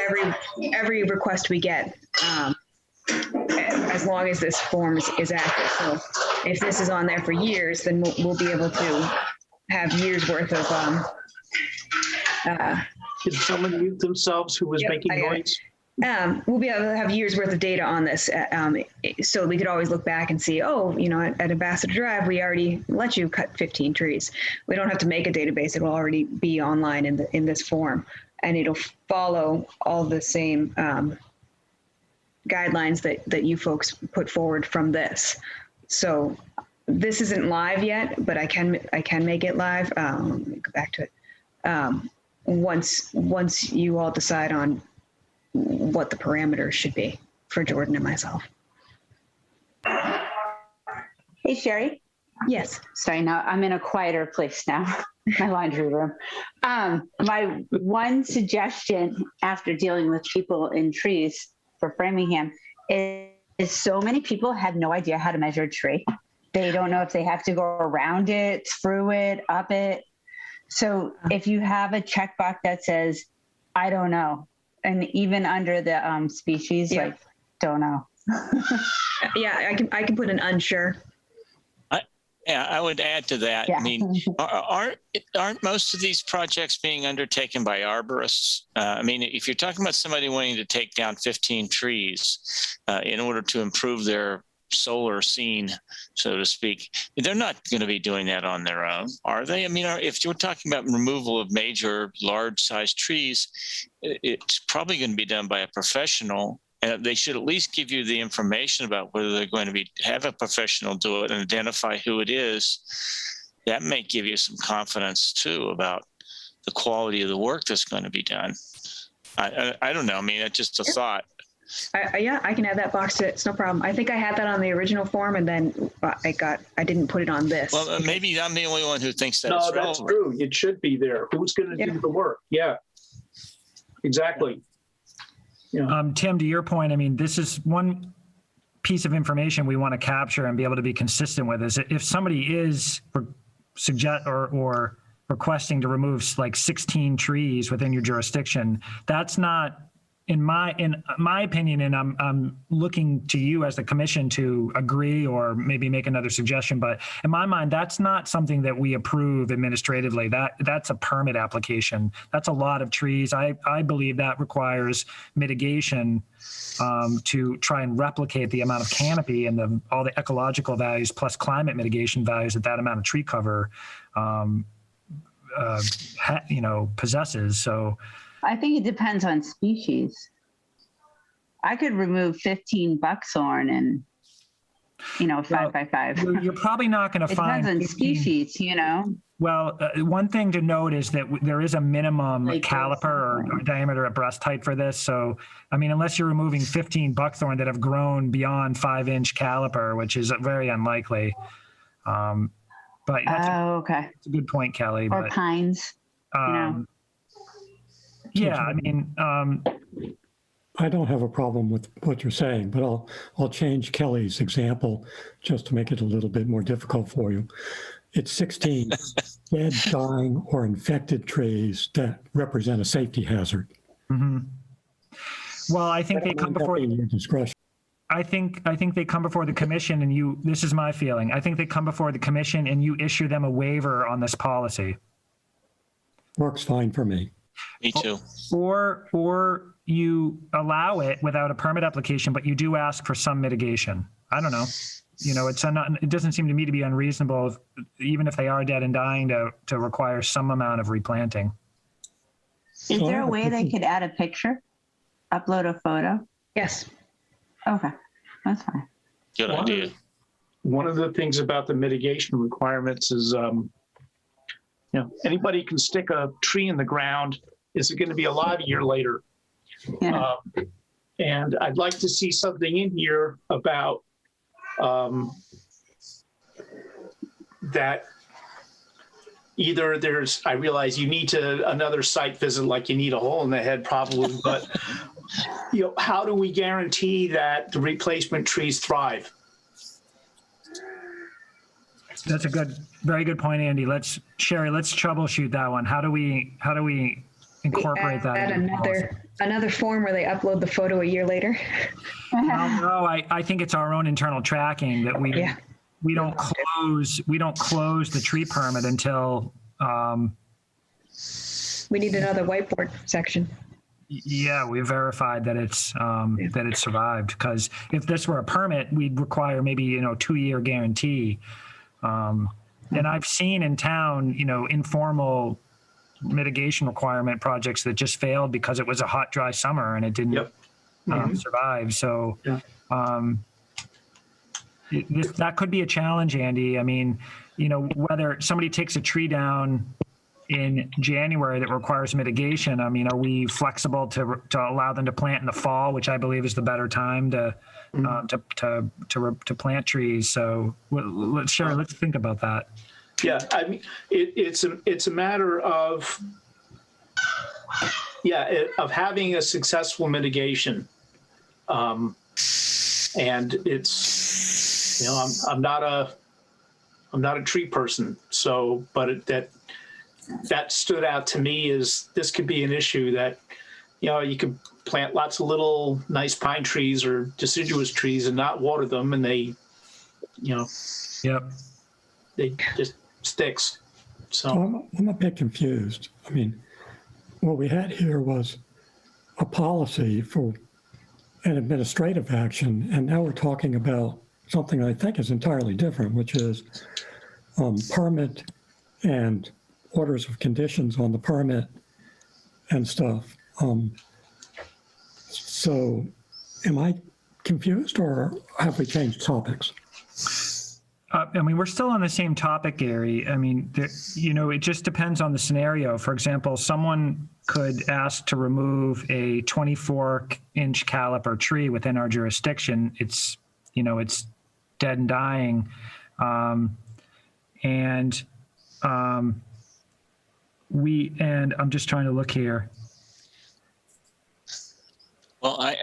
every request we get, as long as this form is active. So if this is on there for years, then we'll be able to have years worth of Did someone mute themselves who was making noise? We'll be able to have years worth of data on this. So we could always look back and see, at Ambassador Drive, we already let you cut 15 trees. We don't have to make a database. It will already be online in this form, and it'll follow all the same guidelines that you folks put forward from this. So this isn't live yet, but I can make it live. Let me go back to it. Once you all decide on what the parameters should be for Jordan and myself. Hey, Sherry. Yes. Sorry, now I'm in a quieter place now, my laundry room. My one suggestion after dealing with people in trees for Framingham is so many people have no idea how to measure a tree. They don't know if they have to go around it, through it, up it. So if you have a checkbox that says, I don't know, and even under the species, like, don't know. Yeah, I can put an unsure. I would add to that. Yeah. I mean, aren't most of these projects being undertaken by arborists? I mean, if you're talking about somebody wanting to take down 15 trees in order to improve their solar scene, so to speak, they're not going to be doing that on their own, are they? I mean, if you're talking about removal of major large-sized trees, it's probably going to be done by a professional, and they should at least give you the information about whether they're going to have a professional do it and identify who it is. That may give you some confidence too about the quality of the work that's going to be done. I don't know. I mean, that's just a thought. Yeah, I can add that box to it. It's no problem. I think I had that on the original form, and then I didn't put it on this. Well, maybe I'm the only one who thinks that. No, that's true. It should be there. Who's going to do the work? Yeah, exactly. Yeah. Tim, to your point, I mean, this is one piece of information we want to capture and be able to be consistent with. Is if somebody is or requesting to remove like 16 trees within your jurisdiction, that's not. In my opinion, and I'm looking to you as the commission to agree or maybe make another suggestion, but in my mind, that's not something that we approve administratively. That's a permit application. That's a lot of trees. I believe that requires mitigation to try and replicate the amount of canopy and all the ecological values plus climate mitigation values that amount of tree cover possesses. So. I think it depends on species. I could remove 15 buckthorn and, 5 by 5. You're probably not going to find. It depends on species, Well, one thing to note is that there is a minimum caliper or diameter at breast height for this. So, I mean, unless you're removing 15 buckthorn that have grown beyond 5-inch caliper, which is very unlikely, But okay. That's a good point, Kelly. Or but, pines. Yeah, I mean, I don't have a problem with what you're saying, but I'll change Kelly's example just to make it a little bit more difficult for you. It's 16 dead, dying, or infected trees that represent a safety hazard. Mm-hmm. Well, I think they come before your discretion. I think they come before the commission, and this is my feeling. I think they come before the commission and you issue them a waiver on this policy. Works fine for me. Me too. Or you allow it without a permit application, but you do ask for some mitigation. I don't know. It doesn't seem to me to be unreasonable, even if they are dead and dying, to require some amount of replanting. Is there a way they could add a picture, upload a photo? Yes. Okay, that's fine. Good idea. One of the things about the mitigation requirements is, anybody can stick a tree in the ground. Is it going to be alive a year later? Yeah. And I'd like to see something in here about that either I realize you need another site visit, like you need a hole in the head probably, but how do we guarantee that the replacement trees thrive? That's a very good point, Andy. Sherry, let's troubleshoot that one. How do we incorporate that? Add another form where they upload the photo a year later. No, I think it's our own internal tracking that we don't close the tree permit until we need another whiteboard section. Yeah, we verified that it's that it survived, because if this were a permit, we'd require maybe 2-year guarantee. And I've seen in town, informal mitigation requirement projects that just failed because it was a hot, dry summer and it didn't survive. So that could be a challenge, Andy. I mean, whether somebody takes a tree down in January that requires mitigation, I mean, are we flexible to allow them to plant in the fall, which I believe is the better time to plant trees? So let's think about that. Yeah, I mean, it's a matter of having a successful mitigation, and it's I'm not a tree person, so but that stood out to me as this could be an issue that you could plant lots of little nice pine trees or deciduous trees and not water them, and they they just sticks. So I'm a bit confused. I mean, what we had here was a policy for an administrative action, and now we're talking about something I think is entirely different, which is permit and orders of conditions on the permit and stuff. So am I confused, or have we changed topics? I mean, we're still on the same topic, Gary. I mean, it just depends on the scenario. For example, someone could ask to remove a 24-inch caliper tree within our jurisdiction. It's dead and dying. And I'm just trying to look here. Well, I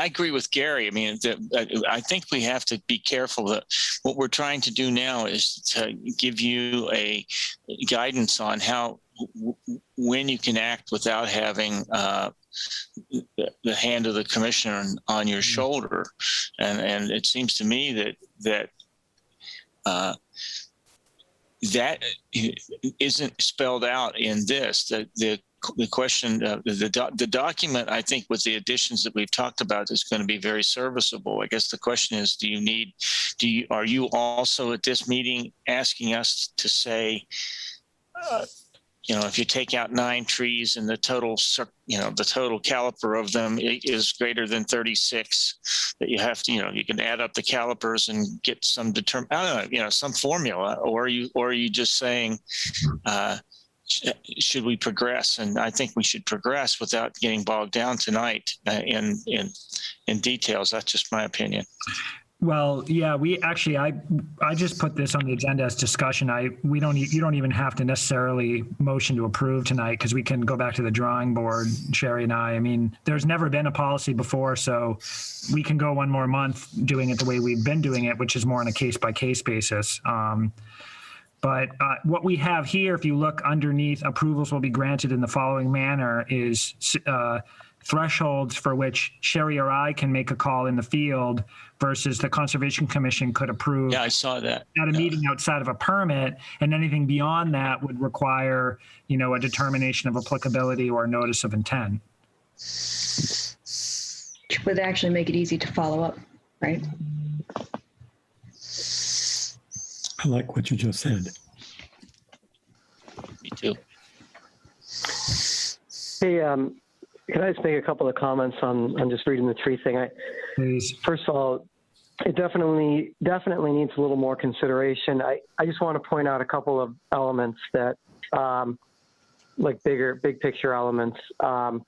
agree with Gary. I mean, I think we have to be careful that what we're trying to do now is to give you a guidance on when you can act without having the hand of the commissioner on your shoulder. And it seems to me that isn't spelled out in this. The question, the document, I think, with the additions that we've talked about, is going to be very serviceable. I guess the question is, are you also at this meeting asking us to say, if you take out 9 trees and the total caliper of them is greater than 36, that you have to, you can add up the calipers and get some some formula, or are you just saying, should we progress? And I think we should progress without getting bogged down tonight in details. That's just my opinion. Well, yeah, we actually, I just put this on the agenda as discussion. You don't even have to necessarily motion to approve tonight because we can go back to the drawing board, Sherry and I mean, there's never been a policy before, so we can go one more month doing it the way we've been doing it, which is more on a case by case basis. But what we have here, if you look underneath, approvals will be granted in the following manner is thresholds for which Sherry or I can make a call in the field versus the Conservation Commission could approve. Yeah, I saw that. At a meeting outside of a permit, and anything beyond that would require, a determination of applicability or a notice of intent. Which would actually make it easy to follow up, right? I like what you just said. Me too. Hey, can I just make a couple of comments on just reading the tree thing? Please. First of all, it definitely needs a little more consideration. I just want to point out a couple of elements that, like big picture elements, and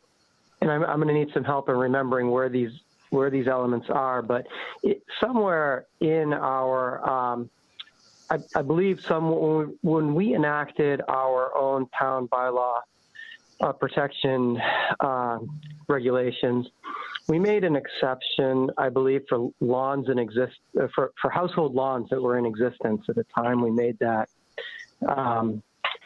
I'm going to need some help in remembering where these elements are. But somewhere in our, I believe when we enacted our own town bylaw protection regulations, we made an exception, I believe, for lawns for household lawns that were in existence at the time we made that.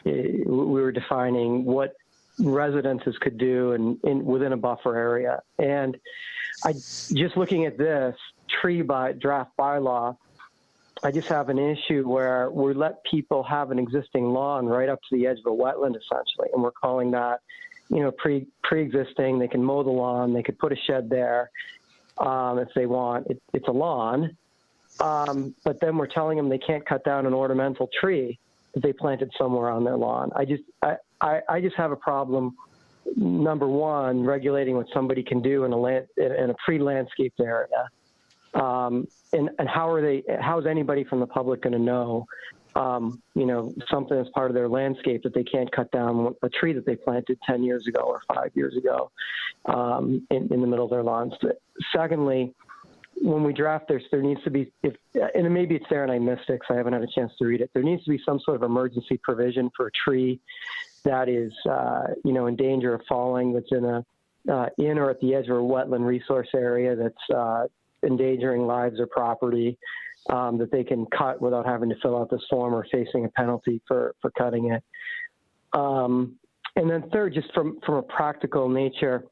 We were defining what residences could do within a buffer area. And just looking at this draft bylaw, I just have an issue where we let people have an existing lawn right up to the edge of a wetland, essentially, and we're calling that, pre-existing. They can mow the lawn, they could put a shed there if they want. It's a lawn, but then we're telling them they can't cut down an ornamental tree that they planted somewhere on their lawn. I just have a problem. Number one, regulating what somebody can do in a pre-landscaped area. And how's anybody from the public going to know, something that's part of their landscape that they can't cut down a tree that they planted 10 years ago or 5 years ago in the middle of their lawns. Secondly, when we draft this, there needs to be, and maybe it's there and I missed it because I haven't had a chance to read it, there needs to be some sort of emergency provision for a tree that is, in danger of falling, that's in or at the edge of a wetland resource area that's endangering lives or property, that they can cut without having to fill out this form or facing a penalty for cutting it. And then third, just from a practical nature,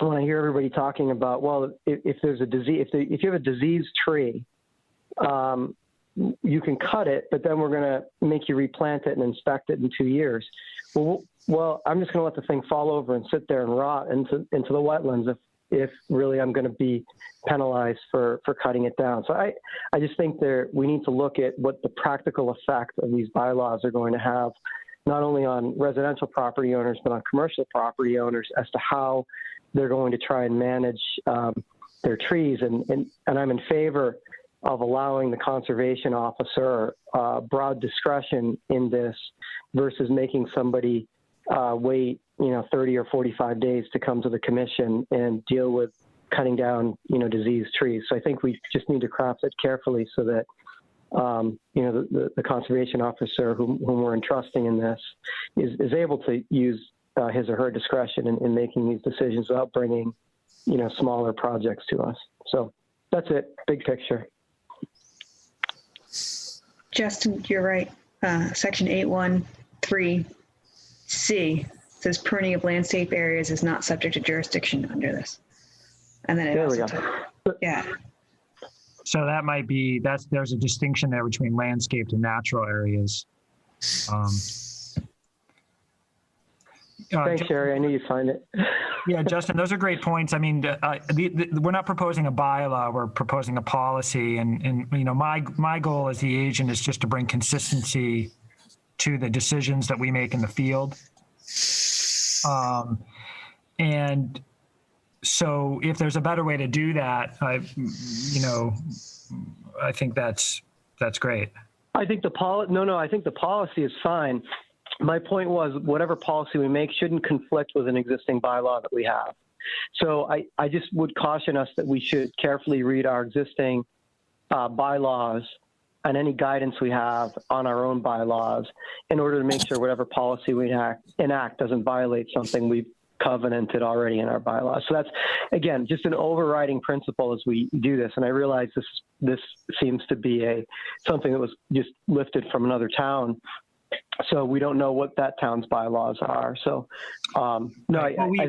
when I hear everybody talking about, well, if there's a disease, if you have a diseased tree, you can cut it, but then we're going to make you replant it and inspect it in 2 years. Well, I'm just going to let the thing fall over and sit there and rot into the wetlands if really I'm going to be penalized for cutting it down. So I just think we need to look at what the practical effect of these bylaws are going to have, not only on residential property owners, but on commercial property owners as to how they're going to try and manage their trees. And I'm in favor of allowing the conservation officer broad discretion in this versus making somebody wait 30 or 45 days to come to the commission and deal with cutting down, diseased trees. So I think we just need to craft it carefully so that, the conservation officer whom we're entrusting in this is able to use his or her discretion in making these decisions without bringing, smaller projects to us. So that's it, big picture. Justin, you're right. Section 813C says pruning of landscape areas is not subject to jurisdiction under this. And then yeah. So that might be, there's a distinction there between landscaped and natural areas. Thanks, Sherry. I knew you'd find it. Yeah, Justin, those are great points. I mean, we're not proposing a bylaw, we're proposing a policy. And my goal as the agent is just to bring consistency to the decisions that we make in the field. And so if there's a better way to do that, I think that's great. I think I think the policy is fine. My point was whatever policy we make shouldn't conflict with an existing bylaw that we have. So I just would caution us that we should carefully read our existing bylaws and any guidance we have on our own bylaws in order to make sure whatever policy we enact doesn't violate something we've covenanted already in our bylaws. So that's, again, just an overriding principle as we do this. And I realize this seems to be something that was just lifted from another town. So we don't know what that town's bylaws are. So I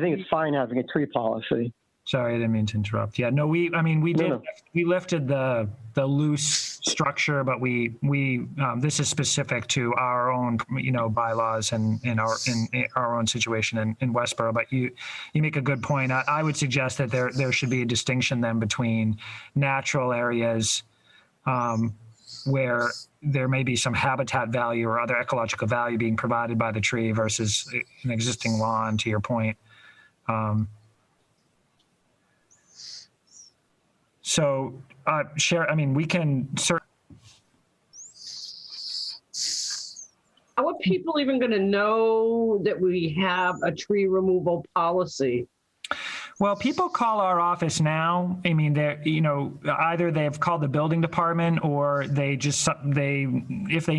think it's fine having a tree policy. Sorry, I didn't mean to interrupt. Yeah, no, we lifted the loose structure, but this is specific to our own, bylaws and in our own situation in Westborough. But you make a good point. I would suggest that there should be a distinction then between natural areas where there may be some habitat value or other ecological value being provided by the tree versus an existing lawn, to your point. So, we can certainly. How are people even going to know that we have a tree removal policy? Well, people call our office now. I mean, either they've called the building department or if they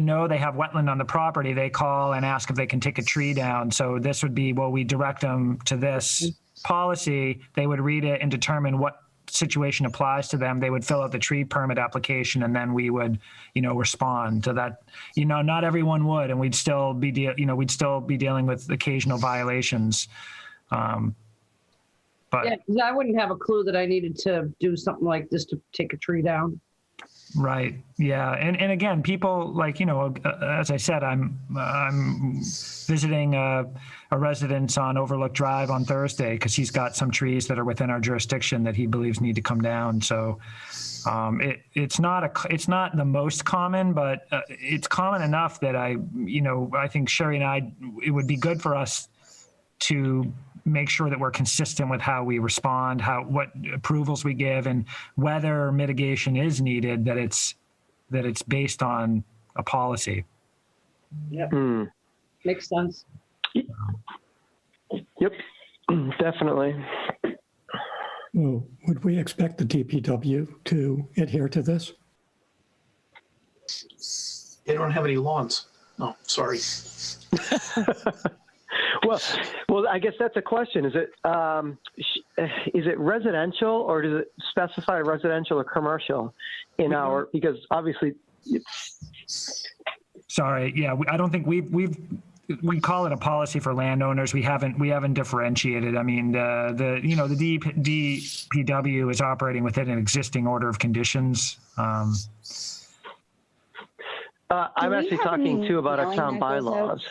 know they have wetland on the property, they call and ask if they can take a tree down. So this would be, we direct them to this policy. They would read it and determine what situation applies to them. They would fill out the tree permit application, and then we would, respond to that. Not everyone would, and we'd still be dealing with occasional violations. But yeah, 'cause I wouldn't have a clue that I needed to do something like this to take a tree down. Right. Yeah. And again, people as I said, I'm visiting a residence on Overlook Drive on Thursday because he's got some trees that are within our jurisdiction that he believes need to come down. So it's not the most common, but it's common enough that I think Sherry and it would be good for us to make sure that we're consistent with how we respond, what approvals we give, and whether mitigation is needed, that it's based on a policy. Yep. Makes sense. Yep, definitely. Well, would we expect the DPW to adhere to this? They don't have any lawns. Oh, sorry. Well, I guess that's a question. Is it residential, or does it specify residential or commercial because obviously. Sorry. Yeah. I don't think we call it a policy for landowners. We haven't differentiated. I mean, the DPW is operating within an existing order of conditions. I'm actually talking too about our town bylaws.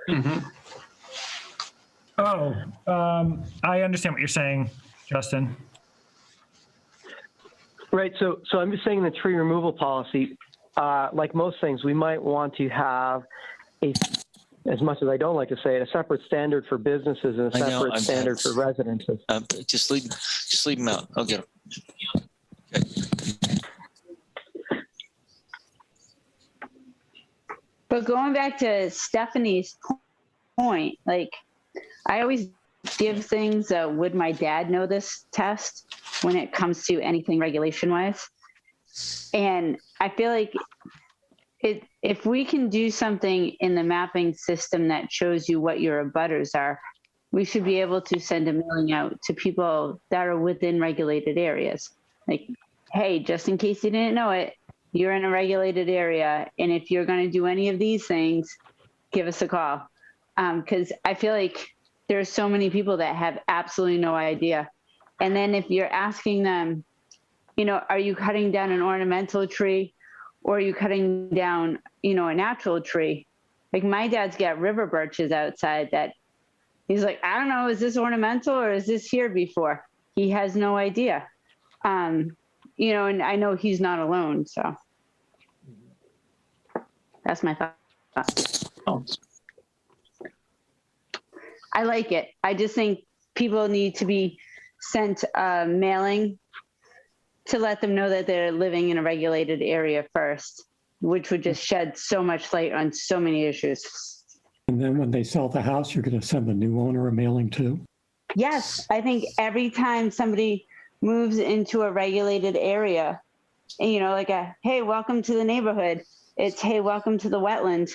Mm-hmm. I understand what you're saying, Justin. Right. So I'm just saying the tree removal policy, like most things, we might want to have as much as I don't like to say it, a separate standard for businesses and a separate standard for residences. Just leave them out. I'll get them. Okay. But going back to Stephanie's point, I always give things would my dad know this test when it comes to anything regulation wise. And I feel like if we can do something in the mapping system that shows you what your abutters are, we should be able to send a mailing out to people that are within regulated areas. Hey, just in case you didn't know it, you're in a regulated area. And if you're going to do any of these things, give us a call. Because I feel like there are so many people that have absolutely no idea. And then if you're asking them, are you cutting down an ornamental tree or are you cutting down, a natural tree? Like my dad's got river birches outside that he's like, I don't know, is this ornamental or is this here before? He has no idea. And I know he's not alone. So that's my thought. Oh. I like it. I just think people need to be sent a mailing to let them know that they're living in a regulated area first, which would just shed so much light on so many issues. And then when they sell the house, you're going to send the new owner a mailing too? Yes. I think every time somebody moves into a regulated area, you know, like a, hey, welcome to the neighborhood. It's, hey, welcome to the wetland.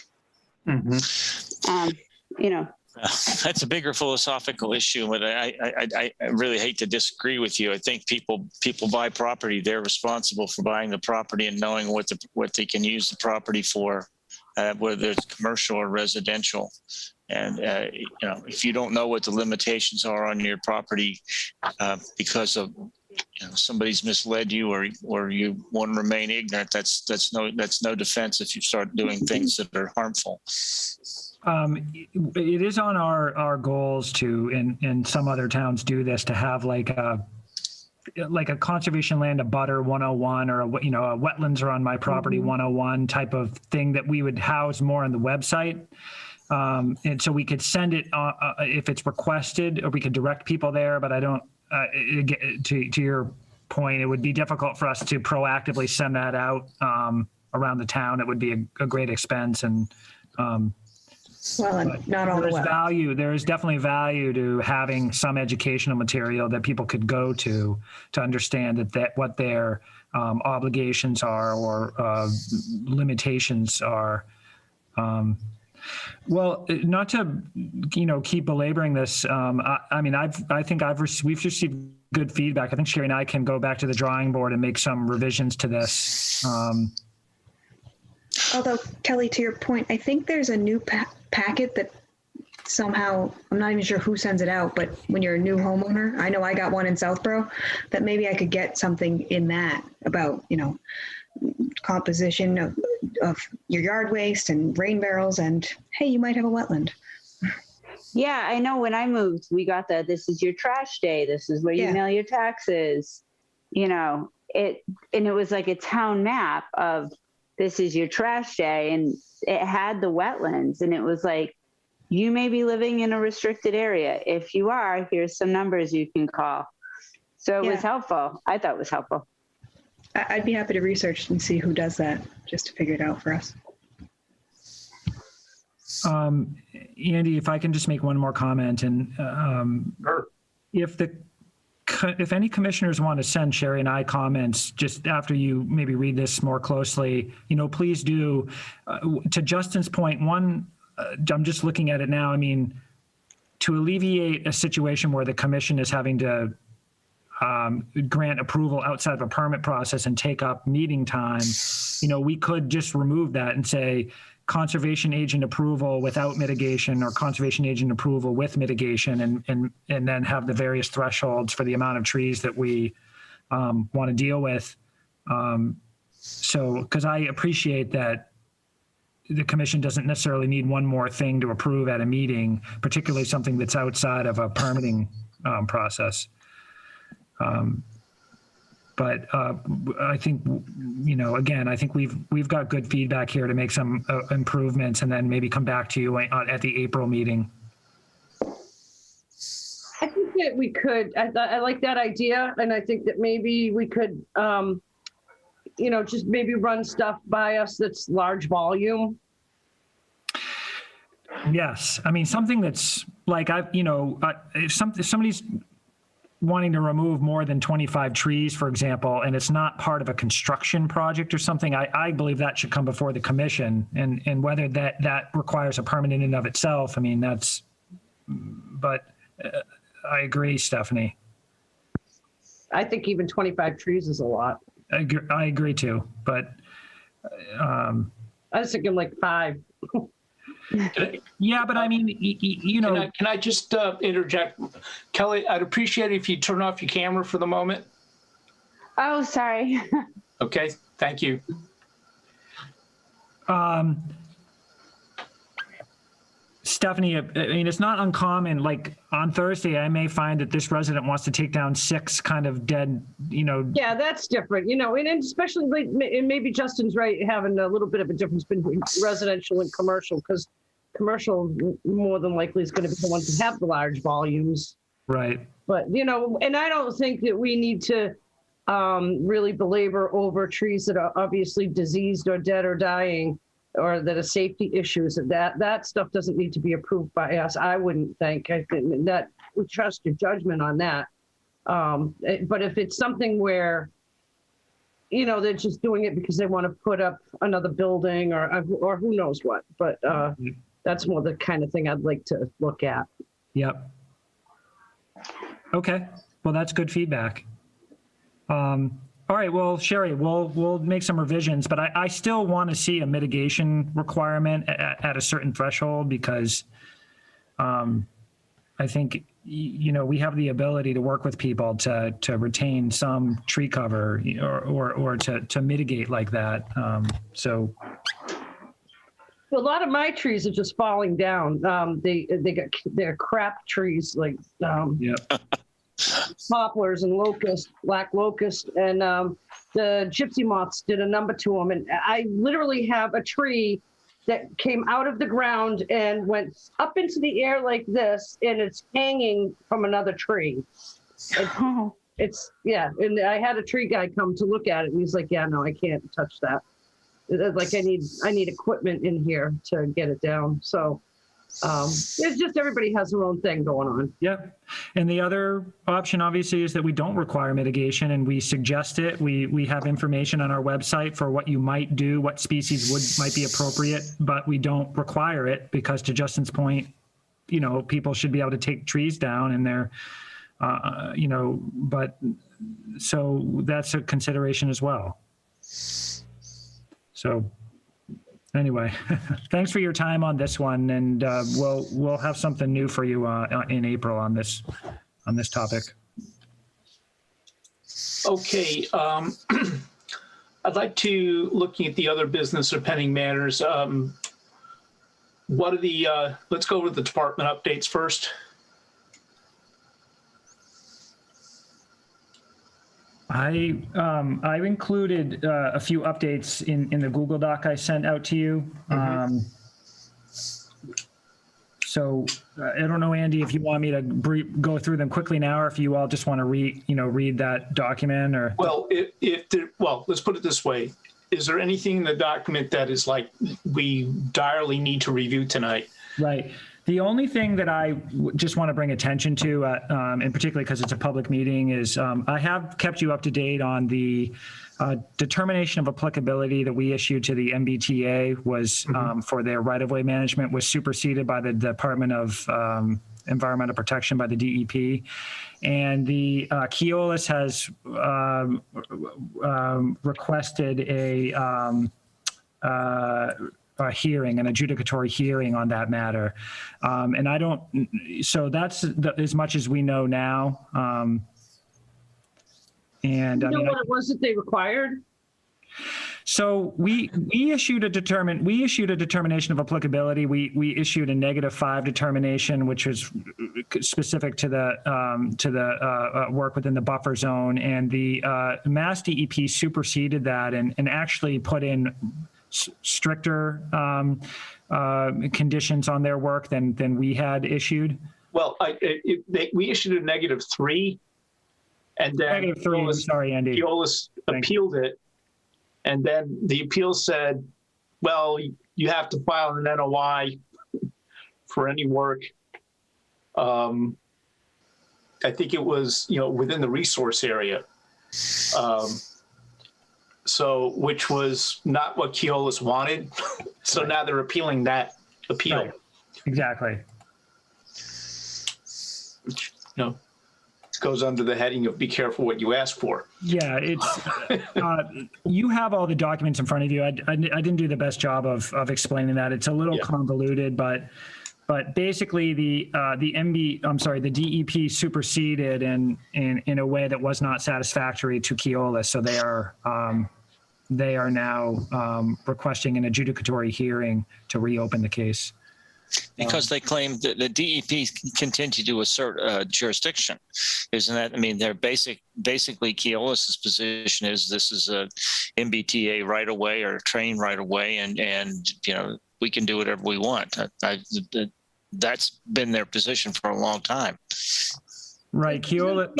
You know. That's a bigger philosophical issue, but I really hate to disagree with you. I think people buy property. They're responsible for buying the property and knowing what they can use the property for, whether it's commercial or residential. And you know, if you don't know what the limitations are on your property because of somebody's misled you or you want to remain ignorant, that's no defense if you start doing things that are harmful. It is on our goals to, and some other towns do this, to have like a conservation land abutter 101 or a wetlands are on my property 101 type of thing that we would house more on the website. And so we could send it if it's requested, or we could direct people there, but I don't, to your point, it would be difficult for us to proactively send that out around the town. It would be a great expense, and not all there's value. There is definitely value to having some educational material that people could go to understand that what their obligations are or limitations are. Well, not to keep belaboring this. I mean, we've received good feedback. I think Sherry and I can go back to the drawing board and make some revisions to this. Although, Kelly, to your point, I think there's a new packet that somehow, I'm not even sure who sends it out, but when you're a new homeowner, I know I got one in Southborough, that maybe I could get something in that about, composition of your yard waste and rain barrels, and hey, you might have a wetland. Yeah, I know when I moved, we got this is your trash day. This is where you mail your taxes. And it was like a town map of this is your trash day. And it had the wetlands, and it was like, you may be living in a restricted area. If you are, here's some numbers you can call. So it was helpful. I thought it was helpful. I'd be happy to research and see who does that, just to figure it out for us. Andy, if I can just make one more comment, and sure. If any commissioners want to send Sherry and I comments just after you maybe read this more closely, please do. To Justin's point, I'm just looking at it now. I mean, to alleviate a situation where the commission is having to grant approval outside of a permit process and take up meeting time, we could just remove that and say conservation agent approval without mitigation, or conservation agent approval with mitigation, and then have the various thresholds for the amount of trees that we want to deal with. So, because I appreciate that the commission doesn't necessarily need one more thing to approve at a meeting, particularly something that's outside of a permitting process. But I think, again, I think we've got good feedback here to make some improvements, and then maybe come back to you at the April meeting. I think that we could, I like that idea. And I think that maybe we could, just maybe run stuff by us that's large volume. Yes. I mean, something that's like, if somebody's wanting to remove more than 25 trees, for example, and it's not part of a construction project or something, I believe that should come before the commission, and whether that requires a permit in and of itself. I mean, but I agree, Stephanie. I think even 25 trees is a lot. I agree too, but I was thinking like 5. Yeah, but I mean, Can I just interject? Kelly, I'd appreciate it if you turn off your camera for the moment. Oh, sorry. Okay, thank you. Stephanie, I mean, it's not uncommon, like on Thursday, I may find that this resident wants to take down 6 kind of dead, Yeah, that's different, and especially like, and maybe Justin's right, having a little bit of a difference between residential and commercial, because commercial more than likely is going to be the ones that have the large volumes. Right. But, and I don't think that we need to really belabor over trees that are obviously diseased or dead or dying, or that are safety issues. That stuff doesn't need to be approved by us, I wouldn't think. I think that we trust your judgment on that. But if it's something where, they're just doing it because they want to put up another building or who knows what. But that's more the kind of thing I'd like to look at. Yep. Okay. Well, that's good feedback. All right. Well, Sherry, we'll make some revisions, but I still want to see a mitigation requirement at a certain threshold because I think, we have the ability to work with people to retain some tree cover or to mitigate like that. A lot of my trees are just falling down. They're crap trees like poplars and black locust, and the gypsy moths did a number to them. And I literally have a tree that came out of the ground and went up into the air like this, and it's hanging from another tree. It's and I had a tree guy come to look at it, and he's like, "Yeah, no, I can't touch that. Like I need equipment in here to get it down." So it's just everybody has their own thing going on. Yeah. And the other option obviously is that we don't require mitigation and we suggest it. We have information on our website for what you might do, what species might be appropriate, but we don't require it because to Justin's point, people should be able to take trees down and they're, but so that's a consideration as well. So anyway, thanks for your time on this one, and we'll have something new for you in April on this topic. Okay, I'd like to looking at the other business or pending matters. What are the? Let's go with the department updates first. I've included a few updates in the Google Doc I sent out to you. So I don't know, Andy, if you want me to go through them quickly now, or if you all just want to read that document, or. Well, let's put it this way: is there anything in the document that is like we direly need to review tonight? Right. The only thing that I just want to bring attention to, and particularly because it's a public meeting, is I have kept you up to date on the determination of applicability that we issued to the MBTA was for their right-of-way management was superseded by the Department of Environmental Protection by the DEP. And the Keolis has requested a hearing, an adjudicatory hearing on that matter. And so that's as much as we know now. And you know what it was that they required? So we issued a determination of applicability. We issued a -5 determination, which was specific to the work within the buffer zone, and the Mass DEP superseded that and actually put in stricter conditions on their work than we had issued. Well, we issued a -3, and then -3. Sorry, Andy. Keolis appealed it, and then the appeal said, "Well, you have to file an NOI for any work." I think it was within the resource area. So, which was not what Keolis wanted. So now they're appealing that appeal. Right. Exactly. Which, goes under the heading of be careful what you ask for. Yeah, it's, you have all the documents in front of you. I didn't do the best job of explaining that. It's a little convoluted, but basically the DEP superseded in a way that was not satisfactory to Keolis. So they are now requesting an adjudicatory hearing to reopen the case. Because they claim that the DEP continue to assert jurisdiction. Isn't that, they're basically Keolis's position is this is a MBTA right of way or a train right of way, and we can do whatever we want. That's been their position for a long time. Right. Keolis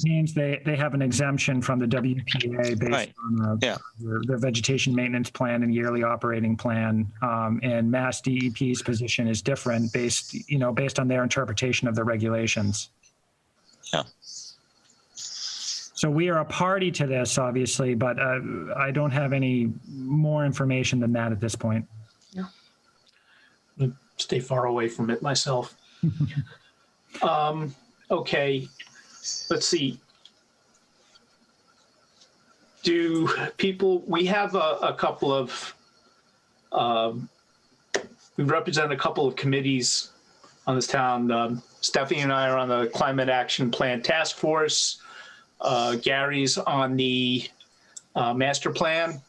maintains they have an exemption from the WPA based on their vegetation maintenance plan and yearly operating plan. And Mass DEP's position is different based on their interpretation of the regulations. Yeah. So we are a party to this, obviously, but I don't have any more information than that at this point. Stay far away from it myself. Okay, let's see. We have a couple of, we represent a couple of committees on this town. Stephanie and I are on the Climate Action Plan Task Force. Gary's on the master plan.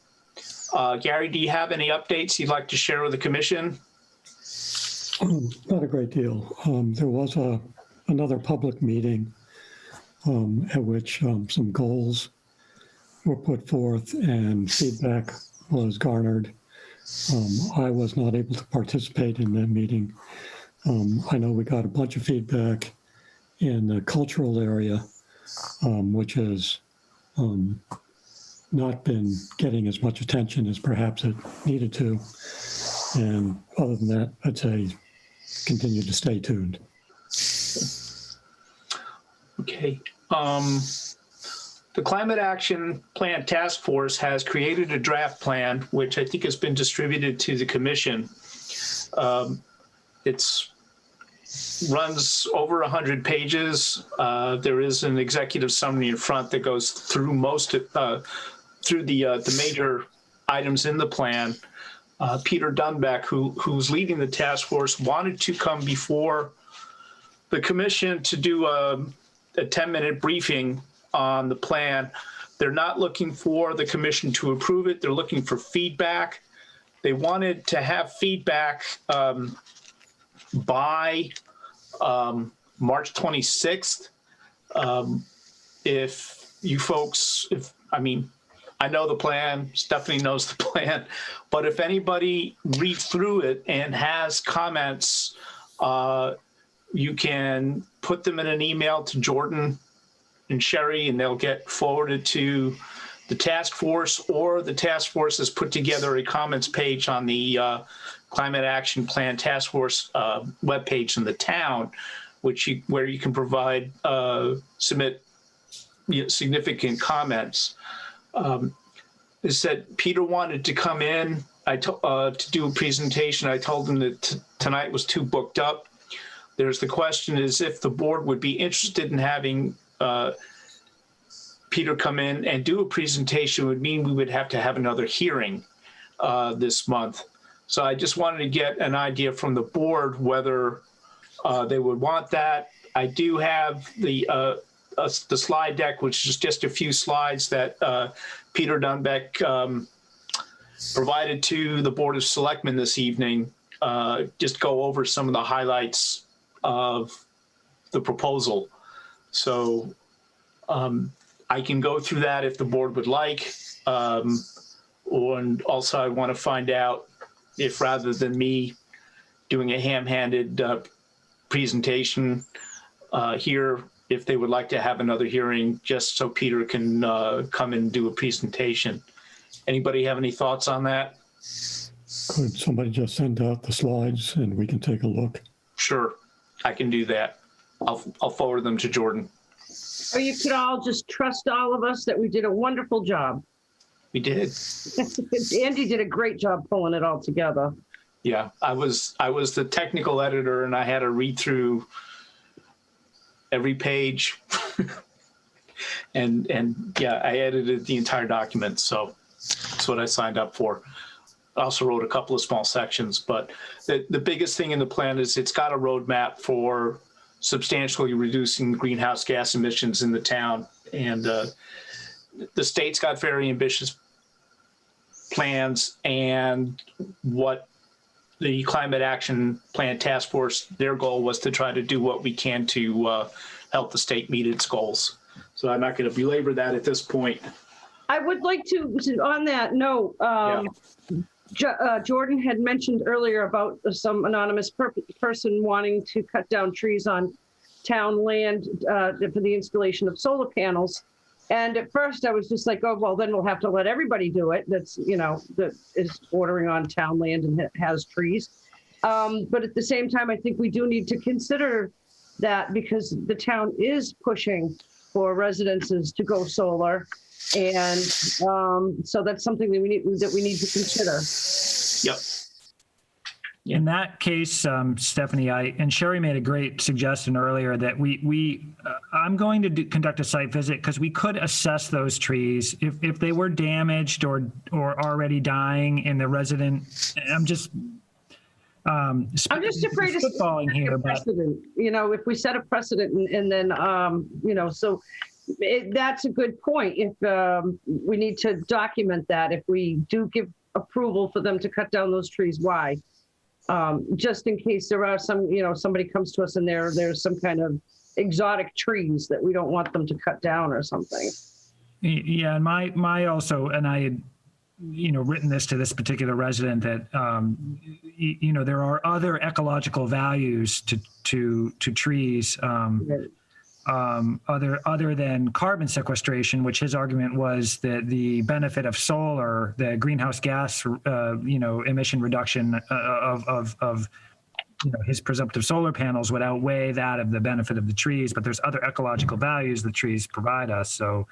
Gary, do you have any updates you'd like to share with the commission? Not a great deal. There was another public meeting at which some goals were put forth and feedback was garnered. I was not able to participate in that meeting. I know we got a bunch of feedback in the cultural area, which has not been getting as much attention as perhaps it needed to. And other than that, I'd say continue to stay tuned. Okay. The Climate Action Plan Task Force has created a draft plan, which I think has been distributed to the commission. It runs over 100 pages. There is an executive summary in front that goes through through the major items in the plan. Peter Dunbeck, who's leading the task force, wanted to come before the commission to do a 10-minute briefing on the plan. They're not looking for the commission to approve it. They're looking for feedback. They wanted to have feedback by March 26th. If you folks, I know the plan, Stephanie knows the plan, but if anybody reads through it and has comments, you can put them in an email to Jordan and Sherry, and they'll get forwarded to the task force, or the task force has put together a comments page on the Climate Action Plan Task Force webpage in the town, where you can provide, submit significant comments. They said Peter wanted to come in to do a presentation. I told him that tonight was too booked up. There's the question is if the board would be interested in having Peter come in and do a presentation. Would mean we would have to have another hearing this month. So I just wanted to get an idea from the board whether they would want that. I do have the slide deck, which is just a few slides that Peter Dunbeck provided to the Board of Selectmen this evening. Just go over some of the highlights of the proposal. So I can go through that if the board would like. And also I want to find out if rather than me doing a ham-handed presentation here, if they would like to have another hearing just so Peter can come and do a presentation. Anybody have any thoughts on that? Could somebody just send out the slides and we can take a look? Sure, I can do that. I'll forward them to Jordan. Or you could all just trust all of us that we did a wonderful job. We did. Andy did a great job pulling it all together. Yeah, I was the technical editor and I had to read through every page. and yeah, I edited the entire document. So that's what I signed up for. I also wrote a couple of small sections, but the biggest thing in the plan is it's got a roadmap for substantially reducing greenhouse gas emissions in the town. And the state's got very ambitious plans, and what the Climate Action Plan Task Force, their goal was to try to do what we can to help the state meet its goals. So I'm not going to belabor that at this point. I would like to, on that note, Jordan had mentioned earlier about some anonymous person wanting to cut down trees on town land for the installation of solar panels. And at first I was just like, oh, well, then we'll have to let everybody do it. That's, that is bordering on town land and has trees. But at the same time, I think we do need to consider that because the town is pushing for residences to go solar. And so that's something that we need to consider. Yep. In that case, Stephanie, and Sherry made a great suggestion earlier that I'm going to conduct a site visit because we could assess those trees if they were damaged or already dying in the resident. I'm just afraid of falling here, precedent. You know, if we set a precedent and then you know, so that's a good point. If we need to document that, if we do give approval for them to cut down those trees, why? Just in case there are some, you know, somebody comes to us and there's some kind of exotic trees that we don't want them to cut down or something. Yeah, and my also, and I had, you know, written this to this particular resident that, you know, there are other ecological values to trees, other than carbon sequestration, which his argument was that the benefit of solar, the greenhouse gas, you know, emission reduction of you know, his presumptive solar panels would outweigh that of the benefit of the trees, but there's other ecological values the trees provide us. So,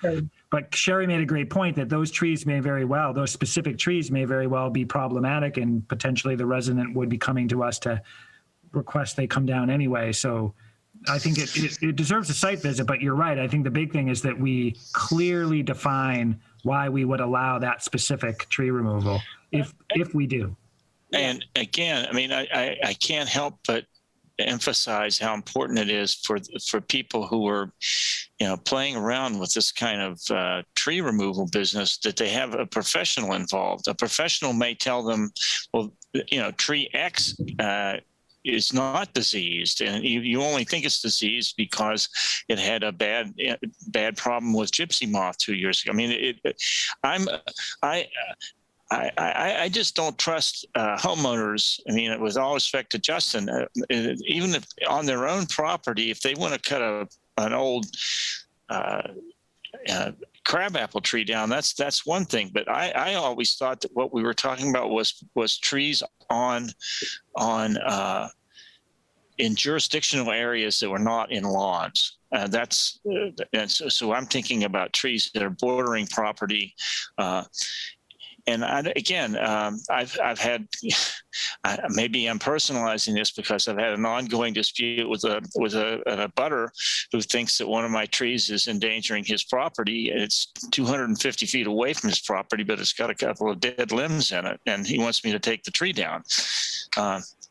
but Sherry made a great point that those trees may very well, those specific trees may very well be problematic, and potentially the resident would be coming to us to request they come down anyway. So I think it deserves a site visit, but you're right. I think the big thing is that we clearly define why we would allow that specific tree removal if we do. And again, I mean, I can't help but emphasize how important it is for people who are, you know, playing around with this kind of tree removal business, that they have a professional involved. A professional may tell them, well, you know, tree X is not diseased, and you only think it's diseased because it had a bad problem with gypsy moth 2 years ago. I mean, I just don't trust homeowners. I mean, with all respect to Justin, even if on their own property, if they want to cut an old crabapple tree down, that's one thing. But I always thought that what we were talking about was trees in jurisdictional areas that were not in lawns. So I'm thinking about trees that are bordering property. And I've had, maybe I'm personalizing this because I've had an ongoing dispute with a abutter who thinks that one of my trees is endangering his property. It's 250 feet away from his property, but it's got a couple of dead limbs in it, and he wants me to take the tree down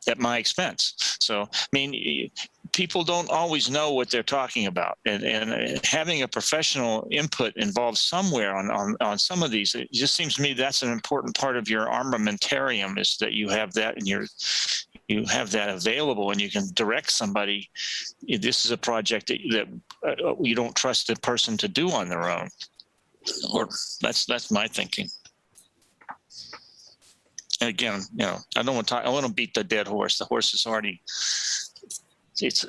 at my expense. So, I mean, people don't always know what they're talking about, and having a professional input involved somewhere on some of these, it just seems to me that's an important part of your armamentarium, is that you have that you have that available, and you can direct somebody. This is a project that you don't trust the person to do on their own, or that's my thinking. And again, you know, I don't want to talk. I want to beat the dead horse. The horse is already. It's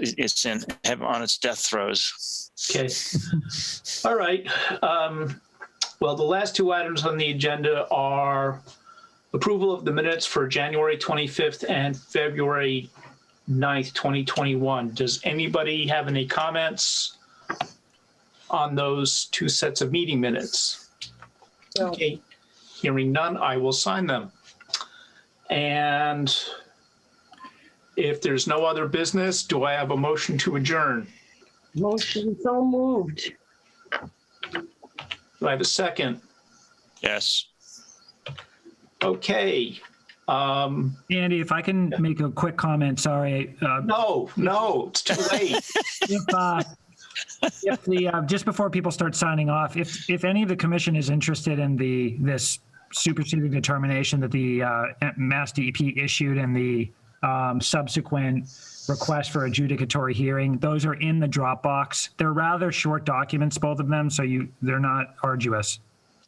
on its death throes. Okay. All right. Well, the last two items on the agenda are approval of the minutes for January 25th and February 9th, 2021. Does anybody have any comments on those two sets of meeting minutes? No. Okay. Hearing none, I will sign them. And if there's no other business, do I have a motion to adjourn? Motion so moved. Do I have a second? Yes. Okay. Andy, if I can make a quick comment, sorry. No, it's too late. Just before people start signing off, if any of the commission is interested in this superseding determination that the Mass DEP issued and the subsequent request for adjudicatory hearing, those are in the Dropbox. They're rather short documents, both of them, so they're not arduous.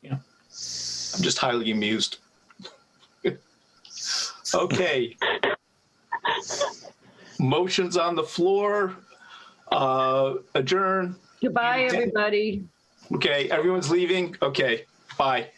Yeah, I'm just highly amused. Okay. Motions on the floor. Adjourn. Goodbye, everybody. Okay, everyone's leaving. Okay, bye.